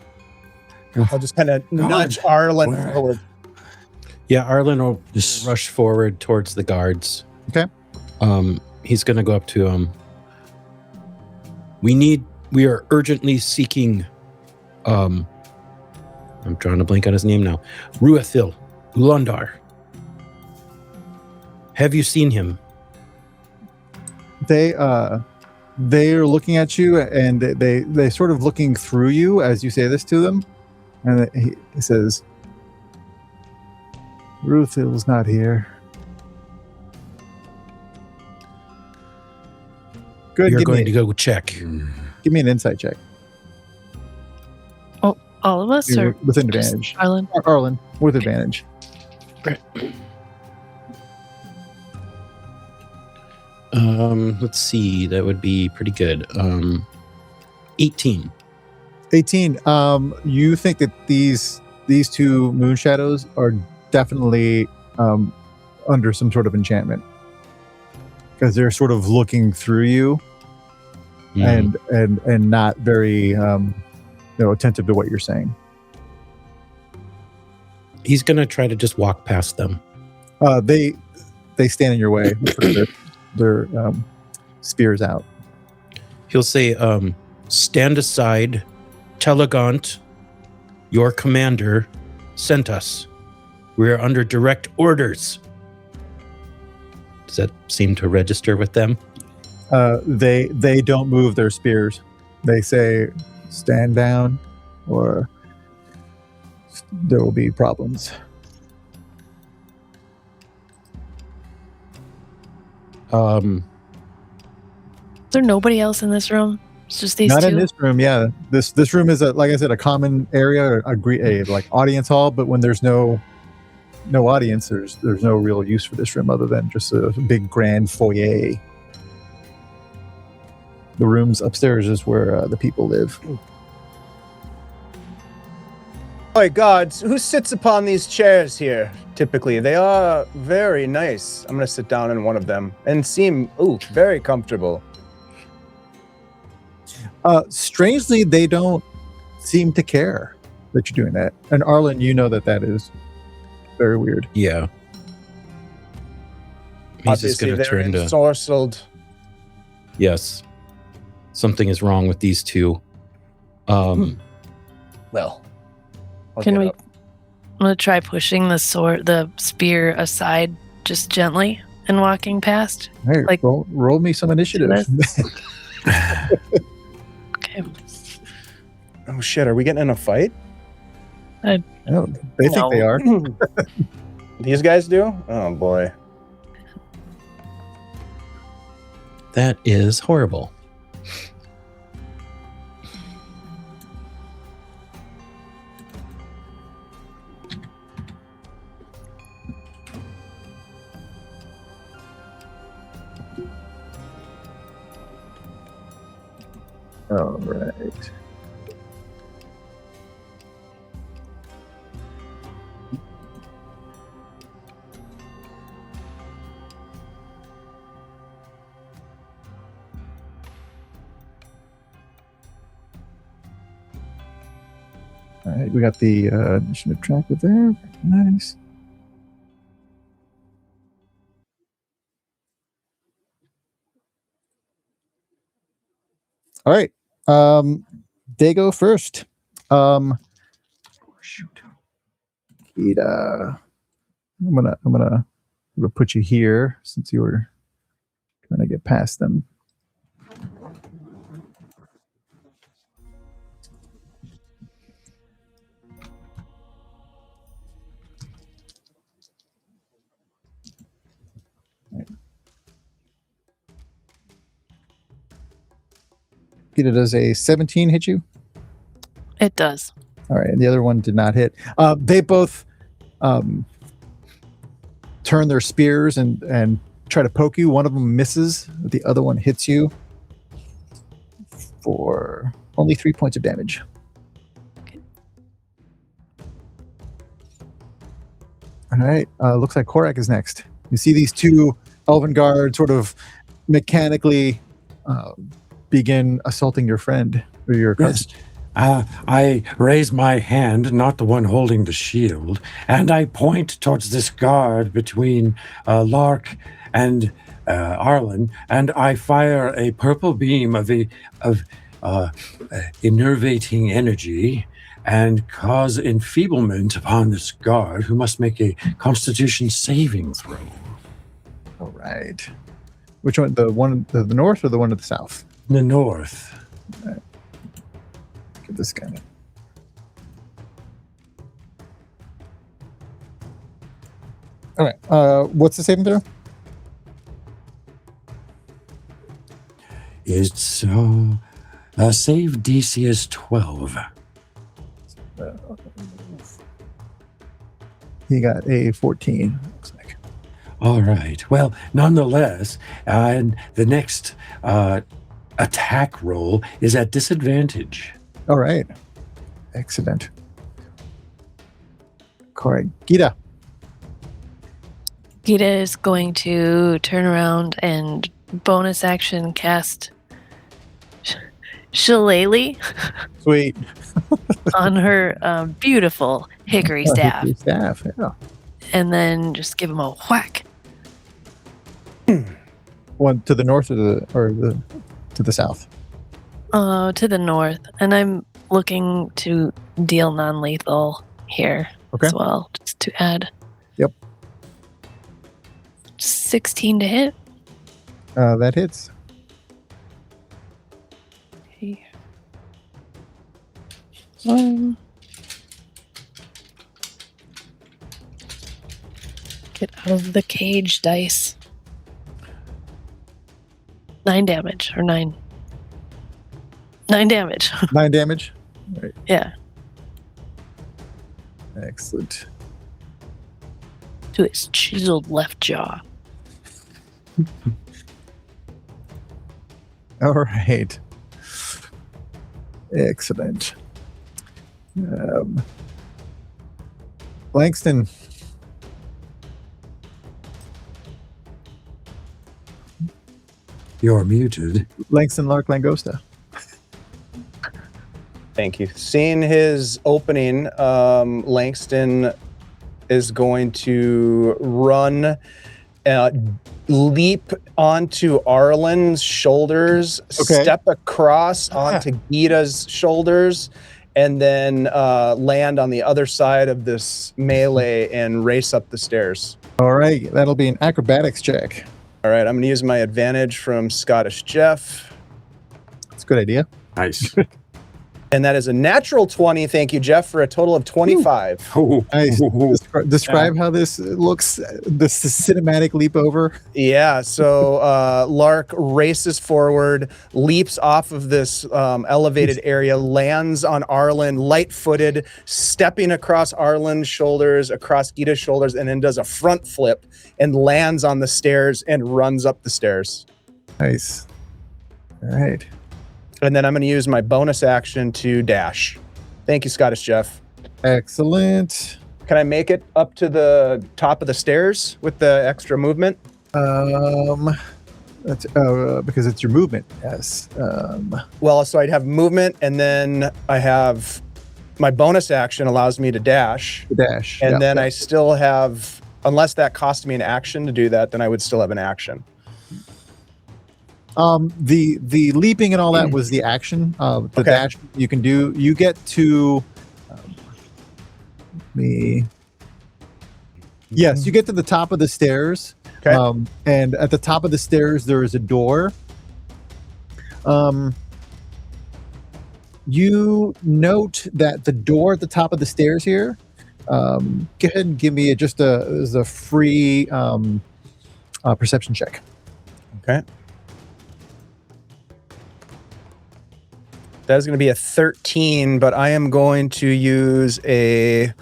I'll just kind of nudge Arlen forward. Yeah, Arlen will just rush forward towards the guards. Okay. He's going to go up to him. We are urgently seeking, I'm drawing a blank on his name now, Ruathil Ulandar. Have you seen him? They are looking at you, and they sort of looking through you as you say this to them, and he says, "Ruthil's not here." Good. You're going to go check. Give me an insight check. Oh, all of us, or With just advantage. Arlen? Arlen, with advantage. Let's see. That would be pretty good. 18. 18. You think that these two moon shadows are definitely under some sort of enchantment, because they're sort of looking through you and not very attentive to what you're saying. He's gonna try to just walk past them. They stand in your way with their spears out. He'll say, stand aside. Telegant, your commander, sent us. We are under direct orders. Does that seem to register with them? They don't move their spears. They say, stand down, or there will be problems. Is there nobody else in this room? It's just these Not two? in this room. Yeah, this room is like I said, a common area, a like audience hall. But when there's no audience, there's no real use for this room other than just a big grand foyer. The rooms upstairs is where the people live. My God, who sits upon these chairs here? Typically, they are very nice. I'm gonna sit down in one of them and seem very comfortable. Strangely, they don't seem to care that you're doing that. And Arlen, you know that is very weird. Yeah. He's just Obviously, going to they're turn to. ensorcelled. Yes. Something is wrong with these two. Well, Can we? I'm gonna try pushing the spear aside, just gently, and walking past. Hey, Like- roll me some initiative. Okay. Oh shit! Are we getting in a fight? No, they think they are. These guys do? Oh boy. That is horrible. All right. All right, we got the initiative tracker there. Nice. All right. They go first. Shoot. Kita. I'm gonna put you here since you were trying to get past them. Kita, does a 17 hit you? It does. All right, and the other one did not hit. They both turn their spears and try to poke you. One of them misses. The other one hits you for only 3 points of damage. Okay. All right, looks like Korak is next. You see these two Elven Guard sort of mechanically begin assaulting your friend or your cousin. Yes. I raise my hand, not the one holding the shield, and I point towards this guard between Lark and Arlen, and I fire a purple beam of enervating energy and cause enfeeblement upon this guard, who must make a Constitution saving throw. All right. Which one? The one to the north or the one to the south? The north. All right. Get this guy. All right. What's the saving throw? It's save DC is 12. He got a 14. Looks like. All right. Well, nonetheless, and the next attack roll is at disadvantage. All right. Excellent. Correct. Gita. Gita is going to turn around and bonus action cast Shillelagh Sweet. on her beautiful hickory staff, Hickory staff. Yeah. and then just give him a whack. One to the north or to the south. To the north, and I'm looking to deal non-lethal here Okay. as well, just to add. Yep. 16 to hit. That hits. Okay. Get out of the cage dice. 9 damage, or 9. 9 damage. 9 damage. Yeah, Excellent. to his chiseled left jaw. All right. Excellent. Langston. You're muted. Langston Lark Langosta. Thank you. Seeing his opening, Langston is going to run leap onto Arlen's shoulders, step across onto Gita's shoulders, and then land on the other side of this melee and race up the stairs. All right, that'll be an acrobatics check. All right, I'm going to use my advantage from Scottish Jeff. That's a good idea. Nice. And that is a natural 20. Thank you, Jeff, for a total of 25. Oh, Nice. Describe how this looks, this cinematic leap over. Yeah, so Lark races forward, leaps off of this elevated area, lands on Arlen, light-footed, stepping across Arlen's shoulders, across Gita's shoulders, and then does a front flip and lands on the stairs and runs up the stairs. Nice. All right. And then I'm going to use my bonus action to dash. Thank you, Scottish Jeff. Excellent. Can I make it up to the top of the stairs with the extra movement? That's because it's your movement. Yes. Well, so I'd have movement, and then I have my bonus action allows me to dash. Dash. And yeah, then yeah. I still have, unless that cost me an action to do that, then I would still have an action. The leaping and all that was the action. The dash you can do. You get to Yes, you get to the top of the stairs. Okay. And at the top of the stairs there is a door. You note that the door at the top of the stairs here. Go ahead and give me just a free perception check. Okay. That is going to be a 13, but I am going to use a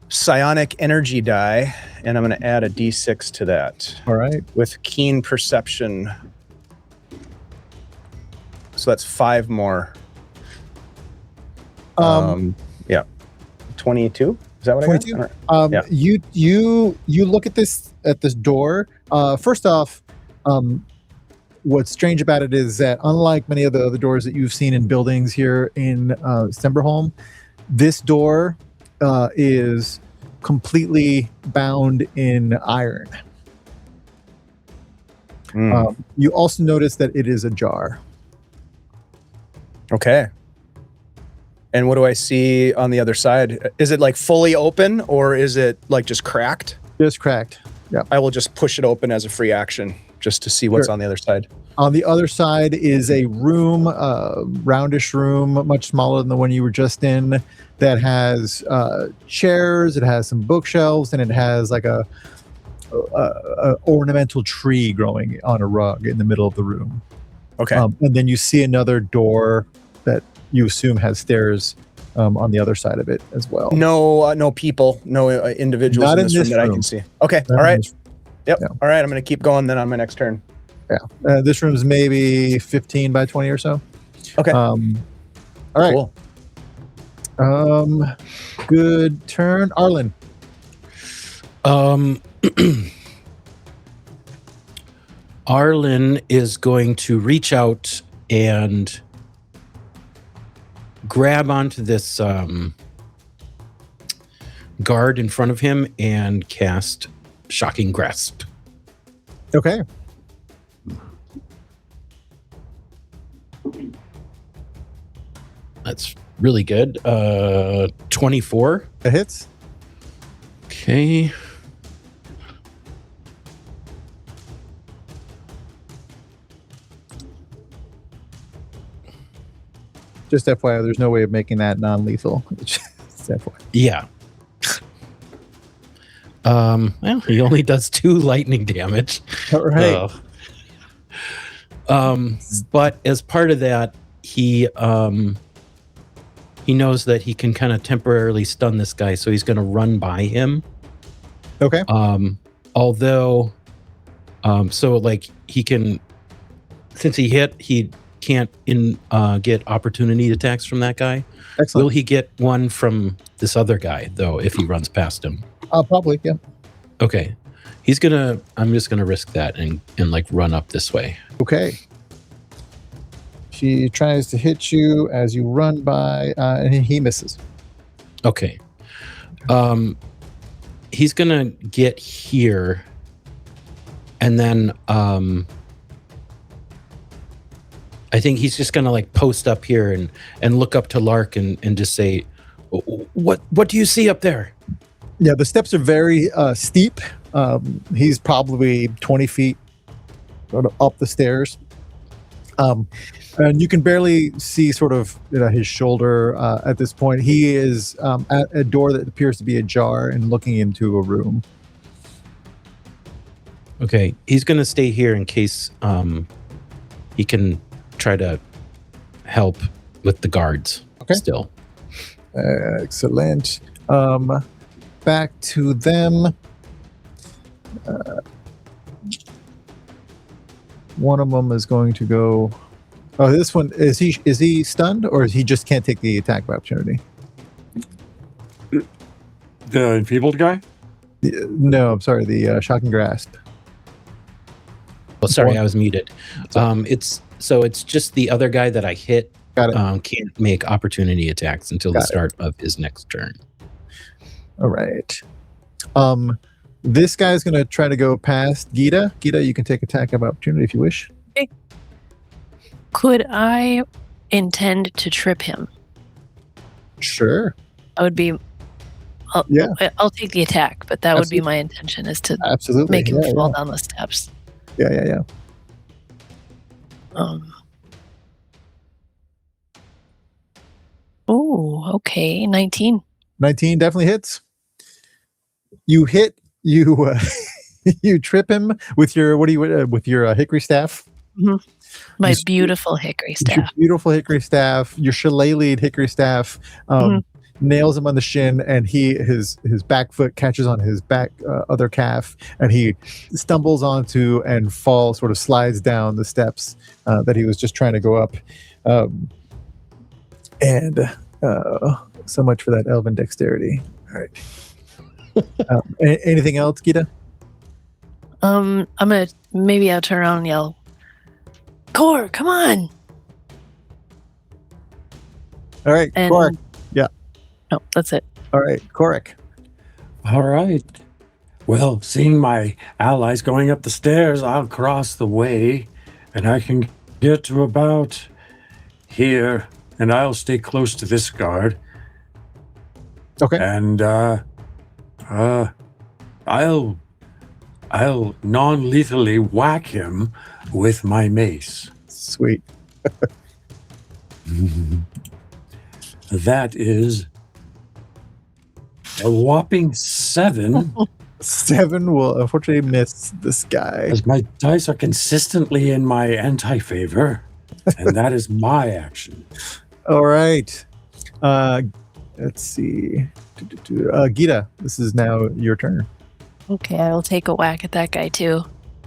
psionic energy die, and I'm going to add a d6 to that. All right. With keen perception. So that's 5 more. Yeah. 22? Is that what 22? I got? Yeah. You look at this door. First off, what's strange about it is that unlike many of the other doors that you've seen in buildings here in Semberholme, this door is completely bound in iron. You also notice that it is ajar. Okay. And what do I see on the other side? Is it like fully open, or is it like just cracked? Just cracked. Yeah. I will just push it open as a free action just to see what's on the other side. On the other side is a room, roundish room, much smaller than the one you were just in, that has chairs, it has some bookshelves, and it has like a ornamental tree growing on a rug in the middle of the room. Okay. And then you see another door that you assume has stairs on the other side of it as well. No people, no individuals Not in this room that I can see. Okay. All right. Yep. Yeah. All right. I'm going to keep going then on my next turn. Yeah. This room's maybe 15 by 20 or so. Okay. All right. Cool. Good turn. Arlen. Arlen is going to reach out and grab onto this guard in front of him and cast Shocking Grasp. Okay. That's really good. 24. That hits. Okay. Just FYI, there's no way of making that non-lethal. Just FYI. Yeah. Well, he only does 2 lightning damage. All right. But as part of that, he knows that he can kind of temporarily stun this guy, so he's going to run by him. Okay. Although, so like he can, since he hit, he can't get opportunity attacks from that guy. Excellent. Will he get one from this other guy though if he runs past him? Probably, yeah. Okay. I'm just gonna risk that and like run up this way. Okay. She tries to hit you as you run by, and he misses. Okay. He's gonna get here And then I think he's just gonna like post up here and look up to Lark and just say, what do you see up there? Yeah, the steps are very steep. He's probably 20 feet sort of up the stairs. And you can barely see sort of his shoulder at this point. He is at a door that appears to be ajar and looking into a room. Okay, he's gonna stay here in case he can try to help with the guards. Okay. Still. Excellent. Back to them. One of them is going to go. Oh, this one is he stunned, or is he just can't take the attack of opportunity? The enfeebled guy? No, I'm sorry. The shocking grasp. Oh, sorry, I was muted. It's just the other guy that I hit. Got it. Can't make opportunity attacks until the start of his next turn. All right. This guy's going to try to go past Gita. Gita, you can take attack of opportunity if you wish. Could I intend to trip him? Sure. I would be. I'll take the attack, but that would be my intention, is to absolutely make him fall down the steps. Yeah. Oh, okay. 19. 19 definitely hits. You hit. You you trip him with your with your hickory staff. Mm-hmm. My beautiful hickory staff. Your beautiful hickory staff. Your shillelagh'd hickory staff. Nails him on the shin, and his back foot catches on his back other calf, and he stumbles onto and falls, sort of slides down the steps that he was just trying to go up. And so much for that elven dexterity. All right. Anything else, Gita? I'll turn around and yell, "Core, come on!" All right, Korik. Yeah. No, that's it. All right, Korik. All right. Well, seeing my allies going up the stairs, I'll cross the way, and I can get to about here, and I'll stay close to this guard. Okay. And I'll non-lethally whack him with my mace. Sweet. That is a whopping 7. 7 will unfortunately miss this guy. As my dice are consistently in my anti-favor, and that is my action. All right. Let's see. Gita, this is now your turn. Okay, I will take a whack at that guy too.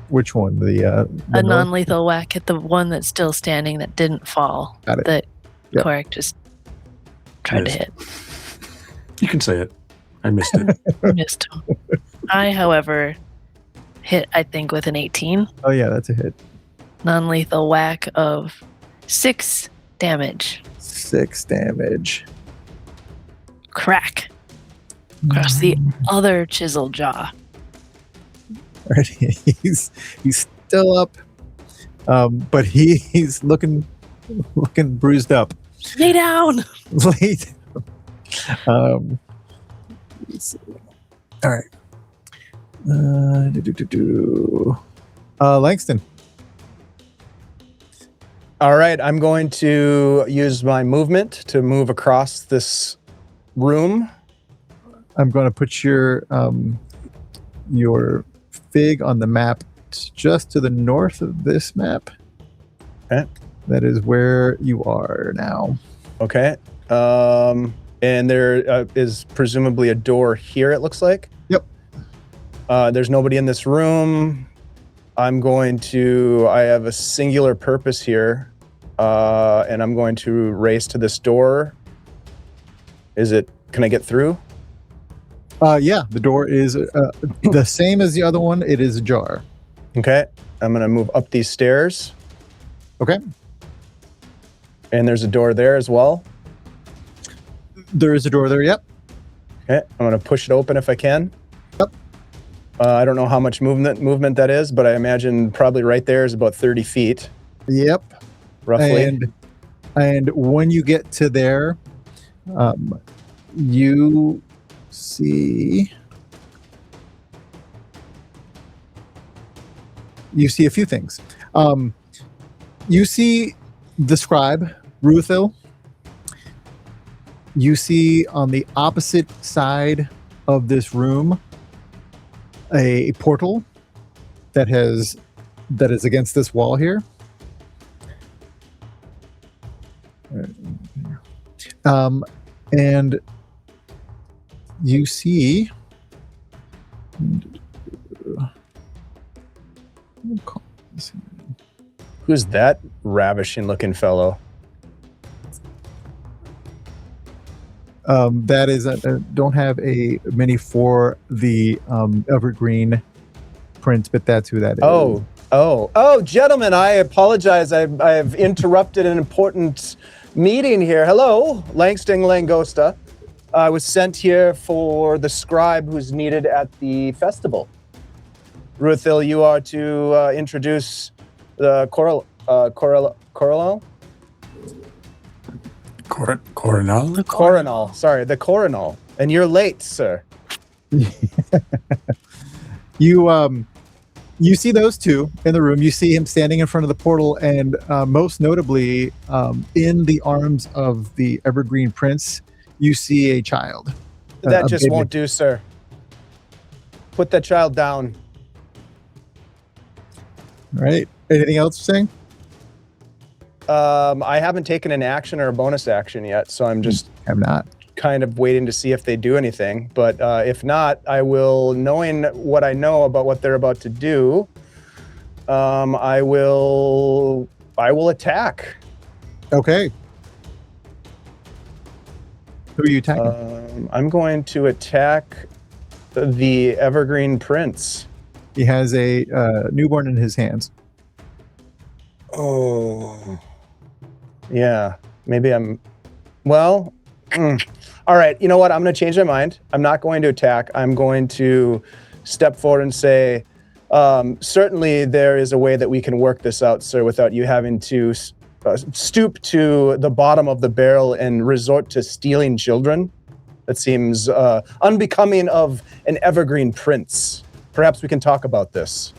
Which one? The non-lethal whack at the one that's still standing that didn't fall. Got it. That Yep. Korik just tried to hit. You can say it. I missed it. Missed him. I, however, hit, I think, with an 18. Oh yeah, that's a hit. Non-lethal whack of 6 damage. 6 damage. Crack. Across the other chisel jaw. All right, he's still up, but he's looking bruised up. Lay down. Late. Let's see. All right. Langston. All right, I'm going to use my movement to move across this room. I'm going to put your fig on the map just to the north of this map. Okay. That is where you are now. Okay. And there is presumably a door here, it looks like. Yep. There's nobody in this room. I have a singular purpose here, and I'm going to race to this door. Can I get through? Yeah, the door is the same as the other one. It is ajar. Okay. I'm going to move up these stairs. Okay. And there's a door there as well. There is a door there, yep. Okay. I'm going to push it open if I can. Yep. I don't know how much movement that is, but I imagine probably right there is about 30 feet. Yep. Roughly. And when you get to there, you see a few things. You see the scribe, Ruthil. You see on the opposite side of this room a portal that is against this wall here. And you see who's that ravishing looking fellow? That is, don't have a mini for the Evergreen print, but that's who that is. Oh, gentlemen, I apologize. I've interrupted an important meeting here. Hello, Langston Langosta. I was sent here for the scribe who's needed at the festival. Ruthil, you are to introduce the Coronel? Coronel? Coronel. Sorry, the Coronel. And you're late, sir. You see those two in the room. You see him standing in front of the portal, and most notably, in the arms of the Evergreen Prince, you see a child. That just won't do, sir. Put that child down. All right. Anything else you're saying? I haven't taken an action or a bonus action yet, so I'm just kind of waiting to see if they do anything. But if not, I will, knowing what I know about what they're about to do, I will attack. Okay. Who are you attacking? I'm going to attack the Evergreen Prince. He has a newborn in his hands. Oh. Yeah, maybe I'm... Well... All right, you know what? I'm going to change my mind. I'm not going to attack. I'm going to step forward and say, certainly there is a way that we can work this out, sir, without you having to stoop to the bottom of the barrel and resort to stealing children. That seems unbecoming of an Evergreen Prince. Perhaps we can talk about this.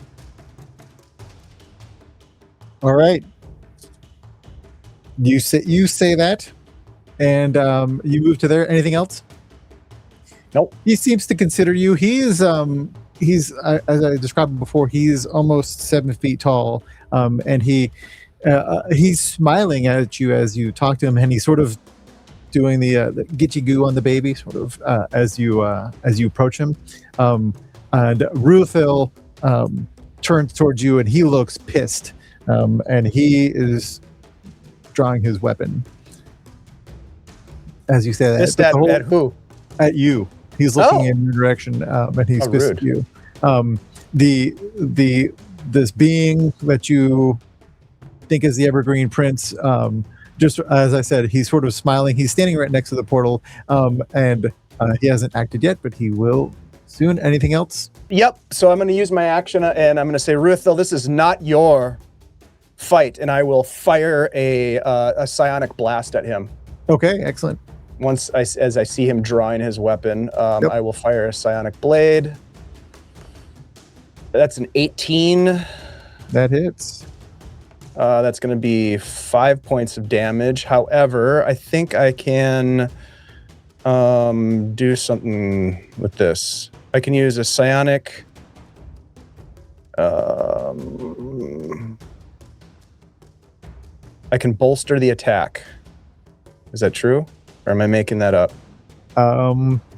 All right. You say that, and you move to there. Anything else? Nope. He seems to consider you. He's as I described before, he's almost 7 feet tall, and he's smiling at you as you talk to him, and he's sort of doing the gitchy goo on the baby, sort of as you approach him. And Ruthil turns towards you, and he looks pissed, and he is drawing his weapon. As you say that, Pissed at who? At you. He's looking in your direction, and he's pissed at you. This being that you think is the Evergreen Prince, just as I said, he's sort of smiling. He's standing right next to the portal, and he hasn't acted yet, but he will soon. Anything else? Yep. So I'm going to use my action, and I'm going to say, Ruthil, this is not your fight, and I will fire a psionic blast at him. Okay, excellent. As I see him drawing his weapon, I will fire a psionic blade. That's an 18. That hits. That's going to be 5 points of damage. However, I think I can do something with this. I can use a psionic. I can bolster the attack. Is that true? Or am I making that up?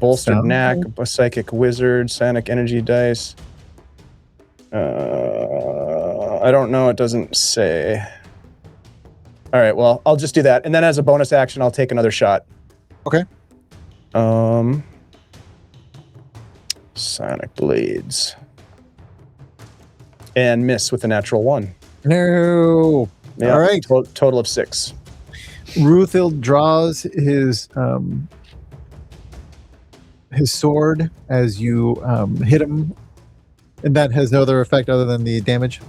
Bolstered knack, a psychic wizard, psionic energy dice. I don't know. It doesn't say. All right. Well, I'll just do that. And then as a bonus action, I'll take another shot. Okay. Psionic blades. And miss with a natural 1. No. Yeah, all right. Total of 6. Ruthil draws his sword as you hit him And that has no other effect other than the damage?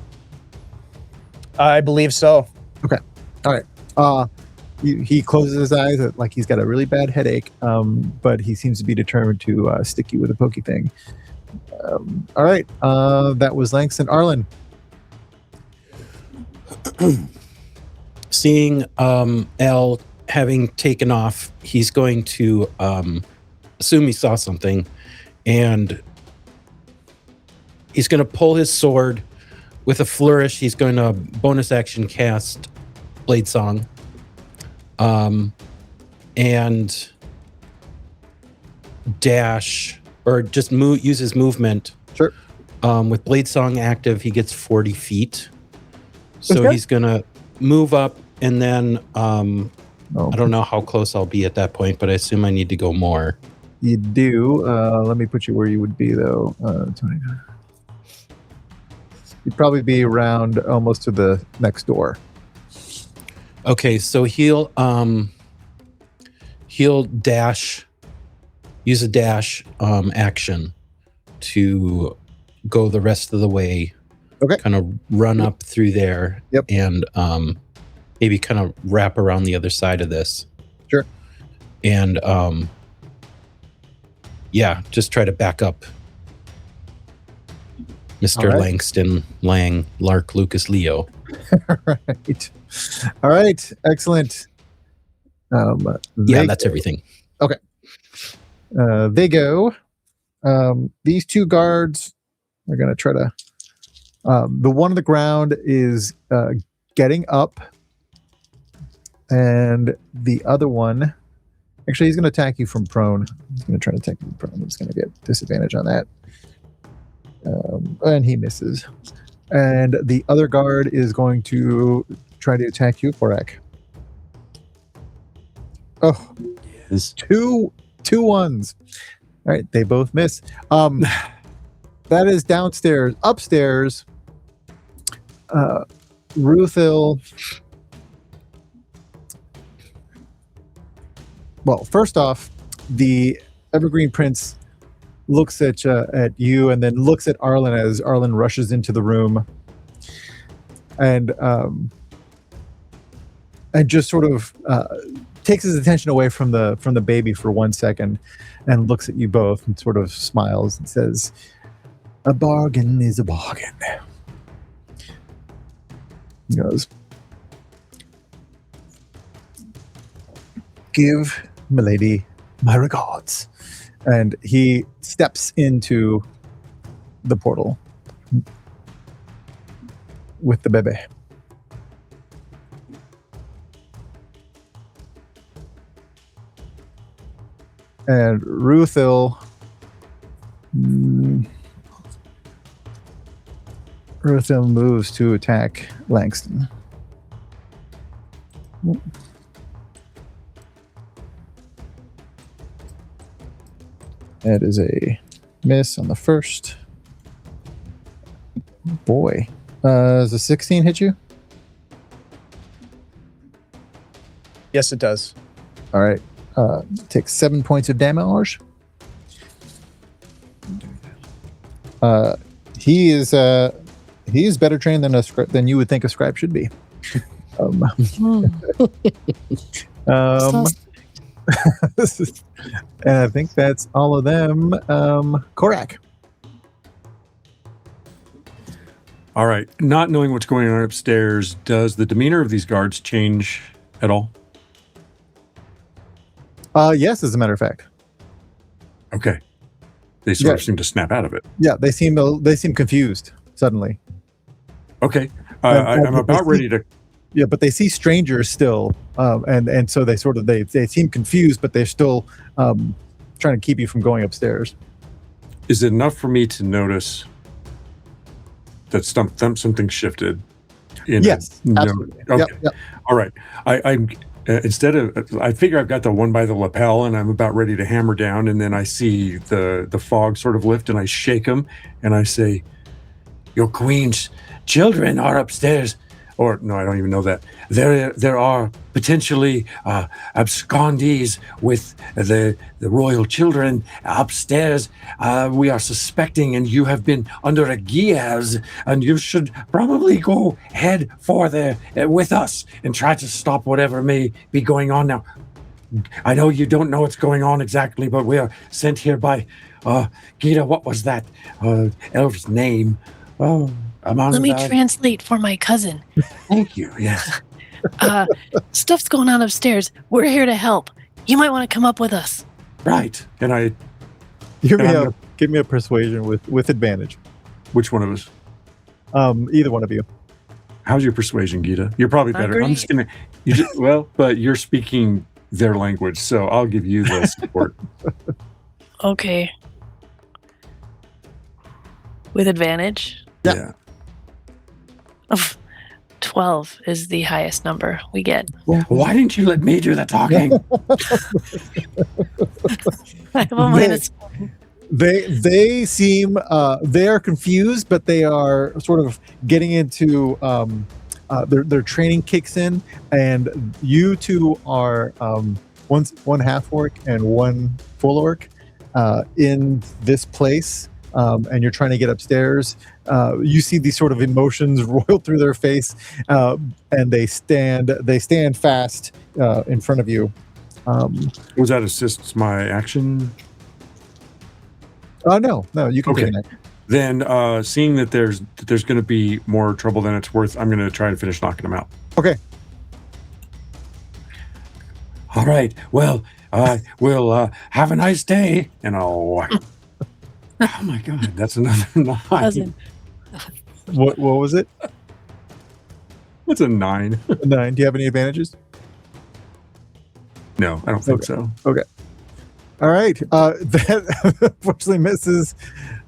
I believe so. Okay. All right. He closes his eyes like he's got a really bad headache, but he seems to be determined to stick you with a pokey thing. All right. That was Langston. Arlen. Seeing L having taken off, he's going to assume he saw something, and he's going to pull his sword with a flourish. He's going to bonus action cast Blade Song, and dash, or just use his movement. Sure. With Blade Song active, he gets 40 feet. So Okay. he's going to move up, and then I don't know how close I'll be at that point, but I assume I need to go more. You do. Let me put you where you would be, though. 29. You'd probably be around almost to the next door. Okay, so he'll dash, use a dash action to go the rest of the way. Okay. Kind of run up through there. Yep. And maybe kind of wrap around the other side of this. Sure. And just try to back up Mr. All right. Langston, Lang, Lark, Lucas, Leo. All right. Excellent. That's everything. They go. These two guards are going to try to. The one on the ground is getting up, and the other one, actually, he's going to attack you from prone. He's going to try to attack you from prone. He's going to get disadvantage on that, and he misses. And the other guard is going to try to attack you, Korak. Oh, Yes. two ones. All right, they both miss. That is downstairs. Upstairs, Ruthil. Well, first off, the Evergreen Prince looks at you and then looks at Arlen as Arlen rushes into the room, and just sort of takes his attention away from the baby for 1 second, and looks at you both and sort of smiles and says, "A bargain is a bargain." He goes, "Give milady my regards," and he steps into the portal with the baby. And Ruthil moves to attack Langston. That is a miss on the first. Boy. Does a 16 hit you? Yes, it does. All right. Take 7 points of damage. He is better trained than you would think a scribe should be. And I think that's all of them. Korak. All right. Not knowing what's going on upstairs, does the demeanor of these guards change at all? Yes, as a matter of fact. Okay. They sort of seem to snap out of it. Yeah, they seem confused suddenly. Okay. And I'm about ready to. Yeah, but they see strangers still, and so they sort of they seem confused, but they're still trying to keep you from going upstairs. Is it enough for me to notice that something shifted? Yes, absolutely. Okay. Yep. All right. I'm instead of I figure I've got the one by the lapel, and I'm about ready to hammer down, and then I see the fog sort of lift, and I shake him, and I say, "Your queen's children are upstairs. or no, I don't even know that. There are potentially abscondees with the royal children upstairs. We are suspecting, and you have been under a gears, and you should probably go head for there with us and try to stop whatever may be going on now. I know you don't know what's going on exactly, but we are sent here by Gita. What was that elf's name? Oh, Let me translate for my cousin. Thank you. Yes. Stuff's going on upstairs. We're here to help. You might want to come up with us. Right. And I. Give me a persuasion with advantage. Which one of us? Either one of you. How's your persuasion, Gita? You're probably better. I'm just gonna. But you're speaking their language, so I'll give you the support. Okay. With advantage? Yeah. 12 is the highest number we get. Why didn't you let me do the talking? I have a minus. They seem they are confused, but they are sort of getting into their training kicks in, and you two are one half orc and one full orc in this place, and you're trying to get upstairs. You see these sort of emotions roil through their face, and they stand fast in front of you. Was that assists my action? No, you can take an action. Then, seeing that there's going to be more trouble than it's worth, I'm going to try and finish knocking them out. Okay. All right. Well, we'll have a nice day, and I'll walk. Oh my God, that's another 9. What was it? That's a 9. 9. Do you have any advantages? No, I don't think so. Okay. All right. That unfortunately misses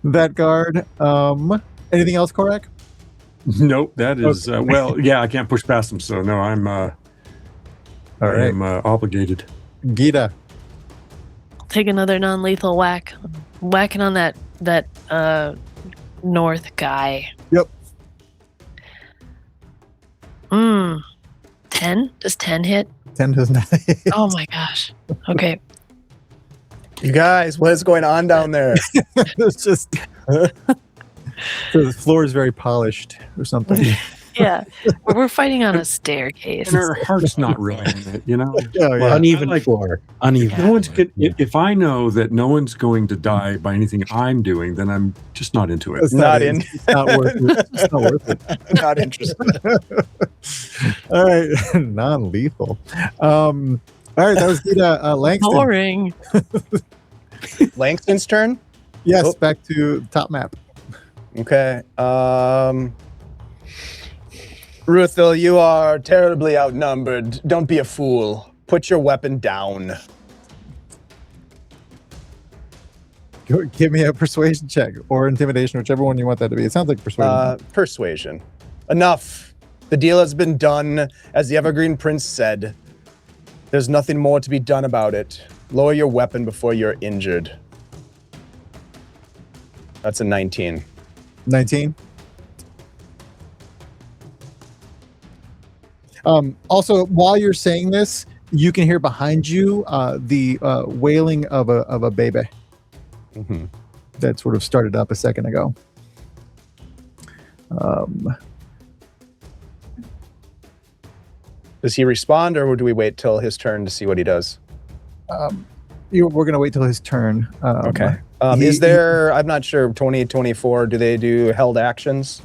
that guard. Anything else, Korak? Nope. That is yeah. I can't push past them, so no. I'm I'm obligated. Gita. Take another non-lethal whack. Whacking on that north guy. Yep. 10? Does 10 hit? 10 does not hit. Oh my gosh. Okay. You guys, what is going on down there? It's just the floor is very polished or something. Yeah, we're fighting on a staircase. And her heart's not really in it, you know. Uneven floor. Uneven. No one's if I know that no one's going to die by anything I'm doing, then I'm just not into it. It's not worth it. It's not worth it. Not interested. All right, non-lethal. All right, that was Gita. Langston. Boring. Langston's turn? Yes, back to top map. Okay. Ruthil, you are terribly outnumbered. Don't be a fool. Put your weapon down. Give me a persuasion check or intimidation, whichever one you want that to be. It sounds like persuasion. Persuasion. Enough. The deal has been done, as the Evergreen Prince said. There's nothing more to be done about it. Lower your weapon before you're injured. That's a 19. 19. Also, while you're saying this, you can hear behind you the wailing of a baby that sort of started up a second ago. Does he respond, or do we wait till his turn to see what he does? We're going to wait till his turn. Okay. Is there, I'm not sure, 20, 24, do they do held actions?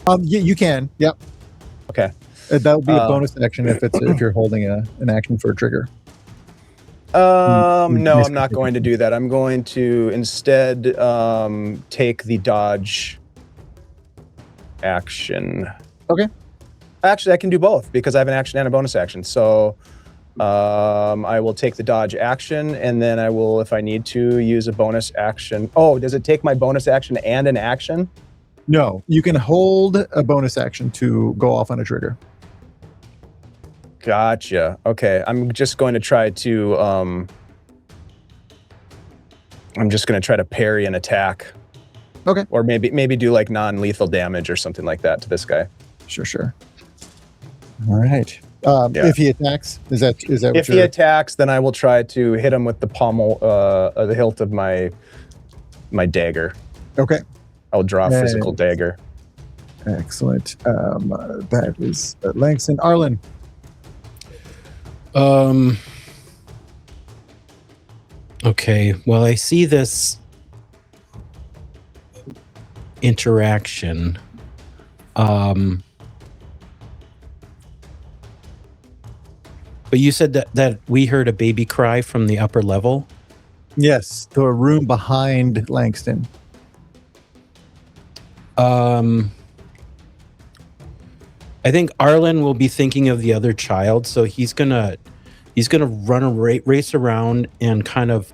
Yeah, you can. Yep. Okay. That would be a bonus action if you're holding an action for a trigger. No, I'm not going to do that. I'm going to instead take the dodge action. Okay. Actually, I can do both because I have an action and a bonus action. So I will take the dodge action, and then I will, if I need to, use a bonus action. Oh, does it take my bonus action and an action? No, you can hold a bonus action to go off on a trigger. Gotcha. Okay, I'm just going to try to parry an attack. Okay. Or maybe do like non-lethal damage or something like that to this guy. Sure. All right. Yeah. If he attacks, is that what If he attacks, then I will try to hit him with the pommel, the hilt of my dagger. Okay. I'll draw a physical dagger. Excellent. That is Langston. Arlen. Okay. Well, I see this interaction. But you said that we heard a baby cry from the upper level? Yes, the room behind Langston. I think Arlen will be thinking of the other child, so he's gonna run a race around and kind of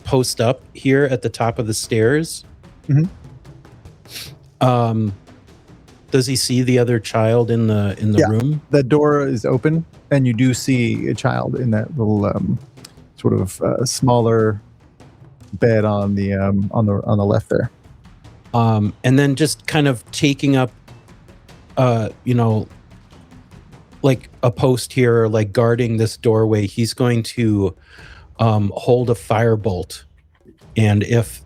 post up here at the top of the stairs. Mm-hmm. Does he see the other child in the room? The door is open, and you do see a child in that little sort of smaller bed on the left there. And then just kind of taking up, like a post here, like guarding this doorway. He's going to hold a firebolt, and if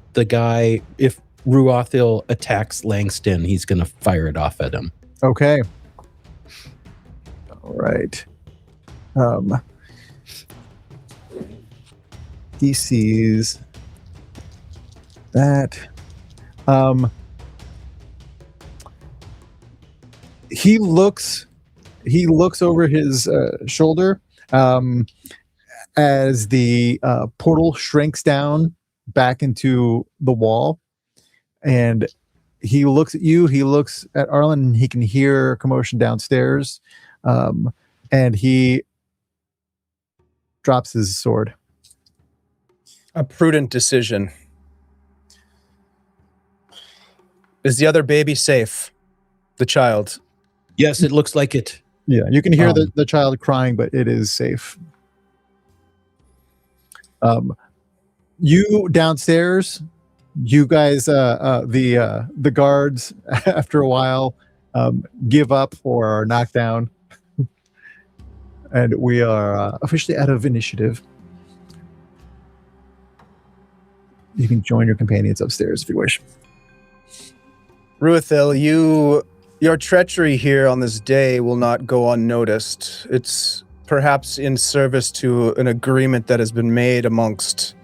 Ruathil attacks Langston, he's going to fire it off at him. Okay. All right. He sees that. He looks over his shoulder as the portal shrinks down back into the wall. And he looks at you, he looks at Arlen, and he can hear commotion downstairs. And he drops his sword. A prudent decision. Is the other baby safe? The child? Yes, it looks like it. Yeah, you can hear the child crying, but it is safe. You downstairs, you guys, the guards, after a while, give up or are knocked down, and we are officially out of initiative. You can join your companions upstairs if you wish. Ruathil, your treachery here on this day will not go unnoticed. It's perhaps in service to an agreement that has been made amongst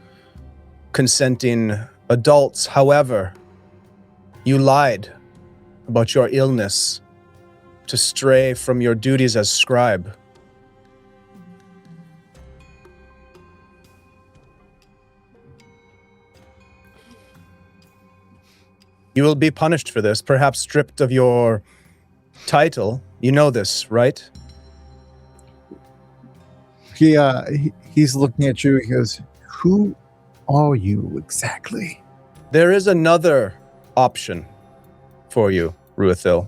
consenting adults. However, you lied about your illness to stray from your duties as scribe. You will be punished for this, perhaps stripped of your title. You know this, right? He's looking at you. He goes, "Who are you exactly?" There is another option for you, Ruathil.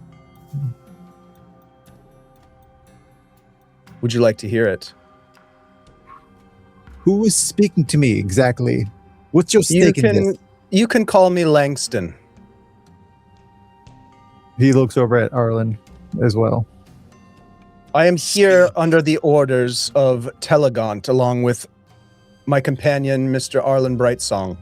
Would you like to hear it? Who is speaking to me exactly? What's your stake in this? You can call me Langston. He looks over at Arlen as well. I am here under the orders of Telegant, along with my companion, Mr. Arlen Brightsong.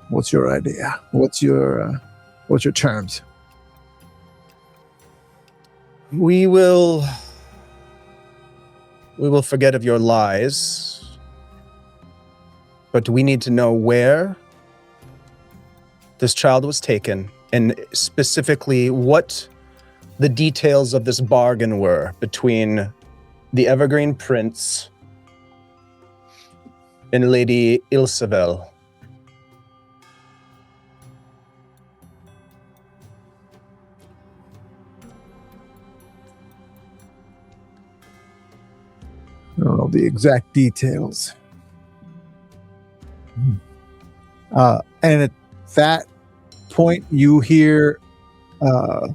What's your idea? What's your terms? We will forget of your lies. But we need to know where this child was taken, and specifically what the details of this bargain were between the Evergreen Prince and Lady Ilsavel. I don't know the exact details. And at that point, you hear a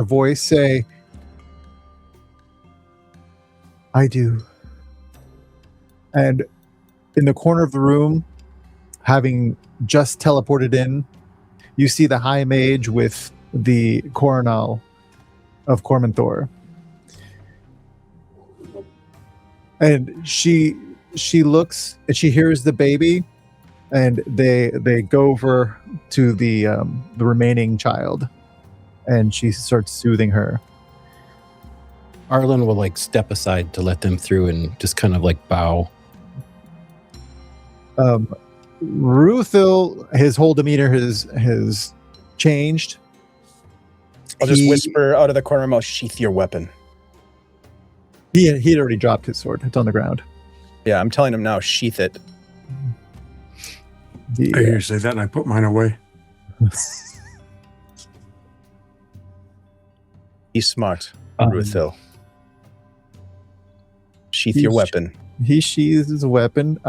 voice say, "I do." And in the corner of the room, having just teleported in, you see the High Mage with the Coronal of Cormanthor. And she looks and she hears the baby, and they go over to the remaining child, and she starts soothing her. Arlen will like step aside to let them through and just kind of like bow. Ruthil, his whole demeanor has changed. I'll just whisper out of the corner of my mouth, sheath your weapon. He had already dropped his sword. It's on the ground. Yeah, I'm telling him now, sheath it. I hear you say that, and I put mine away. He's smart, Ruthil. Sheath your weapon. He sheathes his weapon.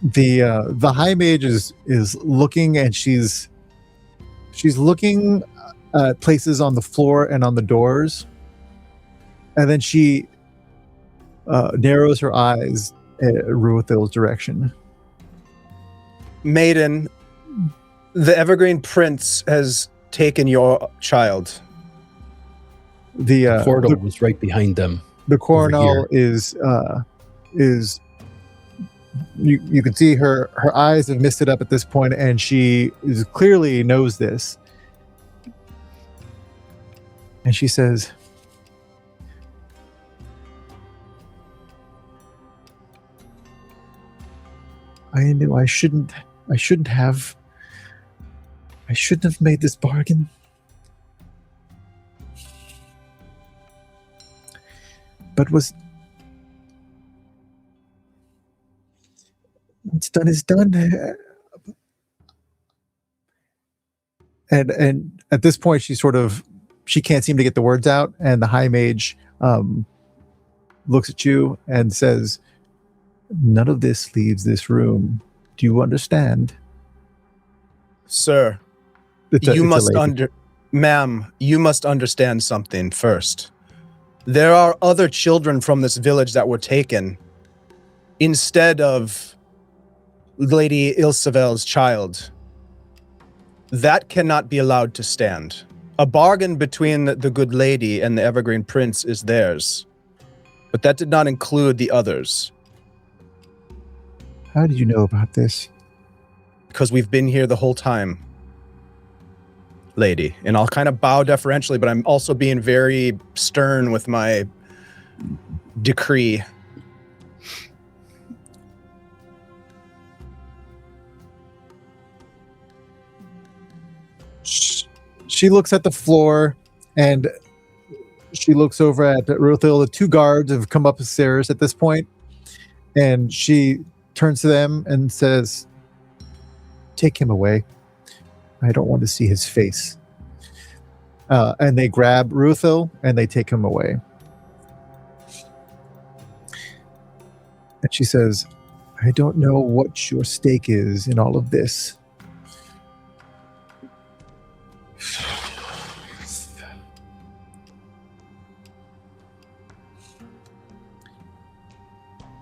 The High Mage is looking, and she's looking at places on the floor and on the doors, and then she narrows her eyes at Ruthil's direction. Maiden, the Evergreen Prince has taken your child. The portal was right behind them. The Coronal is you can see her eyes have misted up at this point, and she is clearly knows this. And she says, I knew I shouldn't have made this bargain. But what's done is done. And at this point, she can't seem to get the words out, and the High Mage looks at you and says, none of this leaves this room. Do you understand? Sir, ma'am, you must understand something first. There are other children from this village that were taken instead of Lady Ilsavel's child. That cannot be allowed to stand. A bargain between the good lady and the Evergreen Prince is theirs, but that did not include the others. How did you know about this? Because we've been here the whole time, lady. And I'll kind of bow deferentially, but I'm also being very stern with my decree. She looks at the floor, and she looks over at Ruthil. The two guards have come up the stairs at this point, and she turns to them and says, take him away. I don't want to see his face. And they grab Ruthil and they take him away. And she says, I don't know what your stake is in all of this.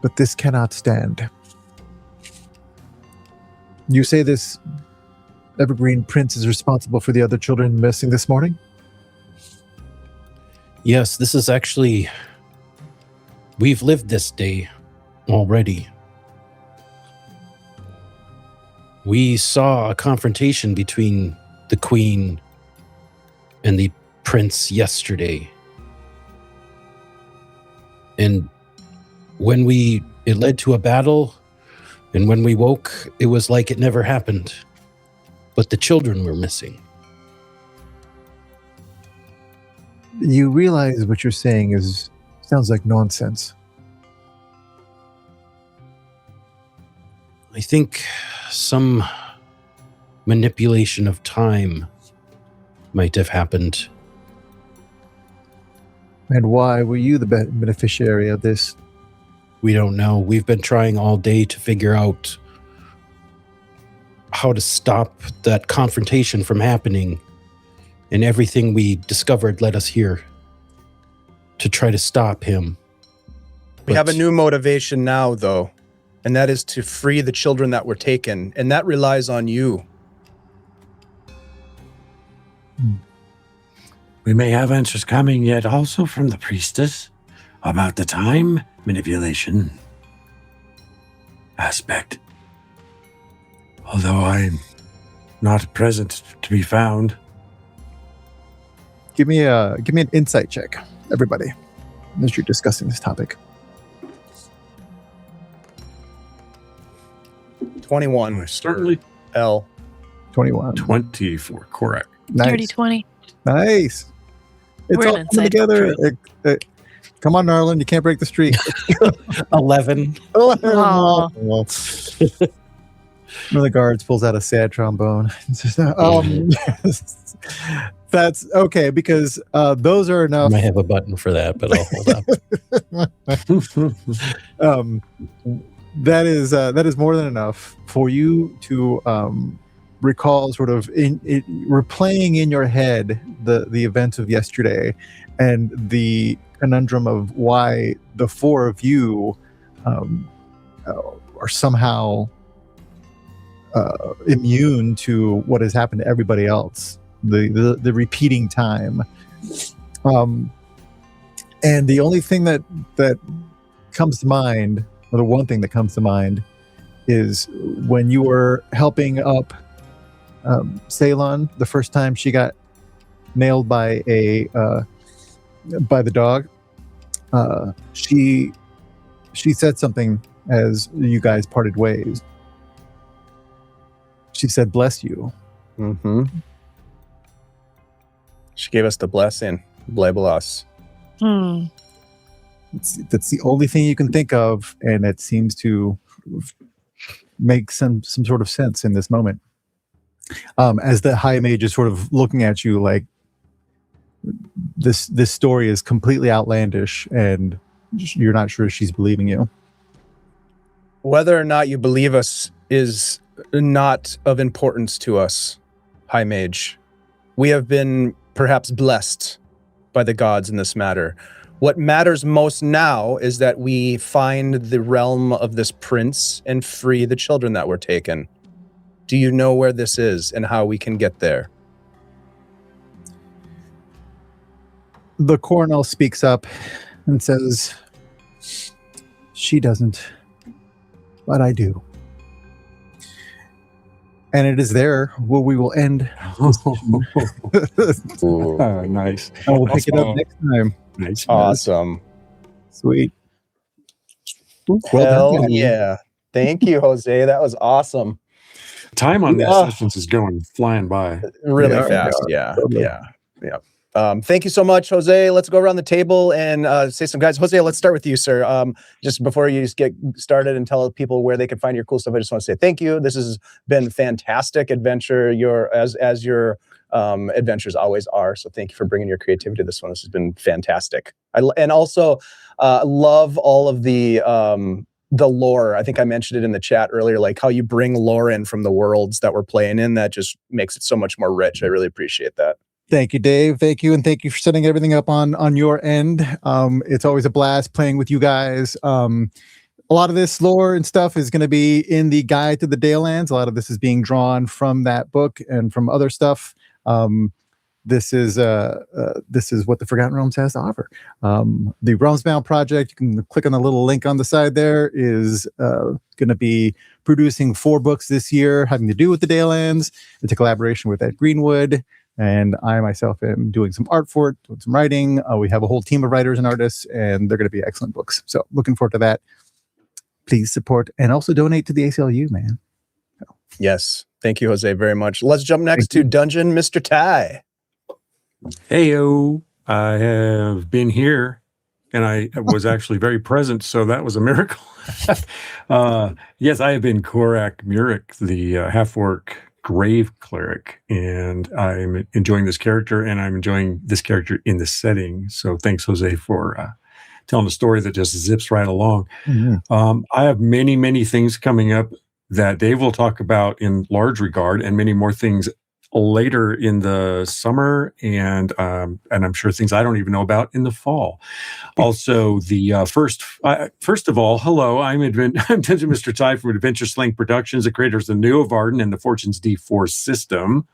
But this cannot stand. You say this Evergreen Prince is responsible for the other children missing this morning? Yes, this is actually... We've lived this day already. We saw a confrontation between the Queen and the Prince yesterday. And when it led to a battle, and when we woke, it was like it never happened. But the children were missing. You realize what you're saying sounds like nonsense. I think some manipulation of time might have happened. And why were you the beneficiary of this? We don't know. We've been trying all day to figure out how to stop that confrontation from happening. And everything we discovered led us here to try to stop him. We have a new motivation now, though, and that is to free the children that were taken, and that relies on you. We may have answers coming yet also from the priestess about the time manipulation aspect. Although I'm not present to be found. Give me an insight check, everybody, as you're discussing this topic. 21. Certainly. L. 21. 24, correct. Nice. Dirty 20. Nice. It's We're all an coming inside together. Come on, Narland. You can't break the streak. 11. Aw. One of the guards pulls out a sad trombone. That's okay, because those are I enough. might have a button for that, but I'll hold up. That is more than enough for you to recall, sort of replaying in your head the events of yesterday and the conundrum of why the four of you are somehow immune to what has happened to everybody else. The repeating time, and the only thing that comes to mind, or the one thing that comes to mind, is when you were helping up Ceylon the first time she got nailed by the dog. She said something as you guys parted ways. She said, "Bless you." Mm-hmm. She gave us the blessing. Blebelos. That's the only thing you can think of, and it seems to make some sort of sense in this moment. As the High Mage is sort of looking at you like this story is completely outlandish, and you're not sure she's believing you. Whether or not you believe us is not of importance to us, High Mage. We have been perhaps blessed by the gods in this matter. What matters most now is that we find the realm of this prince and free the children that were taken. Do you know where this is and how we can get there? The Coronel speaks up and says, "She doesn't, but I do. And it is there where we will end. Nice. And we'll pick it up next time." Nice. Awesome. Sweet. Hell done, yeah. Thank you, Jose. That was awesome. Time on these Yeah. sessions is going flying by. Really Yeah, fast. Yeah. totally. Yeah. Thank you so much, Jose. Let's go around the table and say some guys. Jose, let's start with you, sir. Just before you just get started and tell people where they can find your cool stuff, I just want to say thank you. This has been fantastic adventure. As your adventures always are. So thank you for bringing your creativity to this one. This has been fantastic. And also love all of the lore. I think I mentioned it in the chat earlier, like how you bring lore in from the worlds that we're playing in. That just makes it so much more rich. I really appreciate that. Thank you, Dave. Thank you. And thank you for setting everything up on your end. It's always a blast playing with you guys. A lot of this lore and stuff is going to be in the guide to the Dalelands. A lot of this is being drawn from that book and from other stuff. This is what the Forgotten Realms has to offer. The Realmsbound project, you can click on the little link on the side there, is going to be producing 4 books this year having to do with the Dalelands. It's a collaboration with Ed Greenwood, and I myself am doing some art for it, doing some writing. We have a whole team of writers and artists, and they're going to be excellent books. So looking forward to that. Please support and also donate to the ACLU, man. Yes. Thank you, Jose, very much. Let's jump next to Dungeon Mr. Ty. Heyo, I have been here, and I was actually very present, so that was a miracle. Yes, I have been Korak Murik, the half-orc grave cleric, and I'm enjoying this character, and I'm enjoying this character in the setting. So thanks, Jose, for telling a story that just zips right along. Mm-hmm. I have many things coming up that Dave will talk about in large regard, and many more things later in the summer, and I'm sure things I don't even know about in the fall. Also, the first of all, hello, I'm Dungeon Mr. Ty from Adventure Sling Productions, the creators of the New of Arden and the Fortunes D4 system.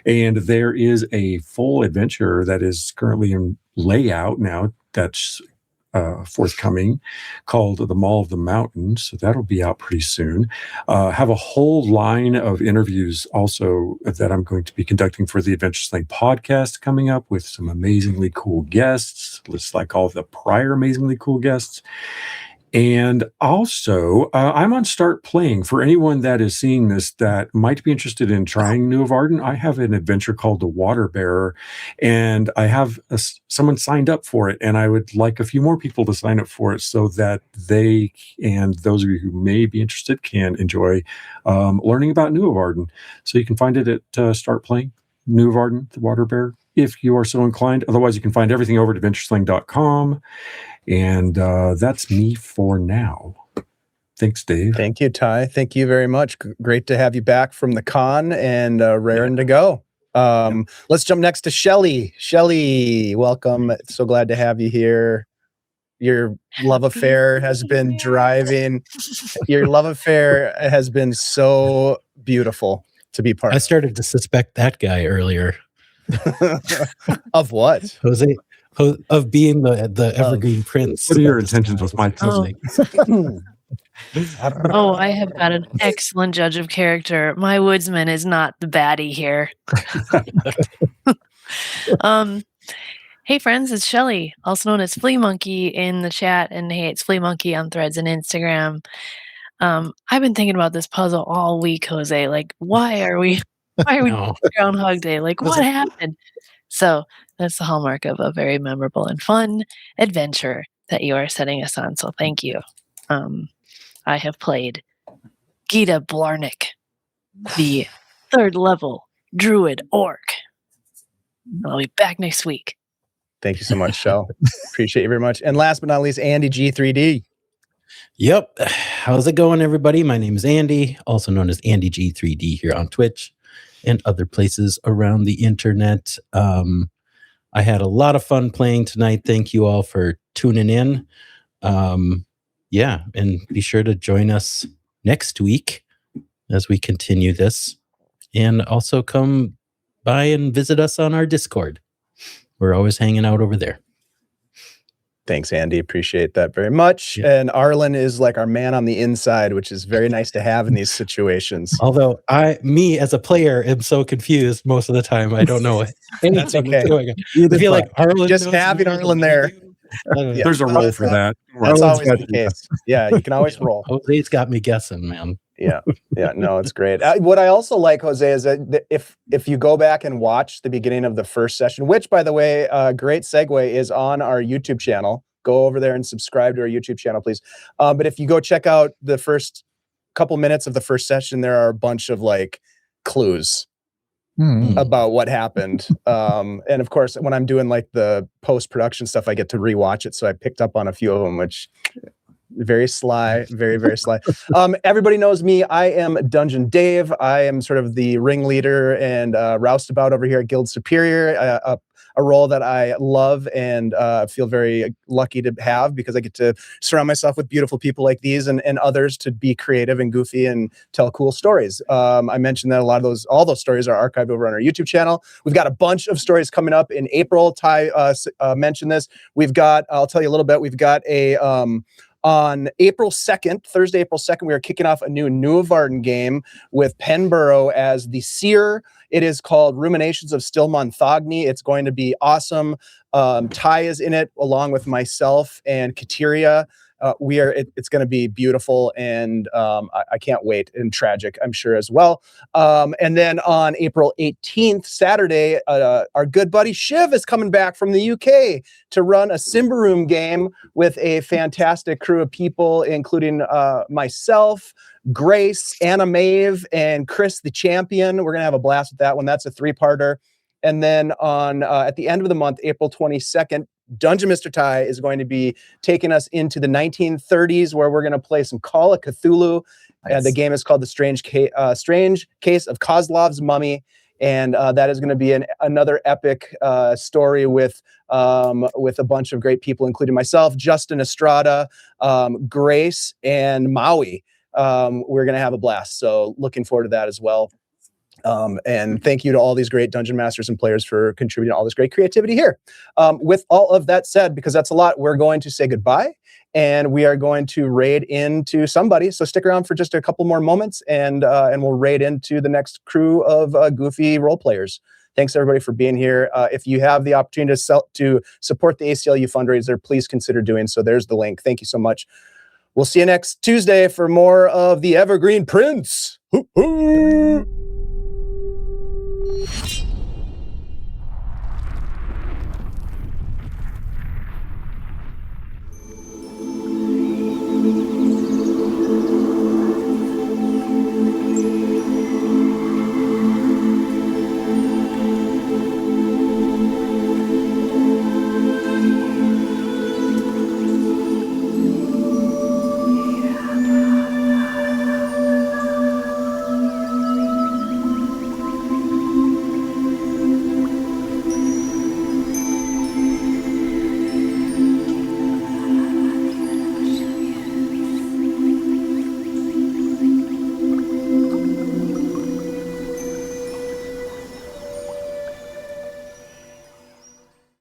And there is a full adventure that is currently in layout now that's forthcoming, called The Mall of the Mountains. So that'll be out pretty soon. Have a whole line of interviews also that I'm going to be conducting for the Adventure Sling podcast coming up with some amazingly cool guests, just like all the prior amazingly cool guests. And also, I'm on Start Playing. For anyone that is seeing this that might be interested in trying New of Arden, I have an adventure called The Water Bearer, and I have someone signed up for it, and I would like a few more people to sign up for it so that they and those of you who may be interested can enjoy learning about New of Arden. So you can find it at Start Playing, New of Arden, The Water Bearer, if you are so inclined. Otherwise, you can find everything over at adventuresling.com. And that's me for now. Thanks, Dave. Thank you, Ty. Thank you very much. Great to have you back from the con and raring to go. Let's jump next to Shelly. Shelly, welcome. So glad to have you here. Your love affair has been driving. Your love affair has been so beautiful to be part I of. started to suspect that guy earlier. Of what? Jose, of being the Evergreen Prince. What are your intentions with my cousin? Oh, I have got an excellent judge of character. My woodsman is not the baddie here. Hey friends, it's Shelly, also known as Flea Monkey in the chat, and hey, it's Flea Monkey on Threads and Instagram. I've been thinking about this puzzle all week, Jose. Like, why are we Groundhog Day? Like, what happened? So that's the hallmark of a very memorable and fun adventure that you are setting us on. So thank you. I have played Gita Blarnick, the 3rd level druid orc. I'll be back next week. Thank you so much, Shell. Appreciate you very much. And last but not least, Andy G3D. Yep. How's it going, everybody? My name is Andy, also known as Andy G3D here on Twitch and other places around the internet. I had a lot of fun playing tonight. Thank you all for tuning in. And be sure to join us next week as we continue this. And also come by and visit us on our Discord. We're always hanging out over there. Thanks, Andy. Appreciate that very much. Yeah. And Arlen is like our man on the inside, which is very nice to have in these situations. Although me as a player am so confused most of the time, I don't know anything that's okay. Going on. I feel like Arlen just having Arlen there. Yeah. There's a role for that. That's always the case. Yeah, you can always roll. Jose's got me guessing, man. Yeah, no, it's great. What I also like, Jose, is that if you go back and watch the beginning of the first session, which, by the way, great segue, is on our YouTube channel. Go over there and subscribe to our YouTube channel, please. But if you go check out the first couple minutes of the first session, there are a bunch of like clues about what happened. And of course, when I'm doing like the post-production stuff, I get to rewatch it. So I picked up on a few of them, which very sly, very, very sly. Everybody knows me. I am Dungeon Dave. I am sort of the ringleader and roustabout over here at Guild Superior, a role that I love and feel very lucky to have because I get to surround myself with beautiful people like these and others to be creative and goofy and tell cool stories. I mentioned that all those stories are archived over on our YouTube channel. We've got a bunch of stories coming up in April. Ty mentioned this. I'll tell you a little bit. We've got on April 2nd, Thursday, April 2nd, we are kicking off a New of Arden game with Penborough as the seer. It is called Ruminations of Still Monthogny. It's going to be awesome. Ty is in it along with myself and Kateria. It's going to be beautiful, and I can't wait, and tragic, I'm sure, as well. And then on April 18th, Saturday, our good buddy Shiv is coming back from the UK to run a Semberholme game with a fantastic crew of people, including myself, Grace, Anna Maeve, and Chris the Champion. We're going to have a blast with that one. That's a 3-parter. And then at the end of the month, April 22nd, Dungeon Mr. Ty is going to be taking us into the 1930s, where we're going to play some Call of Cthulhu. Nice. The game is called The Strange Case of Kozlov's Mummy. and that is going to be another epic story with a bunch of great people, including myself, Justin Estrada, Grace, and Maui. We're going to have a blast, so looking forward to that as well. And thank you to all these great dungeon masters and players for contributing all this great creativity here. With all of that said, because that's a lot, we're going to say goodbye, and we are going to raid into somebody. So stick around for just a couple more moments, and we'll raid into the next crew of goofy role players. Thanks everybody for being here. If you have the opportunity to support the ACLU fundraiser, please consider doing so. There's the link. Thank you so much. We'll see you next Tuesday for more of the Evergreen Prince.